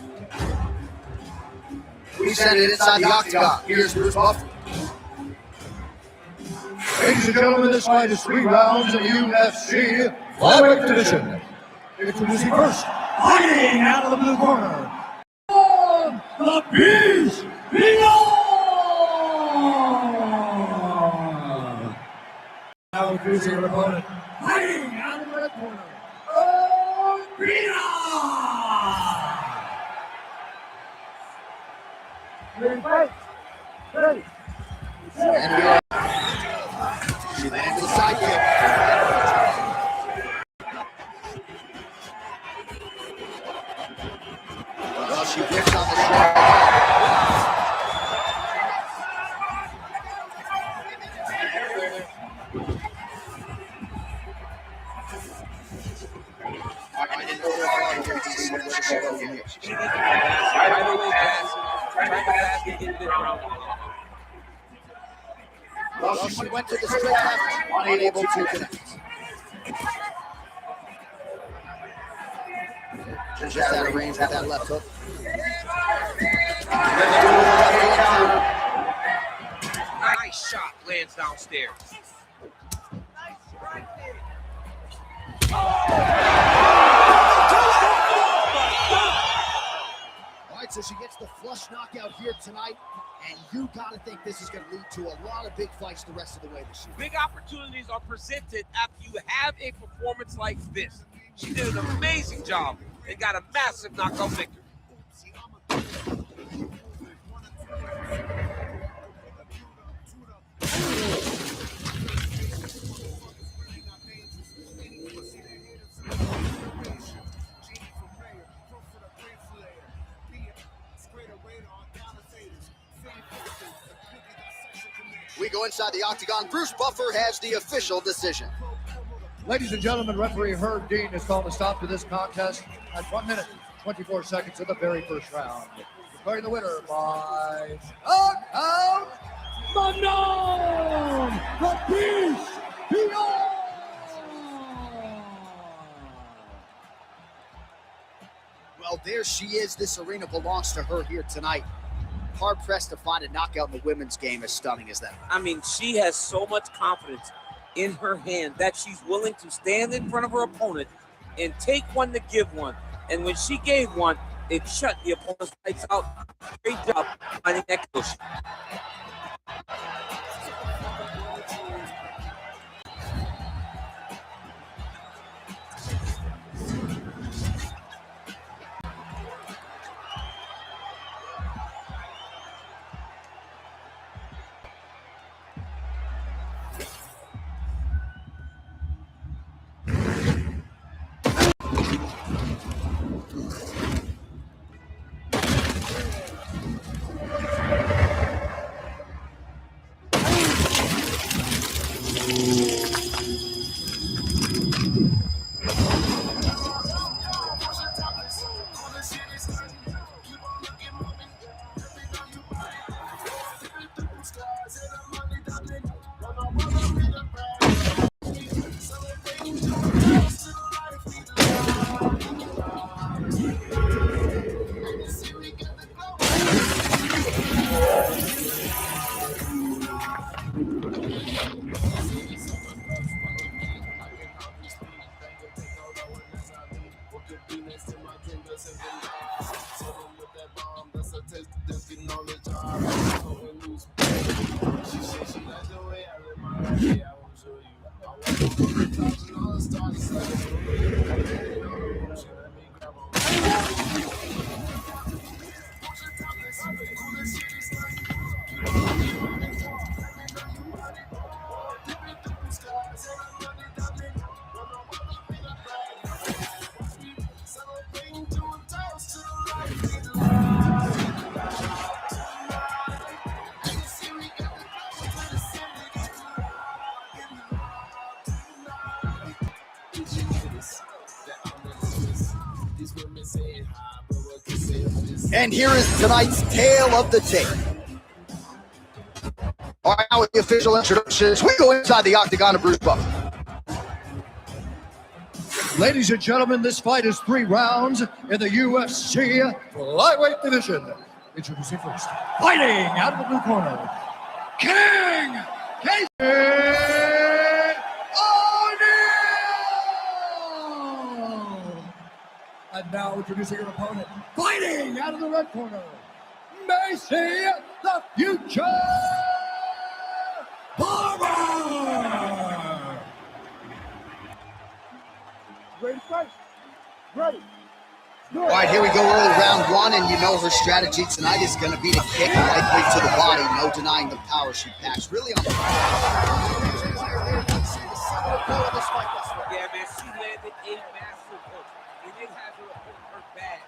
We send it inside the octagon. Here's Bruce Buffer. Ladies and gentlemen, this fight is 3 rounds in the UFC flyweight division. Introducing first, fighting out of the blue corner, the Beast Beyond. Now introducing your opponent, fighting out of the red corner, Ready. She lands a side kick. Well, she whips on the shot. Well, she went to the straight left, unable to connect. Just out of range with that left hook. Nice shot, landed. fans downstairs. All right, so she gets the flush knockout here tonight, and you got to think this is going to lead to a lot of big fights the rest of the way this year. Big opportunities are presented after you have a performance like this. She did an amazing job and got a massive knockout victory. We go inside the octagon. Bruce Buffer has the official decision. Ladies and gentlemen, referee Herb Dean has called a stop to this contest at 1 minute, 24 seconds of the very first round. Declaring the winner by knockout, Manon, the Beast Beyond. Well, there she is. This arena belongs to her here tonight. Hard-pressed to find a knockout in the women's game as stunning as that. I mean, she has so much confidence in her hand that she's willing to stand in front of her opponent and take one to give one. And when she gave one, it shut the opponent's lights out. Great job finding that cushion. And here is tonight's tale of the tape. All right, now with the official introductions, we go inside the octagon of Bruce Buffer. Ladies and gentlemen, this fight is 3 rounds in the UFC flyweight division. Introducing first, fighting out of the blue corner, King Casey O'Neal. And now introducing your opponent, fighting out of the red corner, Macy the Future Barber. Ready to fight? Ready. All right, here we go, early round 1, and you know her strategy tonight is going to be to kick lightly to the body, no denying the power she packs. Really on the Yeah, man, she landed a massive hook, and it had her hurt bad.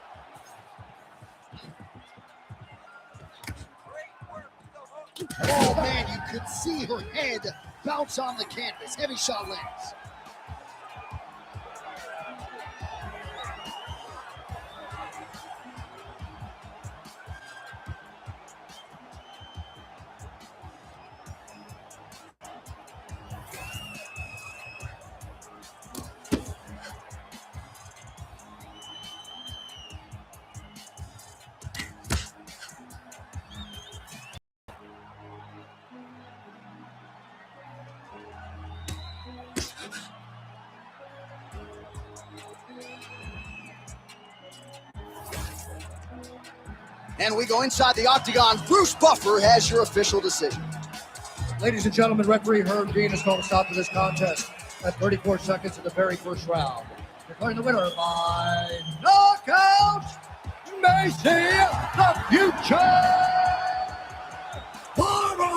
Oh, man, you could see her head bounce on the canvas. Heavy shot lands. And we go inside the octagon. Bruce Buffer has your official decision. Ladies and gentlemen, referee Herb Dean has called a stop to this contest at 34 seconds in the very first round. Declaring the winner by knockout, Macy the Future Barber!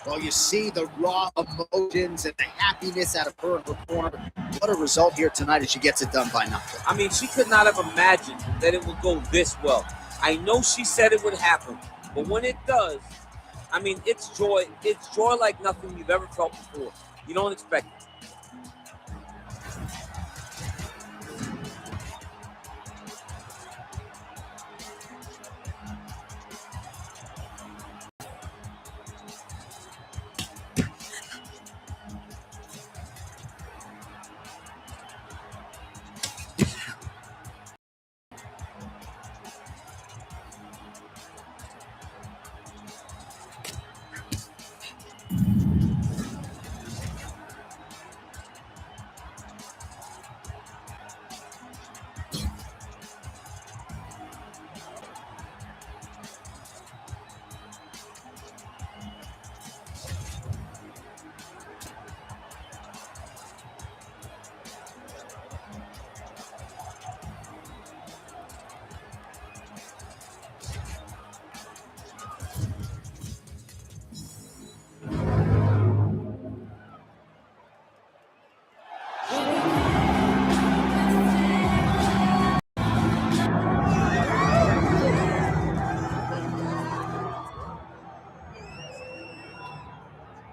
Well, you see the raw emotions and the happiness out of her in her corner. What a result here tonight as she gets it done by nothing. I mean, she could not have imagined that it would go this well. I know she said it would happen, but when it does, I mean, it's joy. It's joy like nothing you've ever felt before. You don't expect it.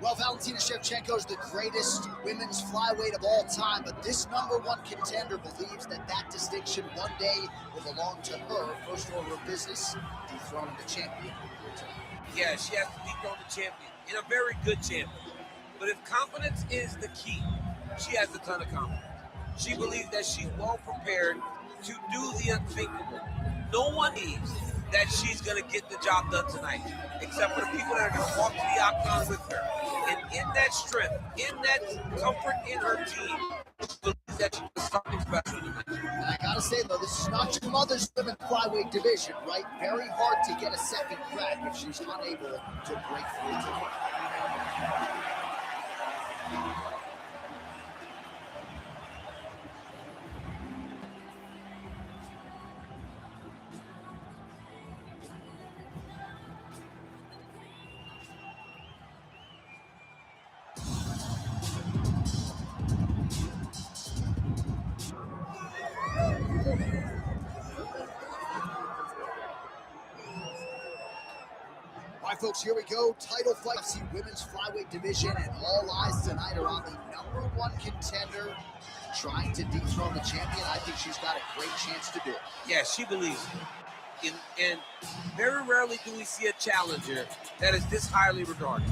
Well, Valentina Shevchenko is the greatest women's flyweight of all time, but this #1 contender believes that that distinction one day will belong to her. First order of business, dethroning the champion. Yeah, she has to dethrone the champion, and a very good champion. But if confidence is the key, she has a ton of confidence. She believes that she's well prepared to do the unthinkable. No one needs that she's going to get the job done tonight, except for the people that are going to walk to the octagon with her. And in that strength, in that comfort in her team, she believes that she does something special tonight. And I gotta say though, this is not your mother's women's flyweight division, right? Very hard to get a second crack if she's unable to break through tonight. All right, folks, here we go. Title fight. See women's flyweight division, and all eyes tonight are on the #1 contender trying to dethrone the champion. I think she's got a great chance to do it. Yeah, she believes it. And very rarely do we see a challenger that is this highly regarded.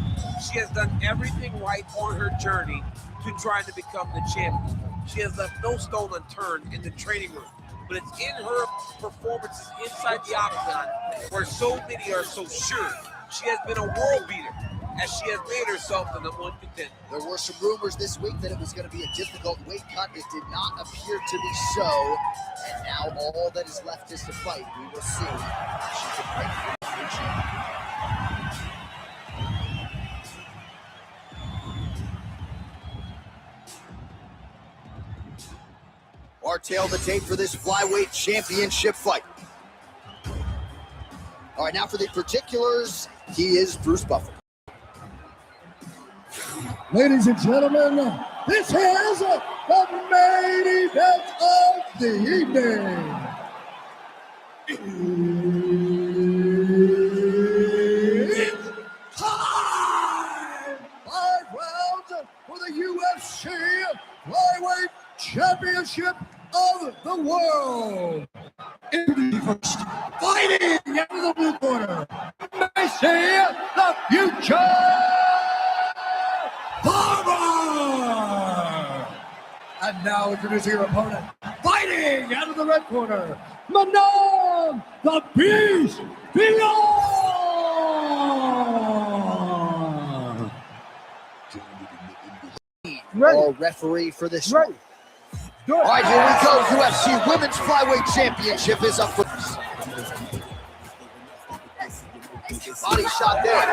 She has done everything right on her journey to trying to become the champion. She has left no stone unturned in the training room. But it's in her performances inside the octagon where so many are so sure she has been a world beater as she has made herself the #1 contender. There were some rumors this week that it was going to be a difficult weight cut. It did not appear to be so. And now all that is left is to fight. We will see if she can break through the champion. Our tail of the tape for this flyweight championship fight. All right, now for the particulars, he is Bruce Buffer. Ladies and gentlemen, this is the main event of the evening. It's time! 5 rounds for the UFC Flyweight Championship of the World. Introducing first, fighting out of the blue corner, Macy the Future Barber! And now introducing your opponent, fighting out of the red corner, Manon the Beast Beyond! Our referee for this one. All right, here we go. UFC Women's Flyweight Championship is up for body shot there.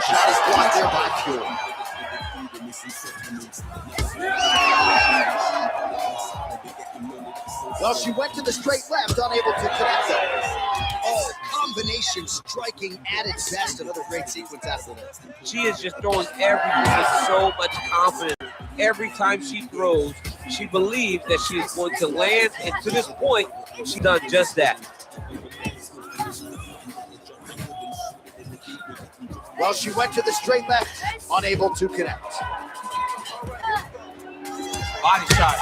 Shot is blocked there by Pure. Well, she went to the straight left, unable to connect though. Oh, combination striking at its best. Another great sequence out of it. She is just throwing everything with so much confidence. Every time she throws, she believes that she is going to land, and to this point, she's done just that. Well, she went to the straight left, unable to connect. Body shot.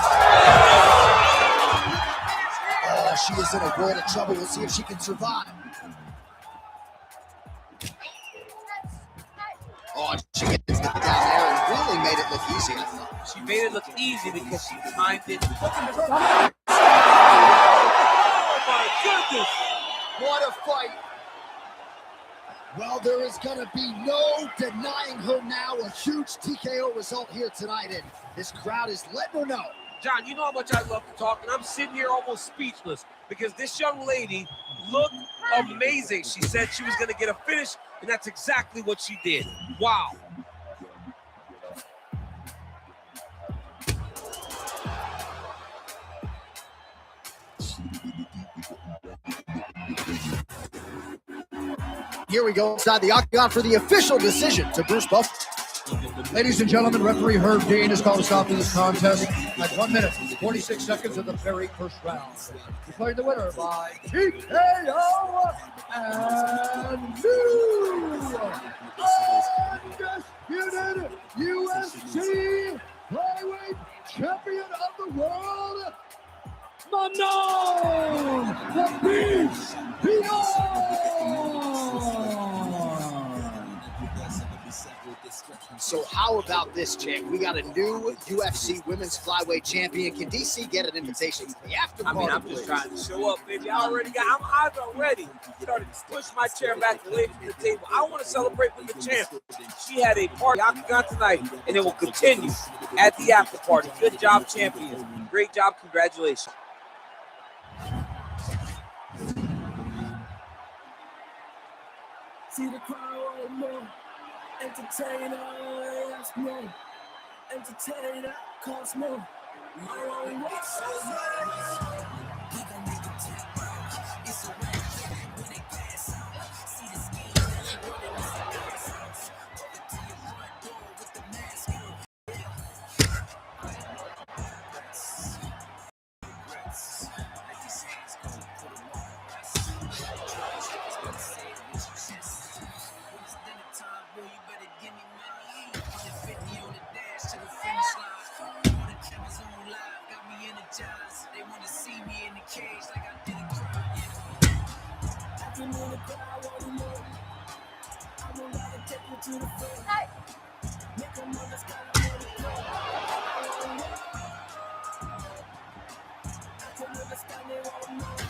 Oh, she is in a world of trouble. We'll see if she can survive. Oh, she gets it down there and really made it look easy, I thought. She made it look easy because she timed it. Oh, my goodness. What a fight. Well, there is going to be no denying her now. A huge TKO result here tonight, and this crowd is letting her know. John, you know how much I love to talk, and I'm sitting here almost speechless because this young lady looked amazing. She said she was going to get a finish, and that's exactly what she did. Wow. Here we go inside the octagon for the official decision to Bruce Buffer. Ladies and gentlemen, referee Herb Dean has called a stop to this contest at 1 minute, 46 seconds of the very first round. Declaring the winner by TKO and new undisputed UFC flyweight champion of the world, Manon the Beast So how about this, champ? We got a new UFC Women's Flyweight Champion. Can DC get an invitation to the after party? I mean, I'm just trying to show up, baby. I'm already started to push my chair back away from the table. I want to celebrate with the champ. She had a party octagon tonight, and it will continue at the after party. Good job, champion. Great job. Congratulations. See the crowd more. Entertainer, yes, more. Entertainer, cost more. We gon' make it tap out. It's a rap when they pass out. See the scheme, running this glass house. Pull it to your front door with the mask on. They want to see me in the cage like I did a crowd. I can in the crowd, want to know. I'm gonna take you to the front. Make them understand I'm on the floor. I can understand they want more.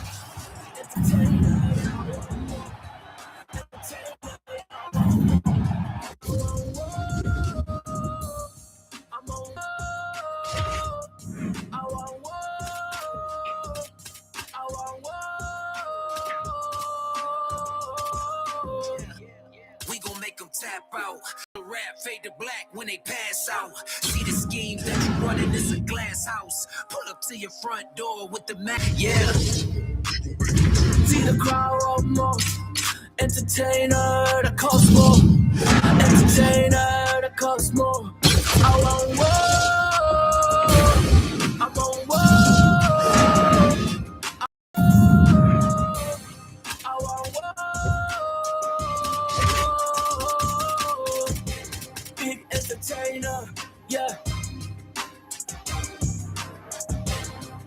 Entertainer, I want more. Entertainer, I want more. I'm on I want more. We gon' make them tap out. The rap fade to black when they pass out. See the scheme that you running, it's a glass house. Pull up to your front door with the Mac, yeah. See the crowd roll more. Entertainer, the cost more. Entertainer, the cost more. I want more. I'm on more. Big entertainer, yeah.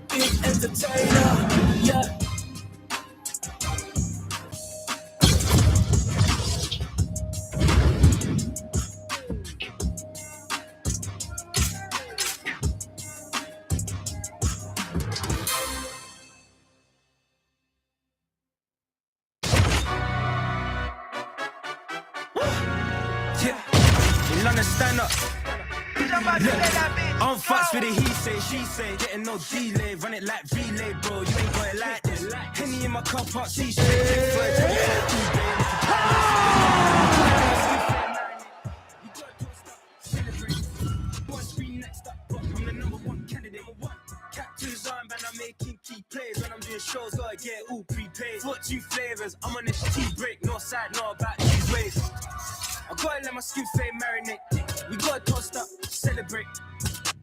Big entertainer, yeah. London, stand up. I'm fucks with it, he say, she say, getting no delay, run it like relay, bro. You ain't got it like this. Henny in my car park, see straight. I'm the number one candidate. Captain's arm, and I'm making key plays. When I'm doing shows, gotta get all prepaid. 14 flavors, I'm on this tea break. No side, no about these ways. I gotta let my skin fade marinate. We gotta toast up, celebrate.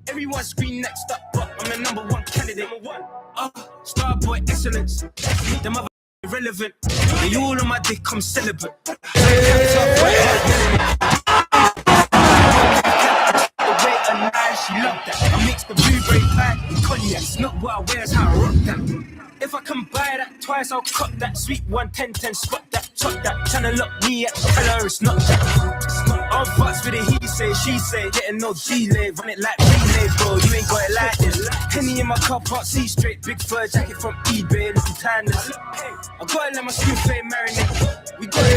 Everyone scream next up, but I'm the number one candidate. Starboy excellence. Them other irrelevant. They all on my dick, I'm celebrate. She loved that. I mix the blueberry pie with cognac. It's not what I wear, it's how I rock that. If I can buy that twice, I'll cut that. Sweet 110, spot that, chop that. Tryna lock me at the color, it's not that. I'm fucks with it, he say, she say. Getting no delay, run it like relay, bro. You ain't got it like this. Henny in my car park, see straight. Big fur jacket from eBay, looking timeless. I gotta let my skin fade marinate. We gotta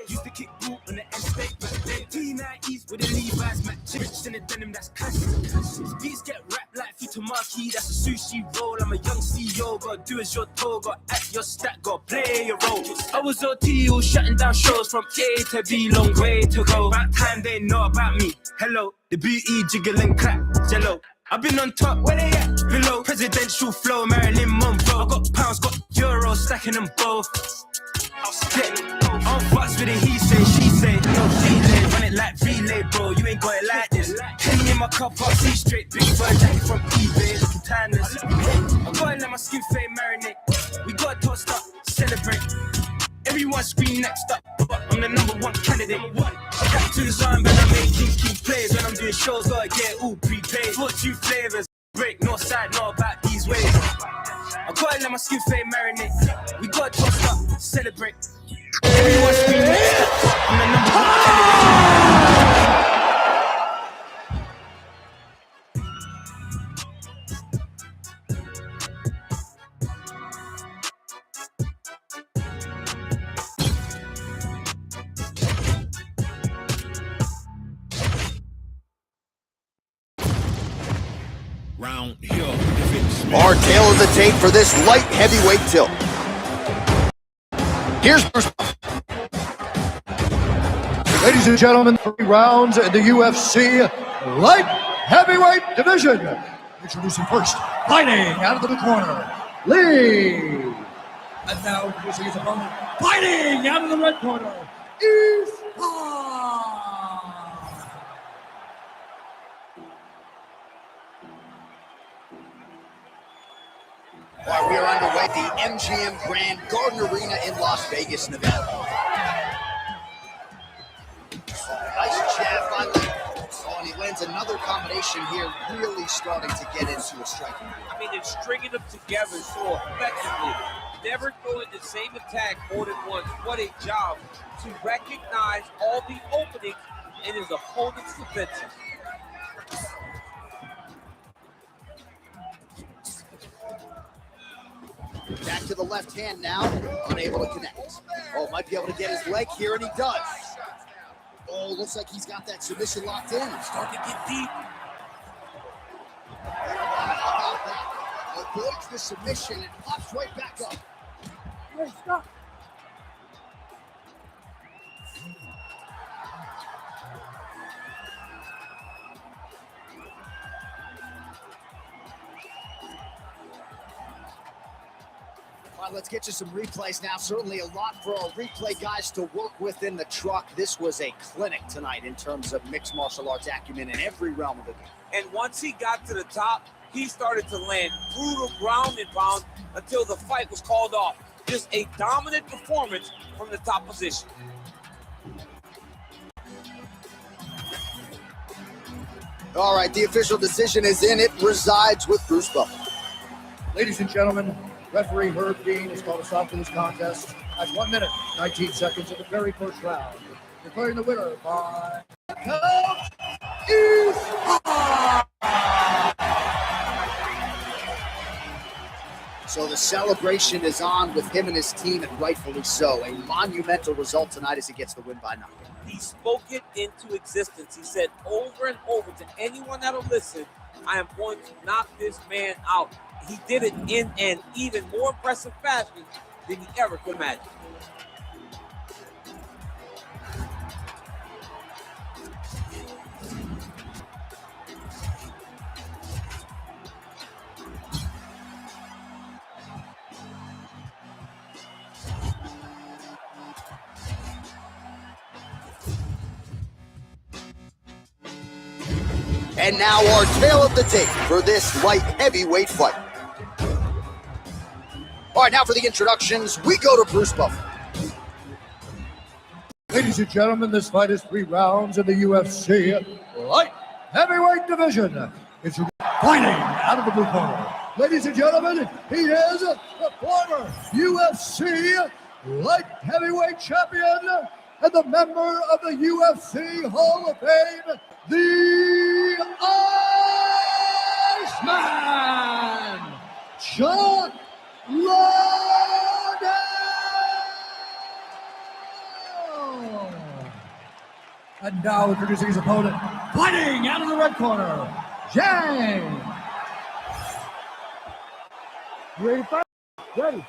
used to kick boot on the estate. T90s with the Levi's, Mac chips in the denim, that's classic. Beats get wrapped like Futamaki, that's a sushi roll. I'm a young CEO, gotta do as you're told, gotta act your stat, gotta play your role. I was OT, all shutting down shows from A to B, long way to go. About time they know about me. Hello, the beauty jiggle and clap, jello. I've been on top, where they at? Below, presidential flow, Marilyn Monroe. I got pounds, got euros, stacking them both. I'll split. I'm fucks with it, he say, she say. No delay, run it like relay, bro. You ain't got it like this. Henny in my car park, see straight. Big fur jacket from eBay, looking timeless. I gotta let my skin fade marinate. We gotta toast up, celebrate. Everyone scream next up, but I'm the number one candidate. Captain's arm, and I'm making key plays. When I'm doing shows, gotta get all prepaid. 42 flavors, break, no side, no about these ways. I gotta let my skin fade marinate. We gotta toast up, celebrate. Everyone scream next up, I'm the number one candidate. Round here, if it's Our tail of the tape for this light heavyweight tilt. Here's Ladies and gentlemen, 3 rounds in the UFC light heavyweight division. Introducing first, fighting out of the corner, Lee. And now introducing his opponent, fighting out of the red corner, Eastbound. While we are underway at the MGM Grand Garden Arena in Las Vegas, Nevada. Nice jab by Lee. Oh, and he lands another combination here, really starting to get into a striking. I mean, they're stringing them together so effectively. Never throwing the same attack more than once. What a job to recognize all the openings in his opponent's defenses. Back to the left hand now, unable to connect. Oh, might be able to get his leg here, and he does. Oh, looks like he's got that submission locked in. Starting to get deep. How about that? Avoids the submission and pops right back up. Hey, stop. All right, let's get you some replays now. Certainly a lot for our replay guys to work with in the truck. This was a clinic tonight in terms of mixed martial arts acumen in every realm of the game. And once he got to the top, he started to land brutal ground and pound until the fight was called off. Just a dominant performance from the top position. All right, the official decision is in. It resides with Bruce Buffer. Ladies and gentlemen, referee Herb Dean has called a stop to this contest at 1 minute, 19 seconds of the very first round. Declaring the winner by count So the celebration is on with him and his team, and rightfully so. A monumental result tonight as he gets the win by knockout. He spoke it into existence. He said over and over to anyone that'll listen, I am going to knock this man out. He did it in an even more impressive fashion than he ever could imagine. And now our tale of the tape for this light heavyweight fight. All right, now for the introductions, we go to Bruce Buffer. Ladies and gentlemen, this fight is 3 rounds in the UFC light heavyweight division. It's fighting out of the blue corner. Ladies and gentlemen, he is the former UFC light heavyweight champion and the member of the UFC Hall of Fame, the Iceman, Chuck Liddell. And now introducing his opponent, fighting out of the red corner, Jang. Ready to fight? Ready.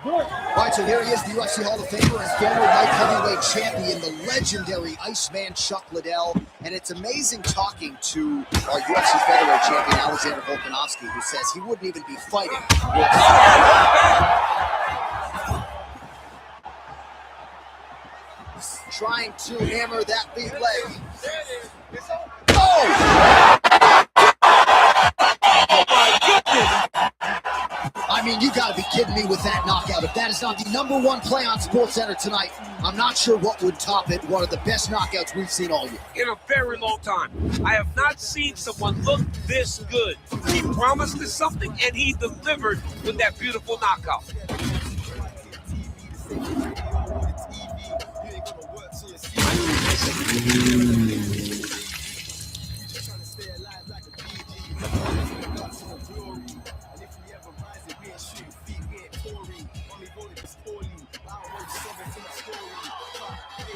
All right, so here he is, the UFC Hall of Famer and former light heavyweight champion, the legendary Iceman Chuck Liddell. And it's amazing talking to our UFC featherweight champion, Alexander Volkanovski, who says he wouldn't even be fighting. Trying to hammer that lead leg. Oh! I mean, you gotta be kidding me with that knockout. If that is not the #1 play on SportsCenter tonight, I'm not sure what would top it. One of the best knockouts we've seen all year. In a very long time. I have not seen someone look this good. He promised us something, and he delivered with that beautiful knockout.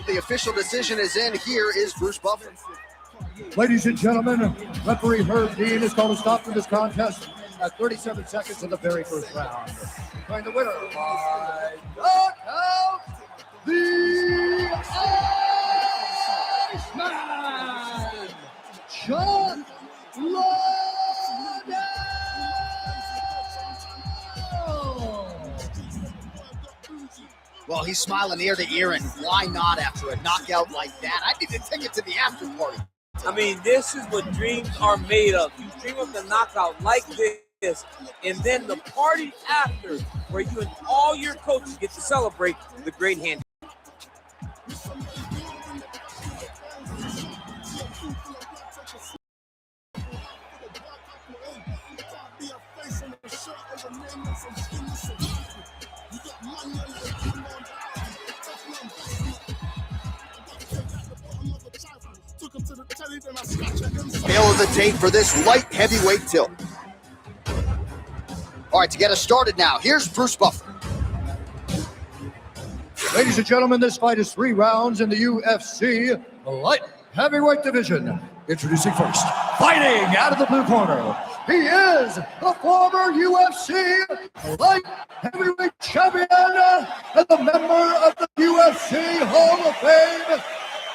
The official decision is in. Here is Bruce Buffer. Ladies and gentlemen, referee Herb Dean has called a stop to this contest at 37 seconds of the very first round. Find the winner by knockout, the Iceman, Chuck Liddell. Well, he's smiling ear to ear, and why not after a knockout like that? I need a ticket to the after party. I mean, this is what dreams are made of. You dream of the knockout like this, and then the party after, where you and all your coaches get to celebrate the great hand. Tale of the tape for this light heavyweight tilt. All right, to get us started now, here's Bruce Buffer. Ladies and gentlemen, this fight is 3 rounds in the UFC light heavyweight division. Introducing first, fighting out of the blue corner, he is the former UFC light heavyweight champion and the member of the UFC Hall of Fame,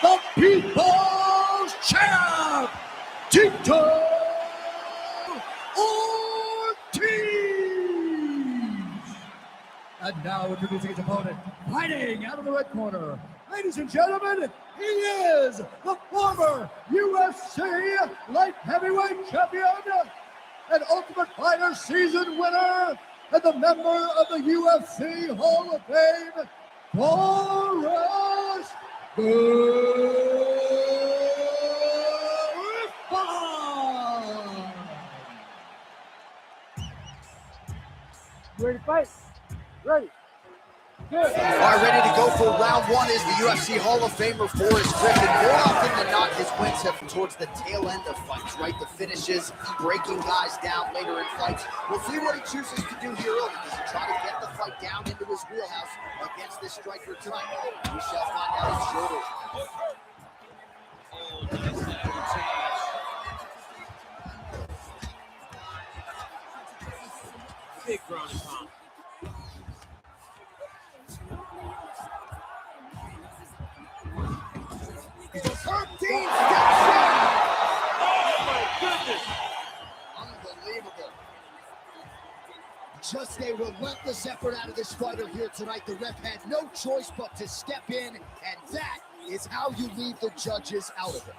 the People's Champ, Tito Ortiz. And now introducing his opponent, fighting out of the red corner. Ladies and gentlemen, he is the former UFC light heavyweight champion and Ultimate Fighter season winner and the member of the UFC Hall of Fame, Boris Ready to fight? Ready. All right, ready to go for round one is the UFC Hall of Famer Forrest Griffin. More often than not, his wins have been towards the tail end of fights, right? The finishes, breaking guys down later in fights. We'll see what he chooses to do here early. Does he try to get the fight down into his wheelhouse against this striker tonight? We shall find out in short order. Big ground and pound. Unbelievable. Just a relentless effort out of this fighter here tonight. The ref had no choice but to step in, and that is how you leave the judges out of it.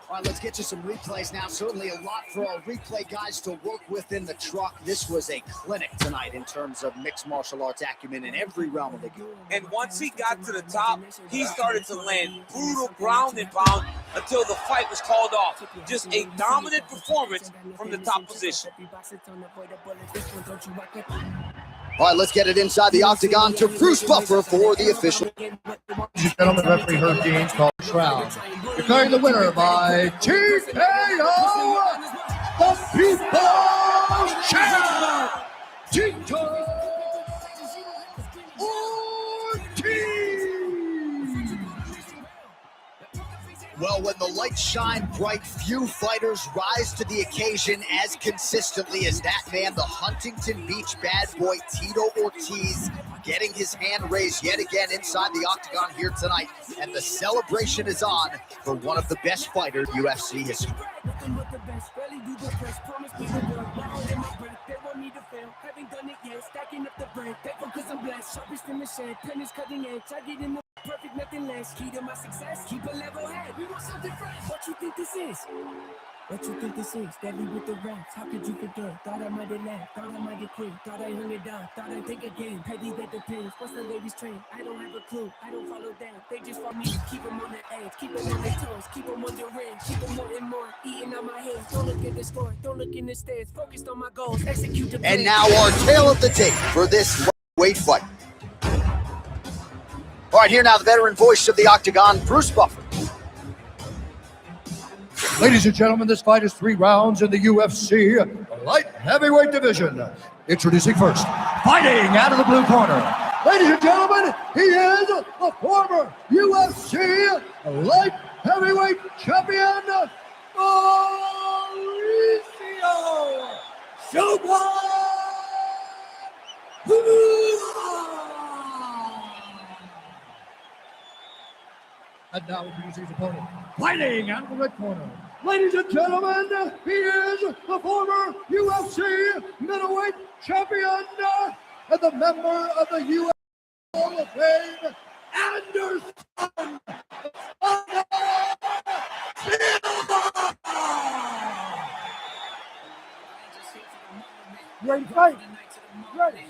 All right, let's get to some replays now. Certainly a lot for our replay guys to work with in the truck. This was a clinic tonight in terms of mixed martial arts acumen in every realm of the game. And once he got to the top, he started to land brutal ground and pound until the fight was called off. Just a dominant performance from the top position. All right, let's get it inside the octagon to Bruce Buffer for the official. Ladies and gentlemen, referee Herb Dean's called this round. Declaring the winner by TKO, the People's Champ, Tito Ortiz. Well, when the lights shine bright, few fighters rise to the occasion as consistently as that man, the Huntington Beach bad boy, Tito Ortiz, getting his hand raised yet again inside the octagon here tonight. And the celebration is on for one of the best fighters UFC history. Perfect, nothing less. Key to my success. Keep a level head. We want something fresh. What you think this is? What you think this is? Deadly with the raps. How could you forget? Thought I might have laughed. Thought I might have quit. Thought I hung it down. Thought I'd take a game. Petty that depends. What's the ladies train? I don't have a clue. I don't follow them. They just follow me. Keep them on the edge. Keep them on their toes. Keep them on the rim. Keep them more and more. Eating on my hands. Don't look at the score. Don't look in the stands. Focused on my goals. Execute the plan. And now our tale of the tape for this weight fight. All right, here now the veteran voice of the octagon, Bruce Buffer. Ladies and gentlemen, this fight is 3 rounds in the UFC light heavyweight division. Introducing first, fighting out of the blue corner. Ladies and gentlemen, he is a former UFC light heavyweight champion, Mauricio Shogun. And now introducing his opponent, fighting out of the red corner. Ladies and gentlemen, he is the former UFC middleweight champion and the member of the UFC Hall of Fame, Anderson Silva. Ready to fight? Ready.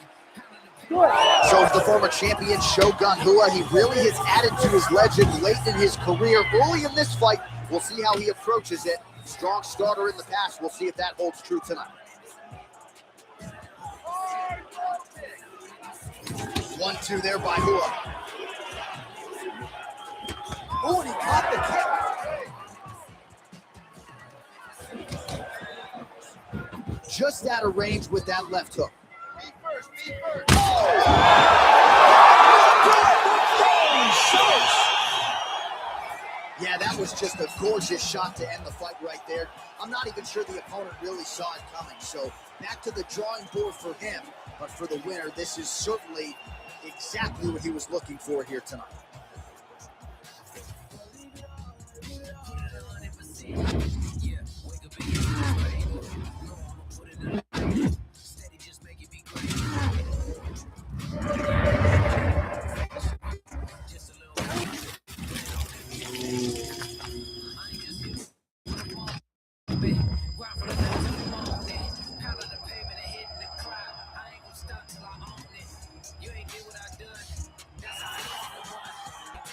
So is the former champion Shogun Hua. He really has added to his legend late in his career. Early in this fight, we'll see how he approaches it. Strong starter in the past. We'll see if that holds true tonight. 1-2 there by Hua. Oh, and he caught the kick. Just out of range with that left hook. Yeah, that was just a gorgeous shot to end the fight right there. I'm not even sure the opponent really saw it coming. So back to the drawing board for him. But for the winner, this is certainly exactly what he was looking for here tonight.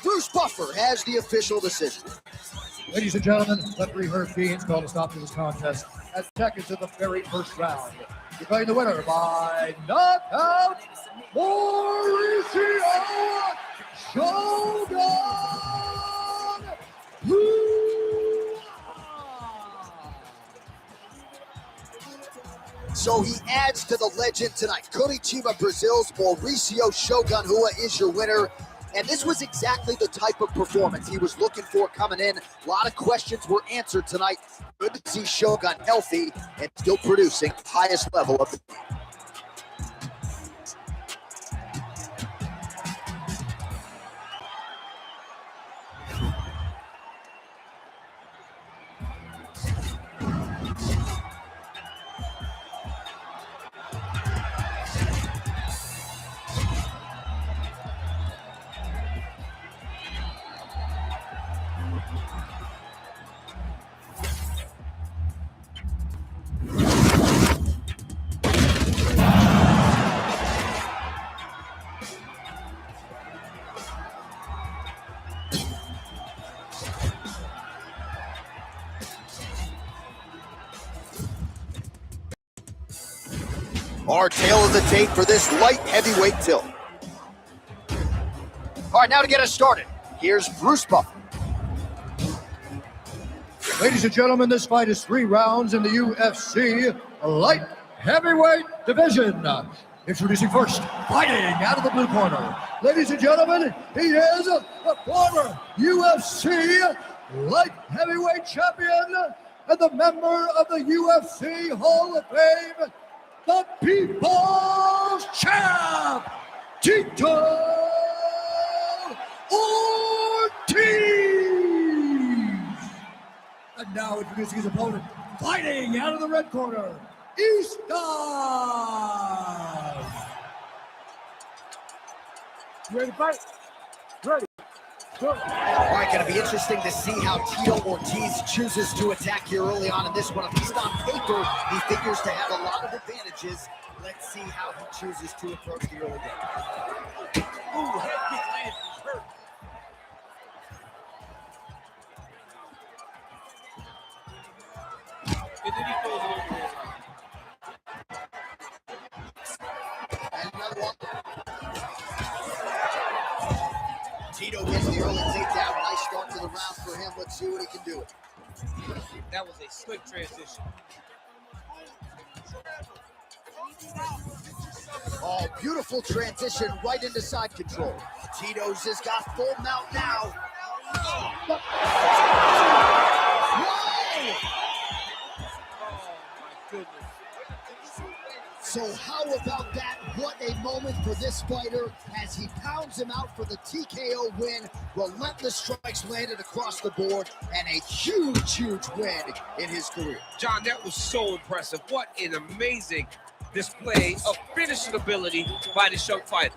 Bruce Buffer has the official decision. Ladies and gentlemen, referee Herb Dean's called a stop to this contest at seconds of the very first round. Declaring the winner by knockout, Mauricio adds to the legend tonight. Curitiba, Brazil's Mauricio Shogun Rua is your winner. And this was exactly the type of performance he was looking for coming in. A lot of questions were answered tonight. Good to see Shogun healthy and still producing highest level of the Our tail of the tape for this light heavyweight tilt. All right, now to get us started, here's Bruce Buffer. Ladies and gentlemen, this fight is 3 rounds in the UFC light heavyweight division. Introducing first, fighting out of the blue corner. Ladies and gentlemen, he is the former UFC light heavyweight champion and the member of the UFC Hall of Fame, the People's Champ, Tito Ortiz. And now introducing his opponent, fighting out of the red corner, Easton. You ready to fight? Ready. Go. All right, going to be interesting to see how Tito Ortiz chooses to attack here early on in this one. At least on paper, he figures to have a lot of advantages. Let's see how he chooses to approach the early game. Ooh, head kick lands, hurt. And then he throws it over there. And another one. Tito gets the early takedown. Nice start to the round for him. Let's see what he can do. That was a slick transition. Oh, beautiful transition right into side control. Tito's has got full mount now. Whoa! Oh, my goodness. So how about that? What a moment for this fighter as he pounds him out for the TKO win. Relentless strikes landed across the board and a huge, huge win in his career. John, that was so impressive. What an amazing display of finishing ability by this young fighter.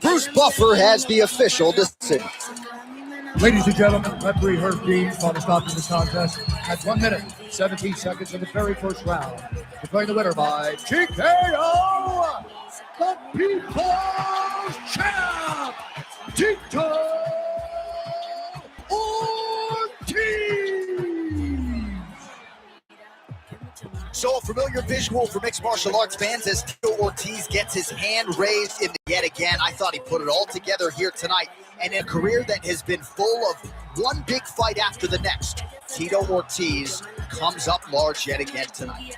Bruce Buffer has the official decision. Ladies and gentlemen, referee Herb Dean called a stop to this contest at 1 minute, 17 seconds in the very first round. Declaring the winner by TKO, the People's Champ, Tito Ortiz. So a familiar visual for mixed martial arts fans as Tito Ortiz gets his hand raised in the yet again. I thought he put it all together here tonight. And in a career that has been full of one big fight after the next, Tito Ortiz comes up large yet again tonight.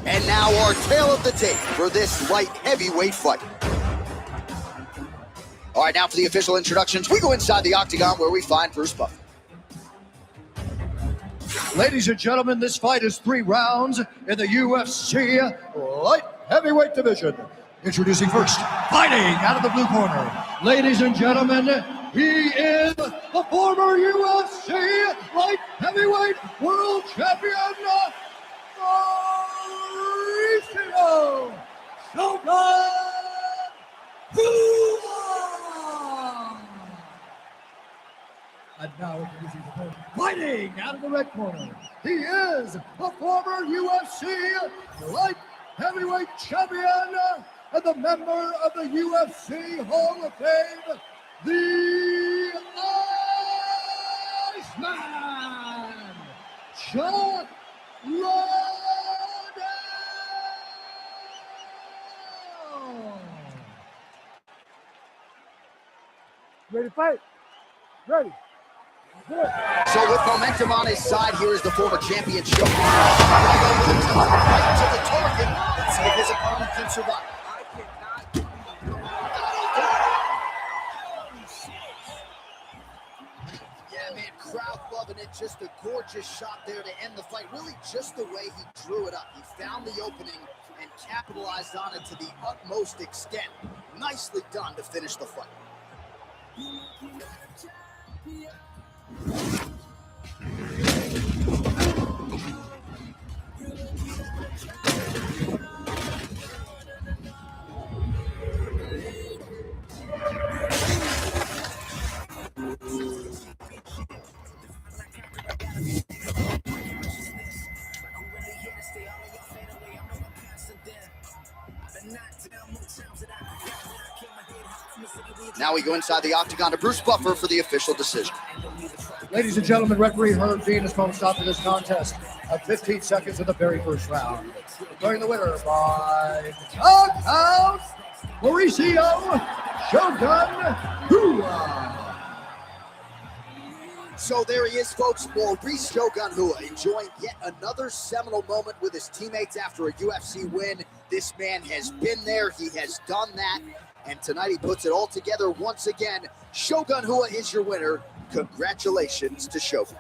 And now our tail of the tape for this light heavyweight fight. All right, now for the official introductions, we go inside the octagon where we find Bruce Buffer. Ladies and gentlemen, this fight is 3 rounds in the UFC light heavyweight division. Introducing first, fighting out of the blue corner. Ladies and gentlemen, he is the former UFC light heavyweight world champion, Mauricio Shogun Hua! And now introducing the opponent, fighting out of the red corner. He is a former UFC light heavyweight champion and the member of the UFC Hall of Fame, the Iceman, Chuck Liddell. Ready to fight? Ready. So with momentum on his side, here is the former champion Shogun. Right to the target. Let's see if his opponent can survive. Yeah, man, crowd loving it. Just a gorgeous shot there to end the fight. Really just the way he drew it up. He found the opening and capitalized on it to the utmost extent. Nicely done to finish the fight. Now we go inside the octagon to Bruce Buffer for the official decision. Ladies and gentlemen, referee Herb Dean has called a stop to this contest at 15 seconds of the very first round. Declaring the winner by knockout, Mauricio Shogun Hua. So there he is, folks, Maurice Shogun Hua, enjoying yet another seminal moment with his teammates after a UFC win. This man has been there, he has done that, and tonight he puts it all together once again. Shogun Hua is your winner. Congratulations to Shogun.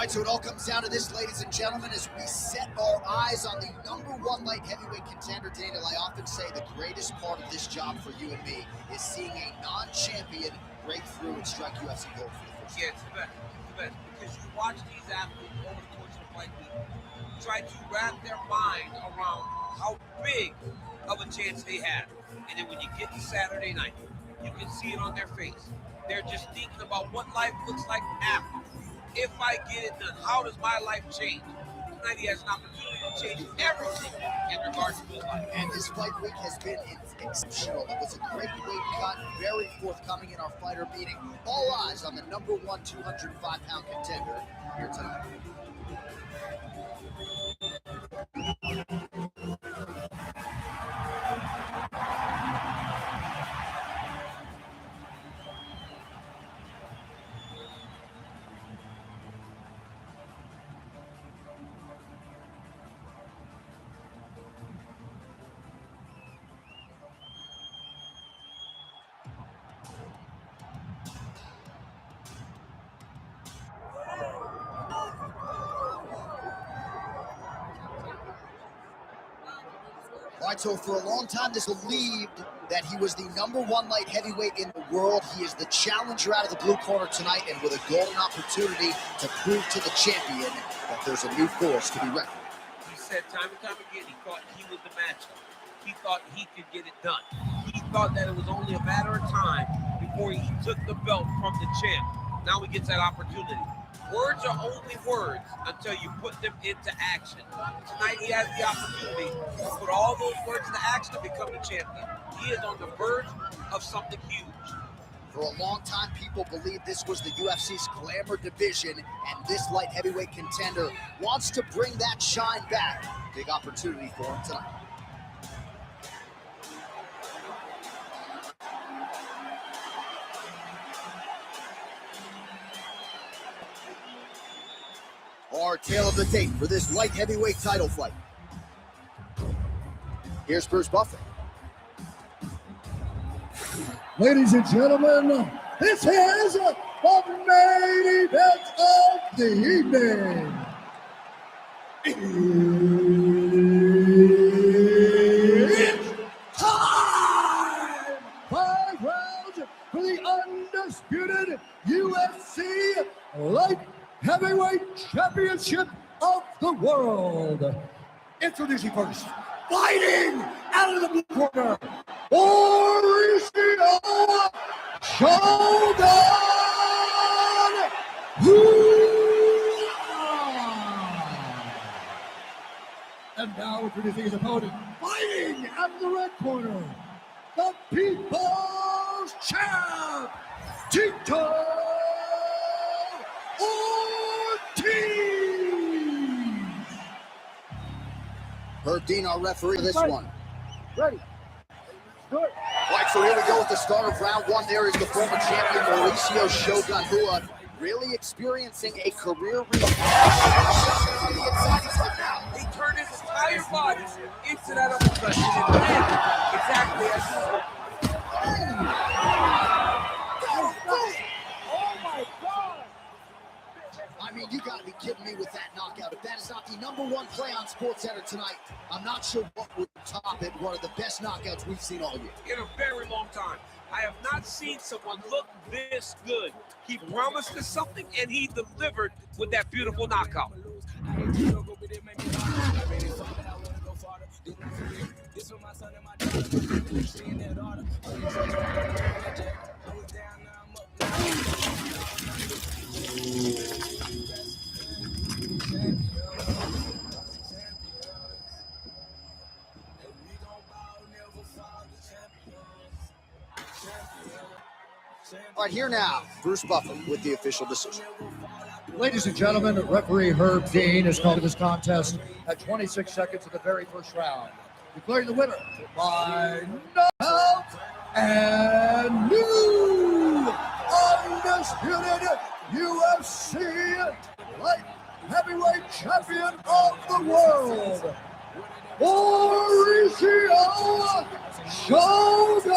So it all comes down to this, ladies and gentlemen, as we set our eyes on the #1 light heavyweight contender. Daniel, I often say the greatest part of this job for you and me is seeing a non-champion break through and strike UFC gold for the first time. Yeah, it's the best. best because you watch these athletes over the course of the fight week try to wrap their mind around how big of a chance they have. And then when you get to Saturday night, you can see it on their face. They're just thinking about what life looks like after. If I get it done, how does my life change? Tonight he has an opportunity to change everything in regards to his life. And this fight week has been exceptional. It was a great weight cut, very forthcoming in our fighter meeting. All eyes on the number one 205-pound contender here tonight. All right, so for a long time, this believed that he was the number one light heavyweight in the world. He is the challenger out of the blue corner tonight, and with a golden opportunity to prove to the champion that there's a new force to be reckoned with. He said time and time again, he thought he was the matchup. He thought he could get it done. He thought that it was only a matter of time before he took the belt from the champ. Now he gets that opportunity. Words are only words until you put them into action. Tonight he has the opportunity to put all those words into action to become the champion. He is on the verge of something huge. For a long time, people believed this was the UFC's glamour division, and this light heavyweight contender wants to bring that shine back. Big opportunity for him tonight. Our tale of the tape for this light heavyweight title fight. Here's Bruce Buffer. Ladies and gentlemen, this is the main event of the evening. It's time! 5 rounds for the undisputed UFC Light Heavyweight Championship of the world. Introducing first, fighting out of the blue corner, Mauricio Shogun And now introducing his opponent, fighting out of the red corner, the People's Champ, Tito Ortiz. Herb Dean, our referee for this one. Ready. Do it. All right, so here we go with the start of round one. There is the former champion, Mauricio Shogun Rua, really experiencing a career He turned his entire body into that uppercut. And it landed exactly as he was. I mean, you gotta be kidding me with that knockout. If that is not the #1 play on SportsCenter tonight, I'm not sure what would top it. One of the best knockouts we've seen all year. In a very long time. I have not seen someone look this good. He promised us something, and he delivered with that beautiful knockout. All right, here now, Bruce Buffer with the official decision. Ladies and gentlemen, referee Herb Dean has called this contest at 26 seconds of the very first round, declaring the winner by knockout and new undisputed UFC light heavyweight champion of the world, Mauricio Shogun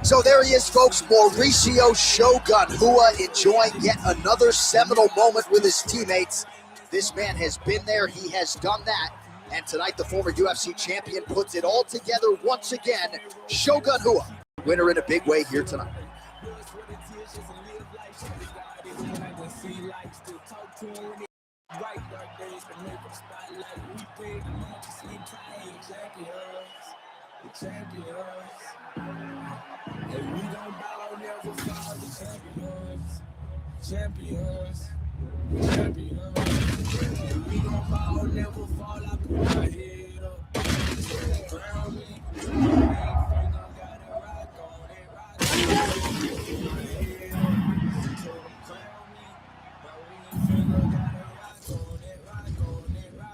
So there he is, folks, Mauricio Shogun Rua enjoying yet another seminal moment with his teammates. This man has been there, he has done that, And tonight, the former UFC champion puts it all together once again. Shogun Rua, winner in a big way here tonight. Champions. We gon' fall, never fall. I put my head up. Crown me. Finger got it, rock on it, rock on it. Put my head up. Told 'em crown me. My ring finger got it, rock on it, rock on it, rock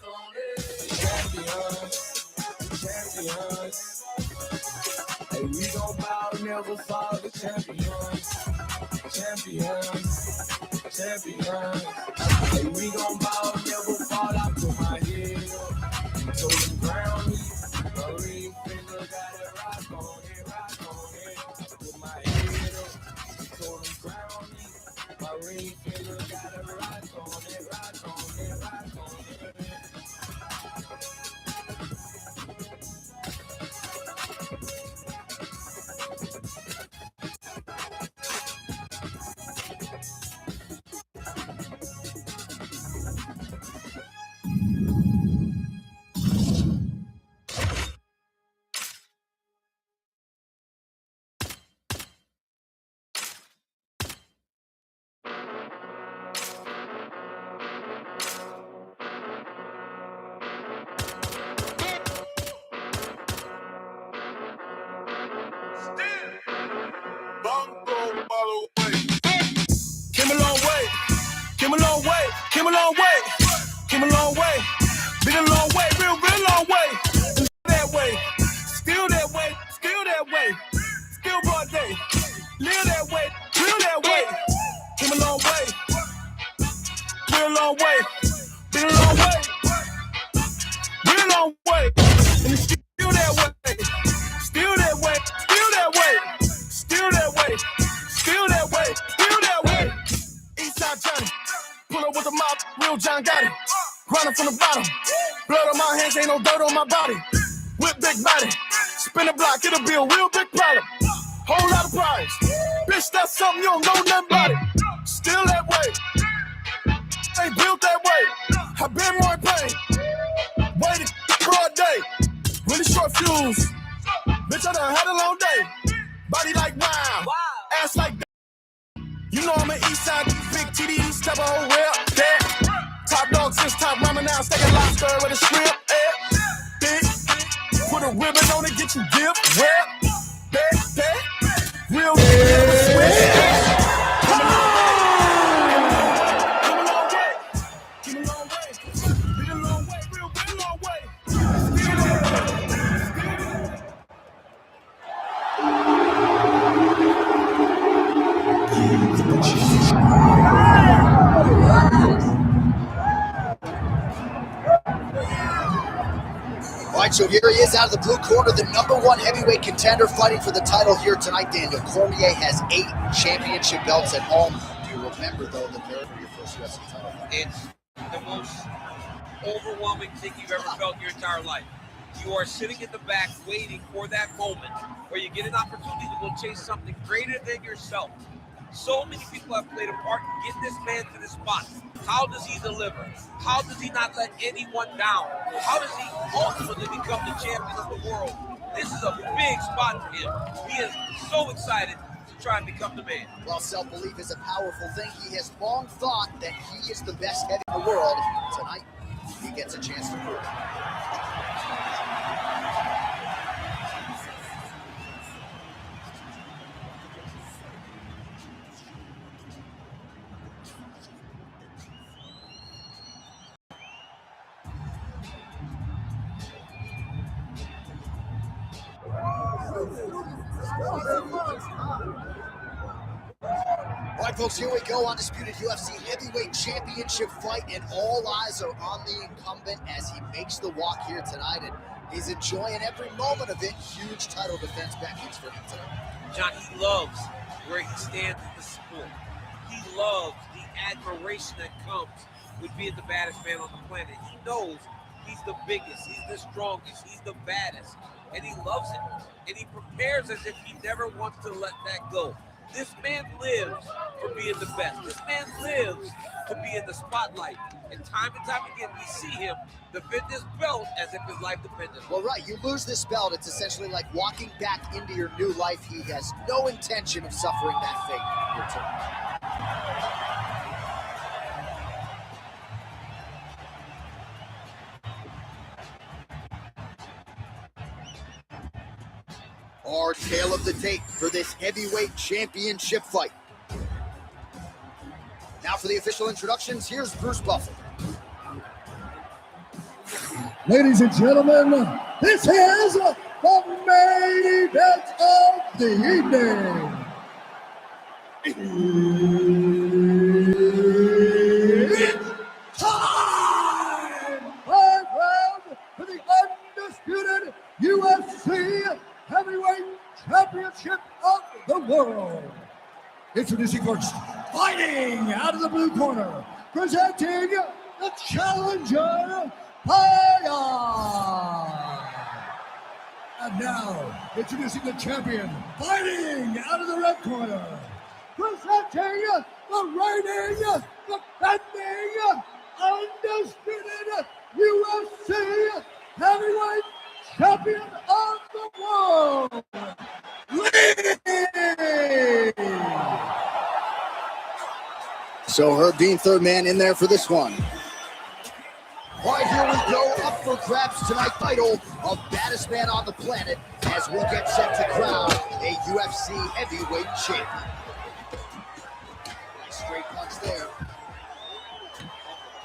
on it. Champions. Hey, we gon' bow, never fall. The champions. Champions. Hey, we gon' bow, never fall. I put my head up. Told them ground me. My ring finger got it, rock on it, rock on it. Put my head up. Told them ground me. My ring finger got it, rock on it, rock on it, rock on it. Came a long way, came a long way, came a long way, came a long way, been a long way, real long way. That way, still that way, still that way, still broad day. Live that way, feel that way. Came a long way, real long way, been a long way, real long way. And it's still that way, still that way, still that way, still that way, still that way, still that way. Eastside Johnny, pull up with the mob, real John got it. Grinding from the bottom, blood on my hands, ain't no dirt on my body. Whip big body, spin the block, it'll be a real big problem. Whole lot of prize, bitch, that's something you don't know nothing about it. Still that way, ain't built that way. I've been more in pain, waited broad day, really short fuse. Bitch, I done had a long day, body like wow, ass like that. You know I'm an east side, big TDs, type of whole rep, that. Top dog since top ramen now, steak lobster with a shrimp, big. Put a ribbon on it, get you gift, rep, that. Real never switch. Come a long way, been a long way, real long way. All right, so here he is out of the blue corner, the #1 heavyweight contender fighting for the title here tonight. Daniel Cormier has 8 championship belts at home. Do you remember, though, the nerve of your first UFC title fight? It's the most overwhelming thing you've ever felt in your entire life. You are sitting in the back waiting for that moment where you get an opportunity to go chase something greater than yourself. So many people have played a part in getting this man to this spot. How does he deliver? How does he not let anyone down? How does he ultimately become the champion of the world? This is a big spot for him. He is so excited to try and become the man. Well, self-belief is a powerful thing. He has long thought that he is the best heavy in the world. Tonight, he gets a chance to prove it. All right, folks, here we go. Undisputed UFC heavyweight championship fight, and all eyes are on the incumbent as he makes the walk here tonight, and he's enjoying every moment of it. Huge title defense backings for him tonight. John, he loves where he stands in the sport. He loves the admiration that comes with being the baddest man on the planet. He knows he's the biggest, he's the strongest, he's the baddest, and he loves it. And he prepares as if he never wants to let that go. This man lives for being the best. This man lives to be in the spotlight. And time again, we see him defend this belt as if his life depended on it. Well, right, you lose this belt, it's essentially like walking back into your new life. He has no intention of suffering that fate here tonight. Our tale of the tape for this heavyweight championship fight. Now for the official introductions, here's Bruce Buffer. Ladies and gentlemen, this is the main event of the evening. It's time! 5 rounds for the undisputed UFC Heavyweight Championship of the world. Introducing first, fighting out of the blue corner, presenting the challenger, Fire! And now, introducing the champion, fighting out of the red corner, presenting the reigning, defending, undisputed UFC Heavyweight Champion of the world, Lee! So Herb Dean, third man in there for this one. All right, here we go, up for grabs tonight, title of baddest man on the planet as we get set to crown a UFC heavyweight champion. Nice straight punch there.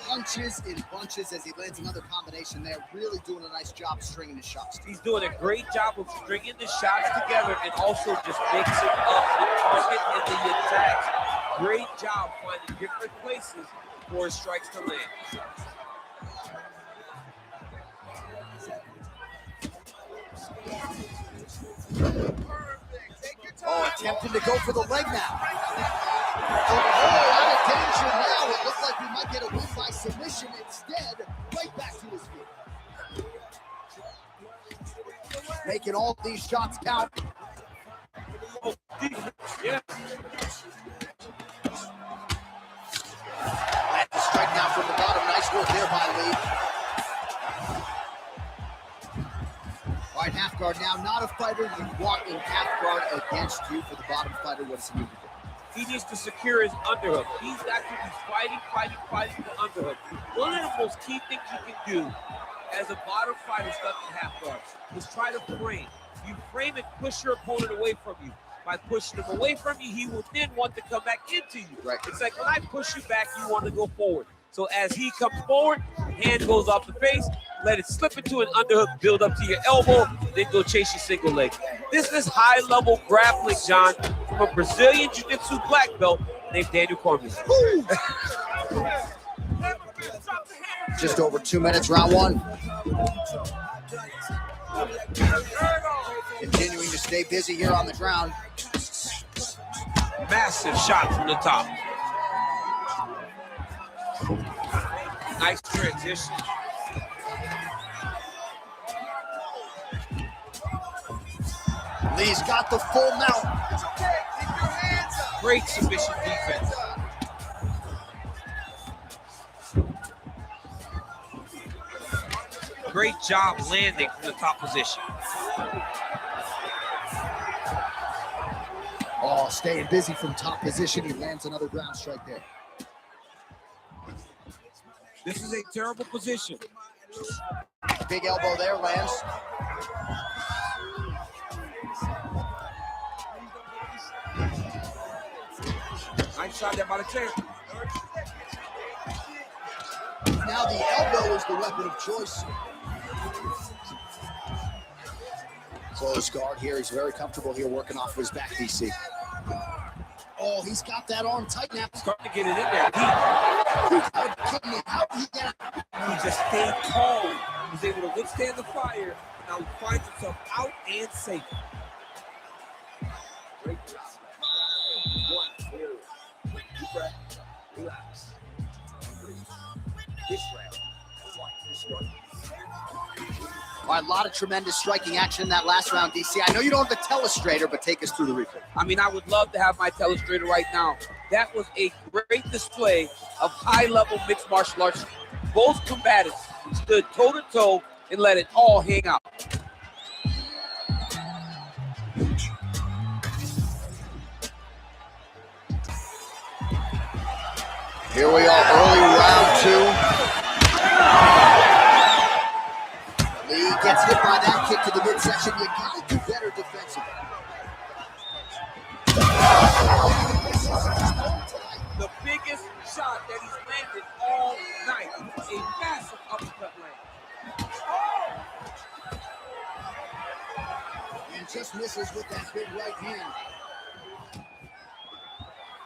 Punches in bunches as he lands another combination there, really doing a nice job stringing his shots. He's doing a great job of stringing the shots together and also just mixing up the target and the attacks. Great job finding different places for his strikes to land. Oh, attempting to go for the leg now. Oh, out of danger now. It looks like we might get a win by submission instead. Right back to his feet. Making all these shots count. Yeah. That's a strike now from the bottom. Nice work there by Lee. All right, half guard now. Not a fighter you want in half guard against you. For the bottom fighter, what does he need to do? He needs to secure his underhook. He's got to be fighting the underhook. One of the most key things you can do as a bottom fighter stuck in half guard is try to frame. You frame and push your opponent away from you. By pushing him away from you, he will then want to come back into you. Right. It's like when I push you back, you want to go forward. So as he comes forward, hand goes off the face, let it slip into an underhook, build up to your elbow, then go chase your single leg. This is high-level grappling, John, from a Brazilian Jiu-Jitsu black belt named Daniel Cormier. Just over 2 minutes, round one. Continuing to stay busy here on the ground. Massive shot from the top. Nice transition. Lee's got the full mount. Great submission defense. Great job landing from the top position. Oh, staying busy from top position. He lands another ground strike there. This is a terrible position. Big elbow there, lands. Nice shot there by the champ. Now the elbow is the weapon of choice. Close guard here. He's very comfortable here working off of his back, DC. Oh, he's got that arm tight now. Starting to get it in there. How did he get it? He just stayed calm. He was able to withstand the fire. Now he finds himself out and safe. Great job. 1, 2, deep breath, relax. This round, All right, a lot of tremendous striking action in that last round, DC. I know you don't have the telestrator, but take us through the replay. I mean, I would love to have my telestrator right now. That was a great display of high-level mixed martial arts. Both combatants stood toe-to-toe and let it all hang out. Here we are, early round 2. Lee gets hit by that kick to the midsection. You gotta do better defensively. The biggest shot that he's landed all night. A massive uppercut land. And just misses with that big right hand.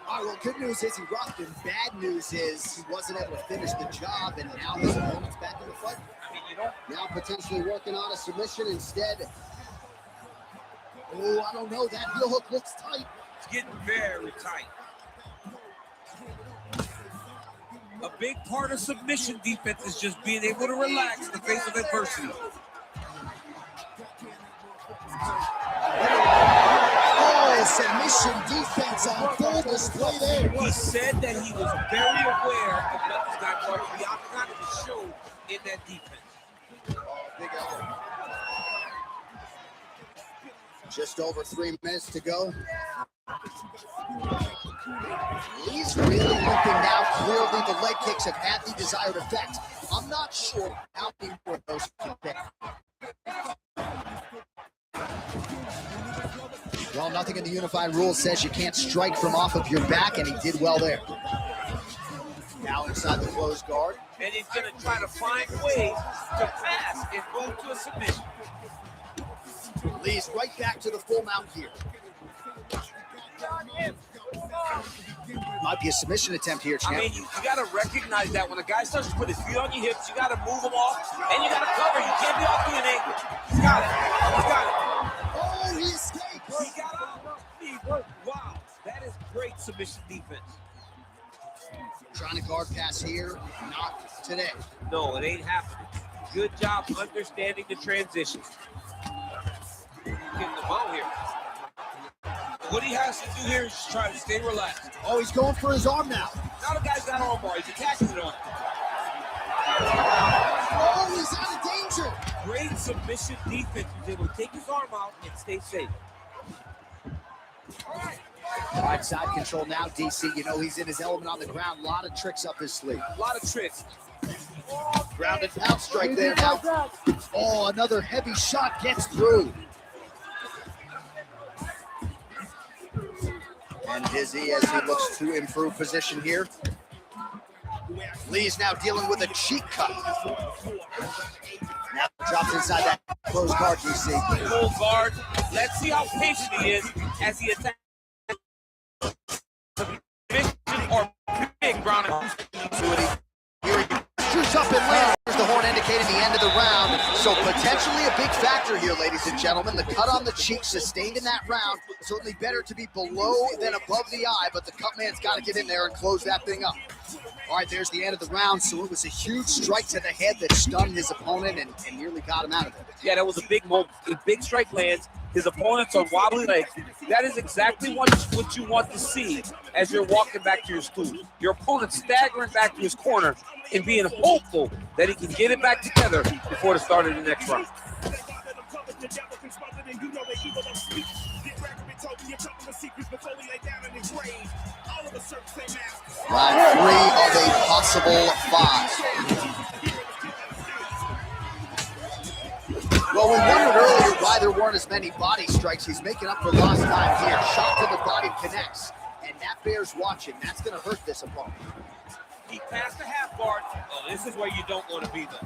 All right, well, good news is he rocked him. Bad news is he wasn't able to finish the job, and now his opponent's back in the fight. I mean, you know, Now potentially working on a submission instead. Oh, I don't know. That heel hook looks tight. it's getting very tight. A big part of submission defense is just being able to relax in the face of adversity. Oh, submission defense on full display there. He said that he was very aware of what this guy brought to the octagon, and it showed in that defense. Big elbow. Just over 3 minutes to go. He's really looking now. Clearly, the leg kicks have had the desired effect. I'm not sure how many more of those can pick. Well, nothing in the unified rules says you can't strike from off of your back, and he did well there. Now inside the closed guard. And he's going to try to find ways to pass and move to a submission. Lee's right back to the full mount here. Might be a submission attempt here, champ. I mean, you got to recognize that when a guy starts to put his feet on your hips, you got to move them off, and you got to cover. You can't be off doing an angle. He's got it. He's got it. Oh, he escaped. He got out. Wow, that is great submission defense. Trying to guard pass here. Not today. No, it ain't happening. Good job understanding the transition. Getting the ball here. What he has to do here is just try to stay relaxed. Oh, he's going for his arm now. Now the guy's got arm bar. He's attacking it on. Oh, he's out of danger. Great submission defense. He's able to take his arm out and stay safe. Right side control now, DC. You know he's in his element on the ground. A lot of tricks up his sleeve. A lot of tricks. Ground and pound strike there now. Oh, another heavy shot gets through. And dizzy as he looks to improve position here. Lee's now dealing with a cheek cut. Now drops inside that closed guard, DC. Full guard. Let's see how patient he is as he attacks. Or big ground. Here he shoots up and lands. There's the horn indicating the end of the round. So potentially a big factor here, ladies and gentlemen. The cut on the cheek sustained in that round. Certainly better to be below than above the eye, but the cut man's got to get in there and close that thing up. All right, there's the end of the round. So it was a huge strike to the head that stunned his opponent and nearly got him out of it. Yeah, that was a big moment. A big strike lands. His opponent's on wobbly legs. That is exactly what you want to see as you're walking back to your stool. Your opponent staggering back to his corner and being hopeful that he can get it back together before the start of the next round. Round 3 of a possible 5. Well, we wondered earlier why there weren't as many body strikes. He's making up for lost time here. Shot to the body connects, and that bears watching. That's going to hurt this opponent. He passed the half guard. Oh, this is where you don't want to be, though.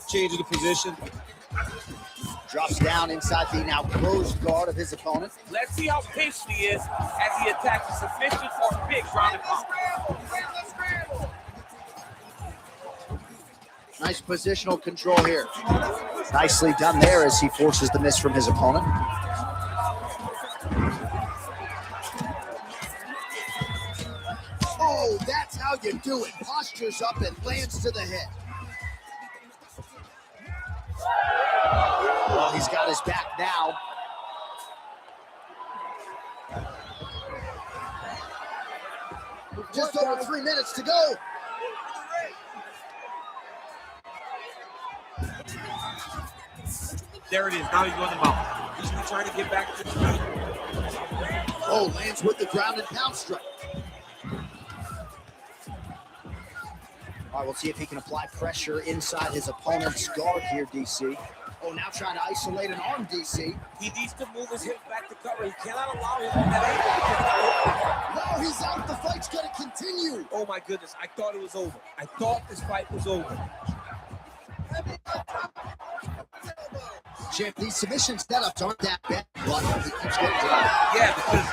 Change of the position. Drops down inside the now closed guard of his opponent. Let's see how patient he is as he attacks a submission or big ground and pound. Nice positional control here. Nicely done there as he forces the miss from his opponent. Oh, that's how you do it. Postures up and lands to the head. Well, he's got his back now. Just over 3 minutes to go. There it is. Now he's on the mount. He's been trying to get back to the feet. Oh, lands with the ground and pound strike. All right, we'll see if he can apply pressure inside his opponent's guard here, DC. Oh, now trying to isolate an arm, DC. He needs to move his hips back to cover. He cannot allow him that angle. No, he's out. The fight's going to continue. Oh, my goodness. I thought it was over. I thought this fight was over. Champ, these submission setups aren't that bad, but he keeps getting to them. Yeah, because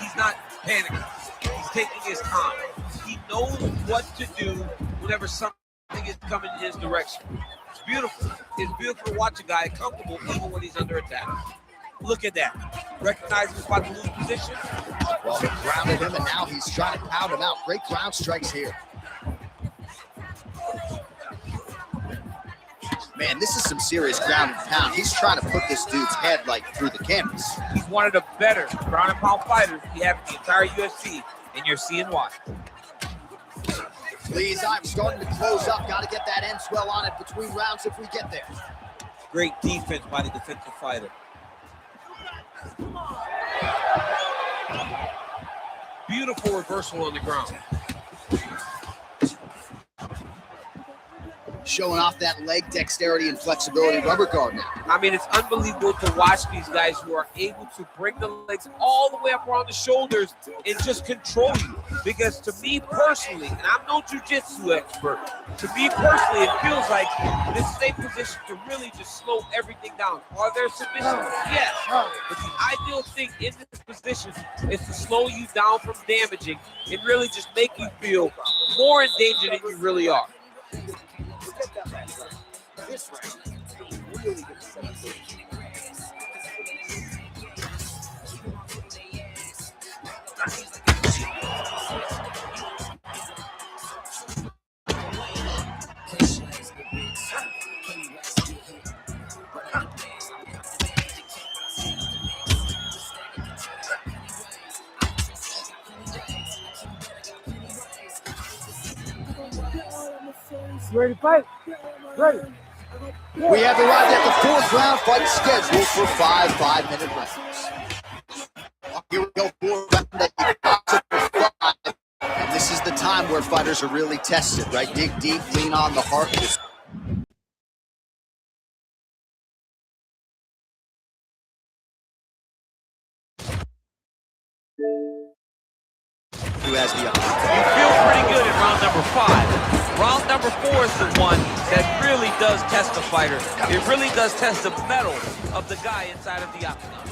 he's not panicking. He's taking his time. He knows what to do whenever something is coming in his direction. It's beautiful. It's beautiful to watch a guy comfortable even when he's under attack. Look at that. Recognize he's about to lose position. Well, he grounded him, and now he's trying to pound him out. Great ground strikes here. Man, this is some serious ground and pound. He's trying to put this dude's head like through the canvas. He's one of the better ground and pound fighters we have in the entire UFC, and you're seeing why. Please, I'm starting to close up. Got to get that end swell on it between rounds if we get there. Great defense by the defensive fighter. Beautiful reversal on the ground. Showing off that leg dexterity and flexibility rubber guard now. I mean, it's unbelievable to watch these guys who are able to bring the legs all the way up around the shoulders and just control you. Because to me personally, and I'm no jiu-jitsu expert, to me personally, it feels like this is a position to really just slow everything down. Are there submissions? Yes. But the ideal thing in this position is to slow you down from damaging and really just make you feel more in danger than you really are. This round, really good stuff. You ready to fight? Ready. We have arrived at the fourth round fight scheduled for 5 5-minute rounds. Here we go, fourth round. And this is the time where fighters are really tested, right? Dig deep, lean on the heart. Who has the upper? You feel pretty good in round number 5. Round number 4 is the one that really does test the fighter. It really does test the mettle of the guy inside of the octagon.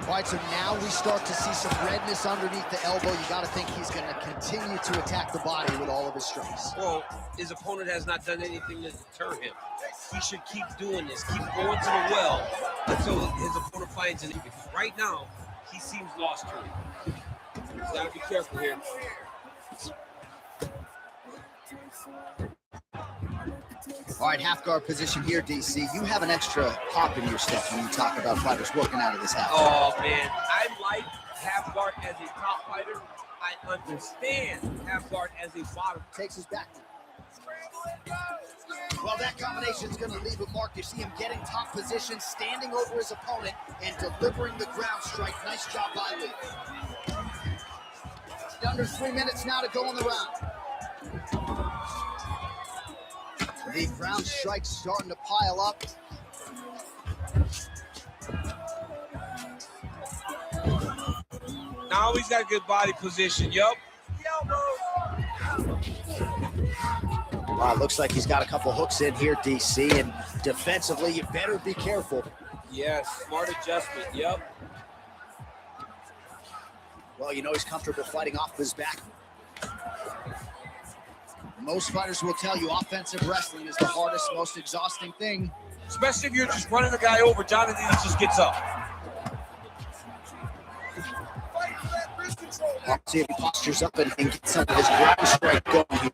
All right, so now we start to see some redness underneath the elbow. You got to think he's going to continue to attack the body with all of his strikes. Well, his opponent has not done anything to deter him. He should keep doing this, keep going to the well until his opponent finds it. Right now, he seems lost to it. He's got to be careful here. All right, half guard position here, DC. You have an extra pop in your step when you talk about fighters working out of this half guard. Oh, man. I like half guard as a top fighter. I understand half guard as a bottom. Takes his back. Well, that combination is going to leave a mark. You see him getting top position, standing over his opponent, and delivering the ground strike. Nice job by Lee. Under 3 minutes now to go in the round. The ground strike's starting to pile up. Now he's got good body position. Yup. All Looks like he's got a couple hooks in here, DC, and defensively, you better be careful. Yes, smart adjustment, yep. Well, you know he's comfortable fighting off his back. Most fighters will tell you offensive wrestling is the hardest, most exhausting thing. Especially if you're just running the guy over. Jonathan just gets up. See if he postures up and gets some of his ground strike going here.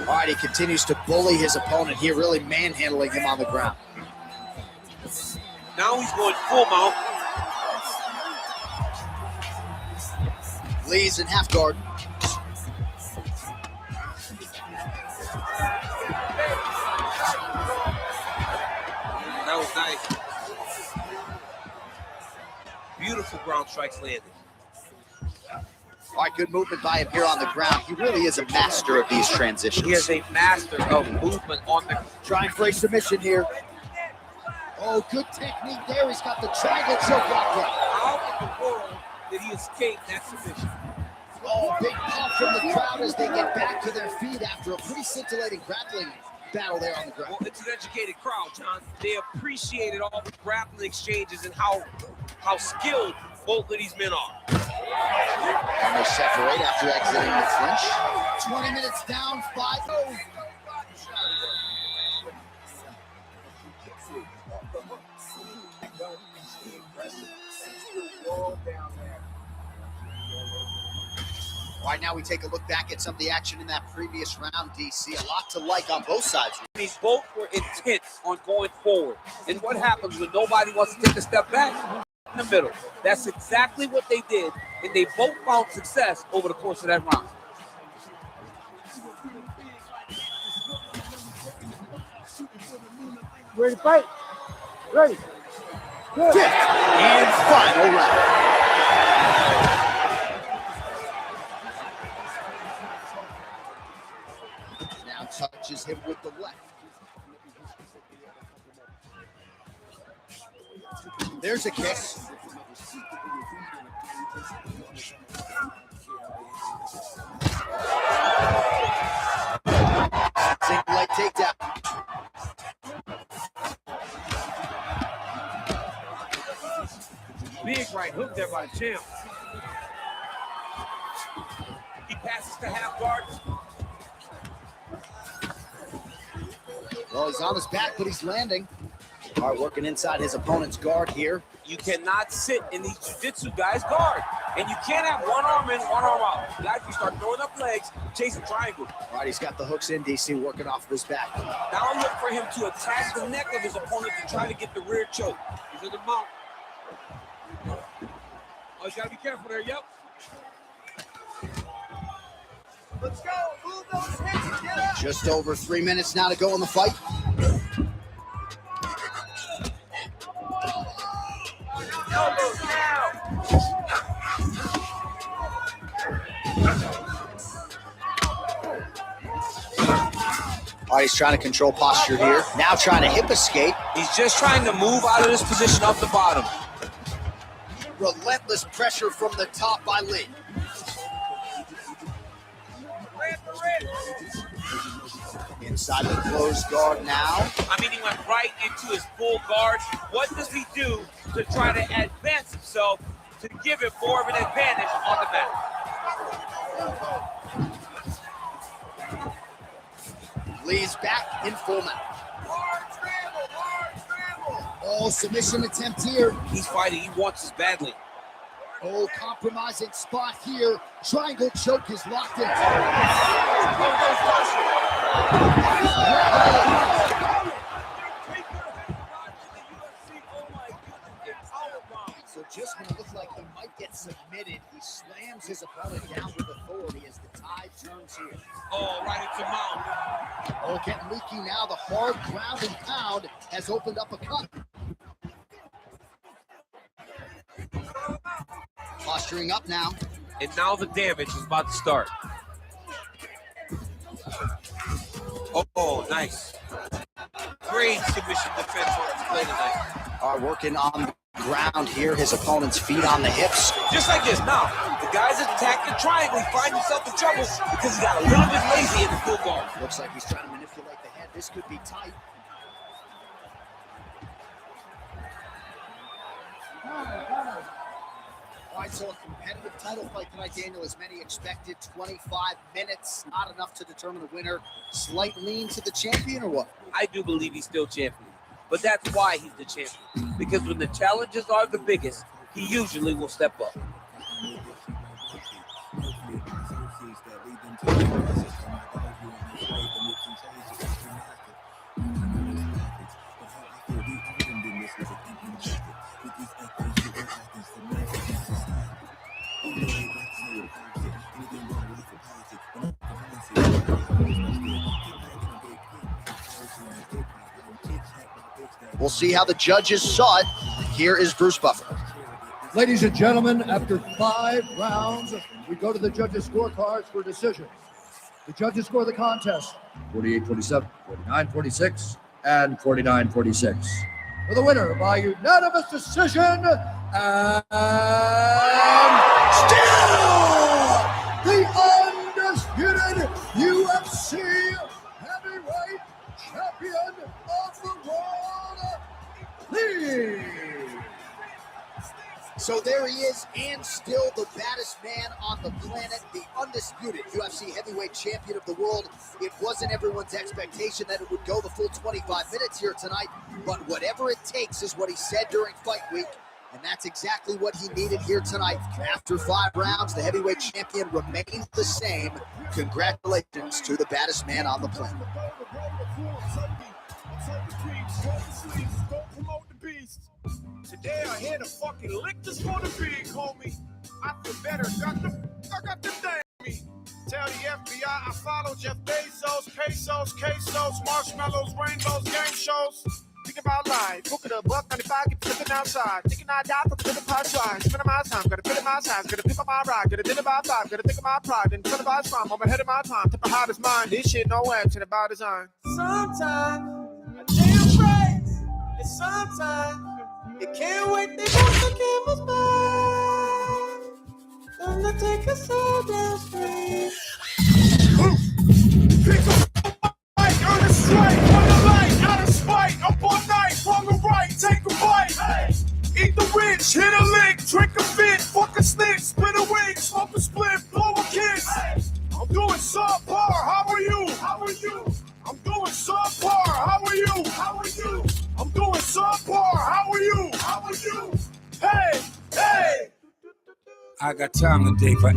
All right, he continues to bully his opponent here, really manhandling him on the ground. Now he's going full mount. Lee's in half guard. That was nice. Beautiful ground strikes landed. All right, good movement by him here on the ground. He really is a master of these transitions. He is a master of movement on the... Trying for a submission here. Oh, good technique there. He's got the triangle choke lock there. How in the world did he escape that submission? Oh, big pop from the crowd as they get back to their feet after a pretty scintillating grappling battle there on the ground. Well, it's an educated crowd, John. They appreciated all the grappling exchanges and how skilled both of these men are. And they separate after exiting the clinch. 20 minutes down, 5-0. All right, now we take a look back at some of the action in that previous round, DC. A lot to like on both sides. These both were intense on going forward. And what happens when nobody wants to take a step back? In the middle. That's exactly what they did, and they both found success over the course of that round. Ready to fight? Ready. Good. Fifth and final round. Now touches him with the left. There's a kiss. Single leg takedown. Big right hook there by the champ. He passes to half guard. Well, he's on his back, but he's landing. All right, working inside his opponent's guard here. You cannot sit in these jiu-jitsu guys' guard. And you can't have one arm in, one arm out. Guys, you start throwing up legs, chasing triangles. All right, he's got the hooks in, DC, working off of his back. Now look for him to attack the neck of his opponent to try to get the rear choke. He's in the mount. Oh, he's got to be careful there, yep. Let's go. Move those hips and get up. Just over 3 minutes now to go in the fight. Elbows now. All right, he's trying to control posture here. Now trying to hip escape. He's just trying to move out of this position off the bottom. Relentless pressure from the top by Lee. Inside the closed guard now. I mean, he went right into his full guard. What does he do to try to advance himself to give him more of an advantage on the mat? Lee's back in full mount. Oh, submission attempt here. He's fighting. He wants this badly. Oh, compromising spot here. Triangle choke is locked in. So just when it looked like he might get submitted, he slams his opponent down with authority as the tide turns here. Oh, right into mount. Oh, getting leaky now. The hard ground and pound has opened up a cut. Posturing up now. And now the damage is about to start. Oh, nice. Great submission defense on display tonight. Are working on the ground here. His opponent's feet on the hips. Just like this. Now, the guys attack the triangle, he finds himself in trouble because he got a little bit lazy in the full guard. Looks like he's trying to manipulate the head. This could be tight. All right, so a competitive title fight tonight, Daniel, as many expected. 25 minutes, not enough to determine the winner. Slight lean to the champion, or what? I do believe he's still champion, but that's why he's the champion. Because when the challenges are the biggest, he usually will step up. We'll see how the judges saw it. Here is Bruce Buffer. Ladies and gentlemen, after 5 rounds, we go to the judges' scorecards for decision. The judges score the contest 48-47, 49-46, and 49-46. For the winner by unanimous decision, and still the undisputed UFC heavyweight champion of the world, Lee. So there he is, and still the baddest man on the planet, the undisputed UFC heavyweight champion of the world. It wasn't everyone's expectation that it would go the full 25 minutes here tonight, but whatever it takes is what he said during fight week, and that's exactly what he needed here tonight. After 5 rounds, the heavyweight champion remains the same. Congratulations to the baddest man on the planet. Today I here to fucking lick this for the big homie. I feel better, I got the thing me. Tell the FBI I follow Jeff Bezos, pesos, quesos, marshmallows, rainbows, game shows. Think about life, book it a buck 95, get flipping outside. Thinking I die, put the pot try. Spending my time, gotta fit in my size, gotta pick up my ride, gotta dinner by 5, gotta think of my pride, and incentivize crime. I'm ahead of my time, tip of hot as mine. This shit no action about design. Sometimes I damn right, and sometimes you can't wait to go to Campbell's back. Gonna take us all down street. Pick up mic, earn a strike, on the light, out of spite, up all night, wrong or right, take a bite. Hey. Eat the rich, hit a lick, drink a fit, fuck a stick, split a wig, smoke a split, blow a kiss. Hey. I'm doing subpar, how are you? How are you? I'm doing subpar, how are you? How are you? I'm doing subpar, how are you? How are you? Hey, hey! I got time today for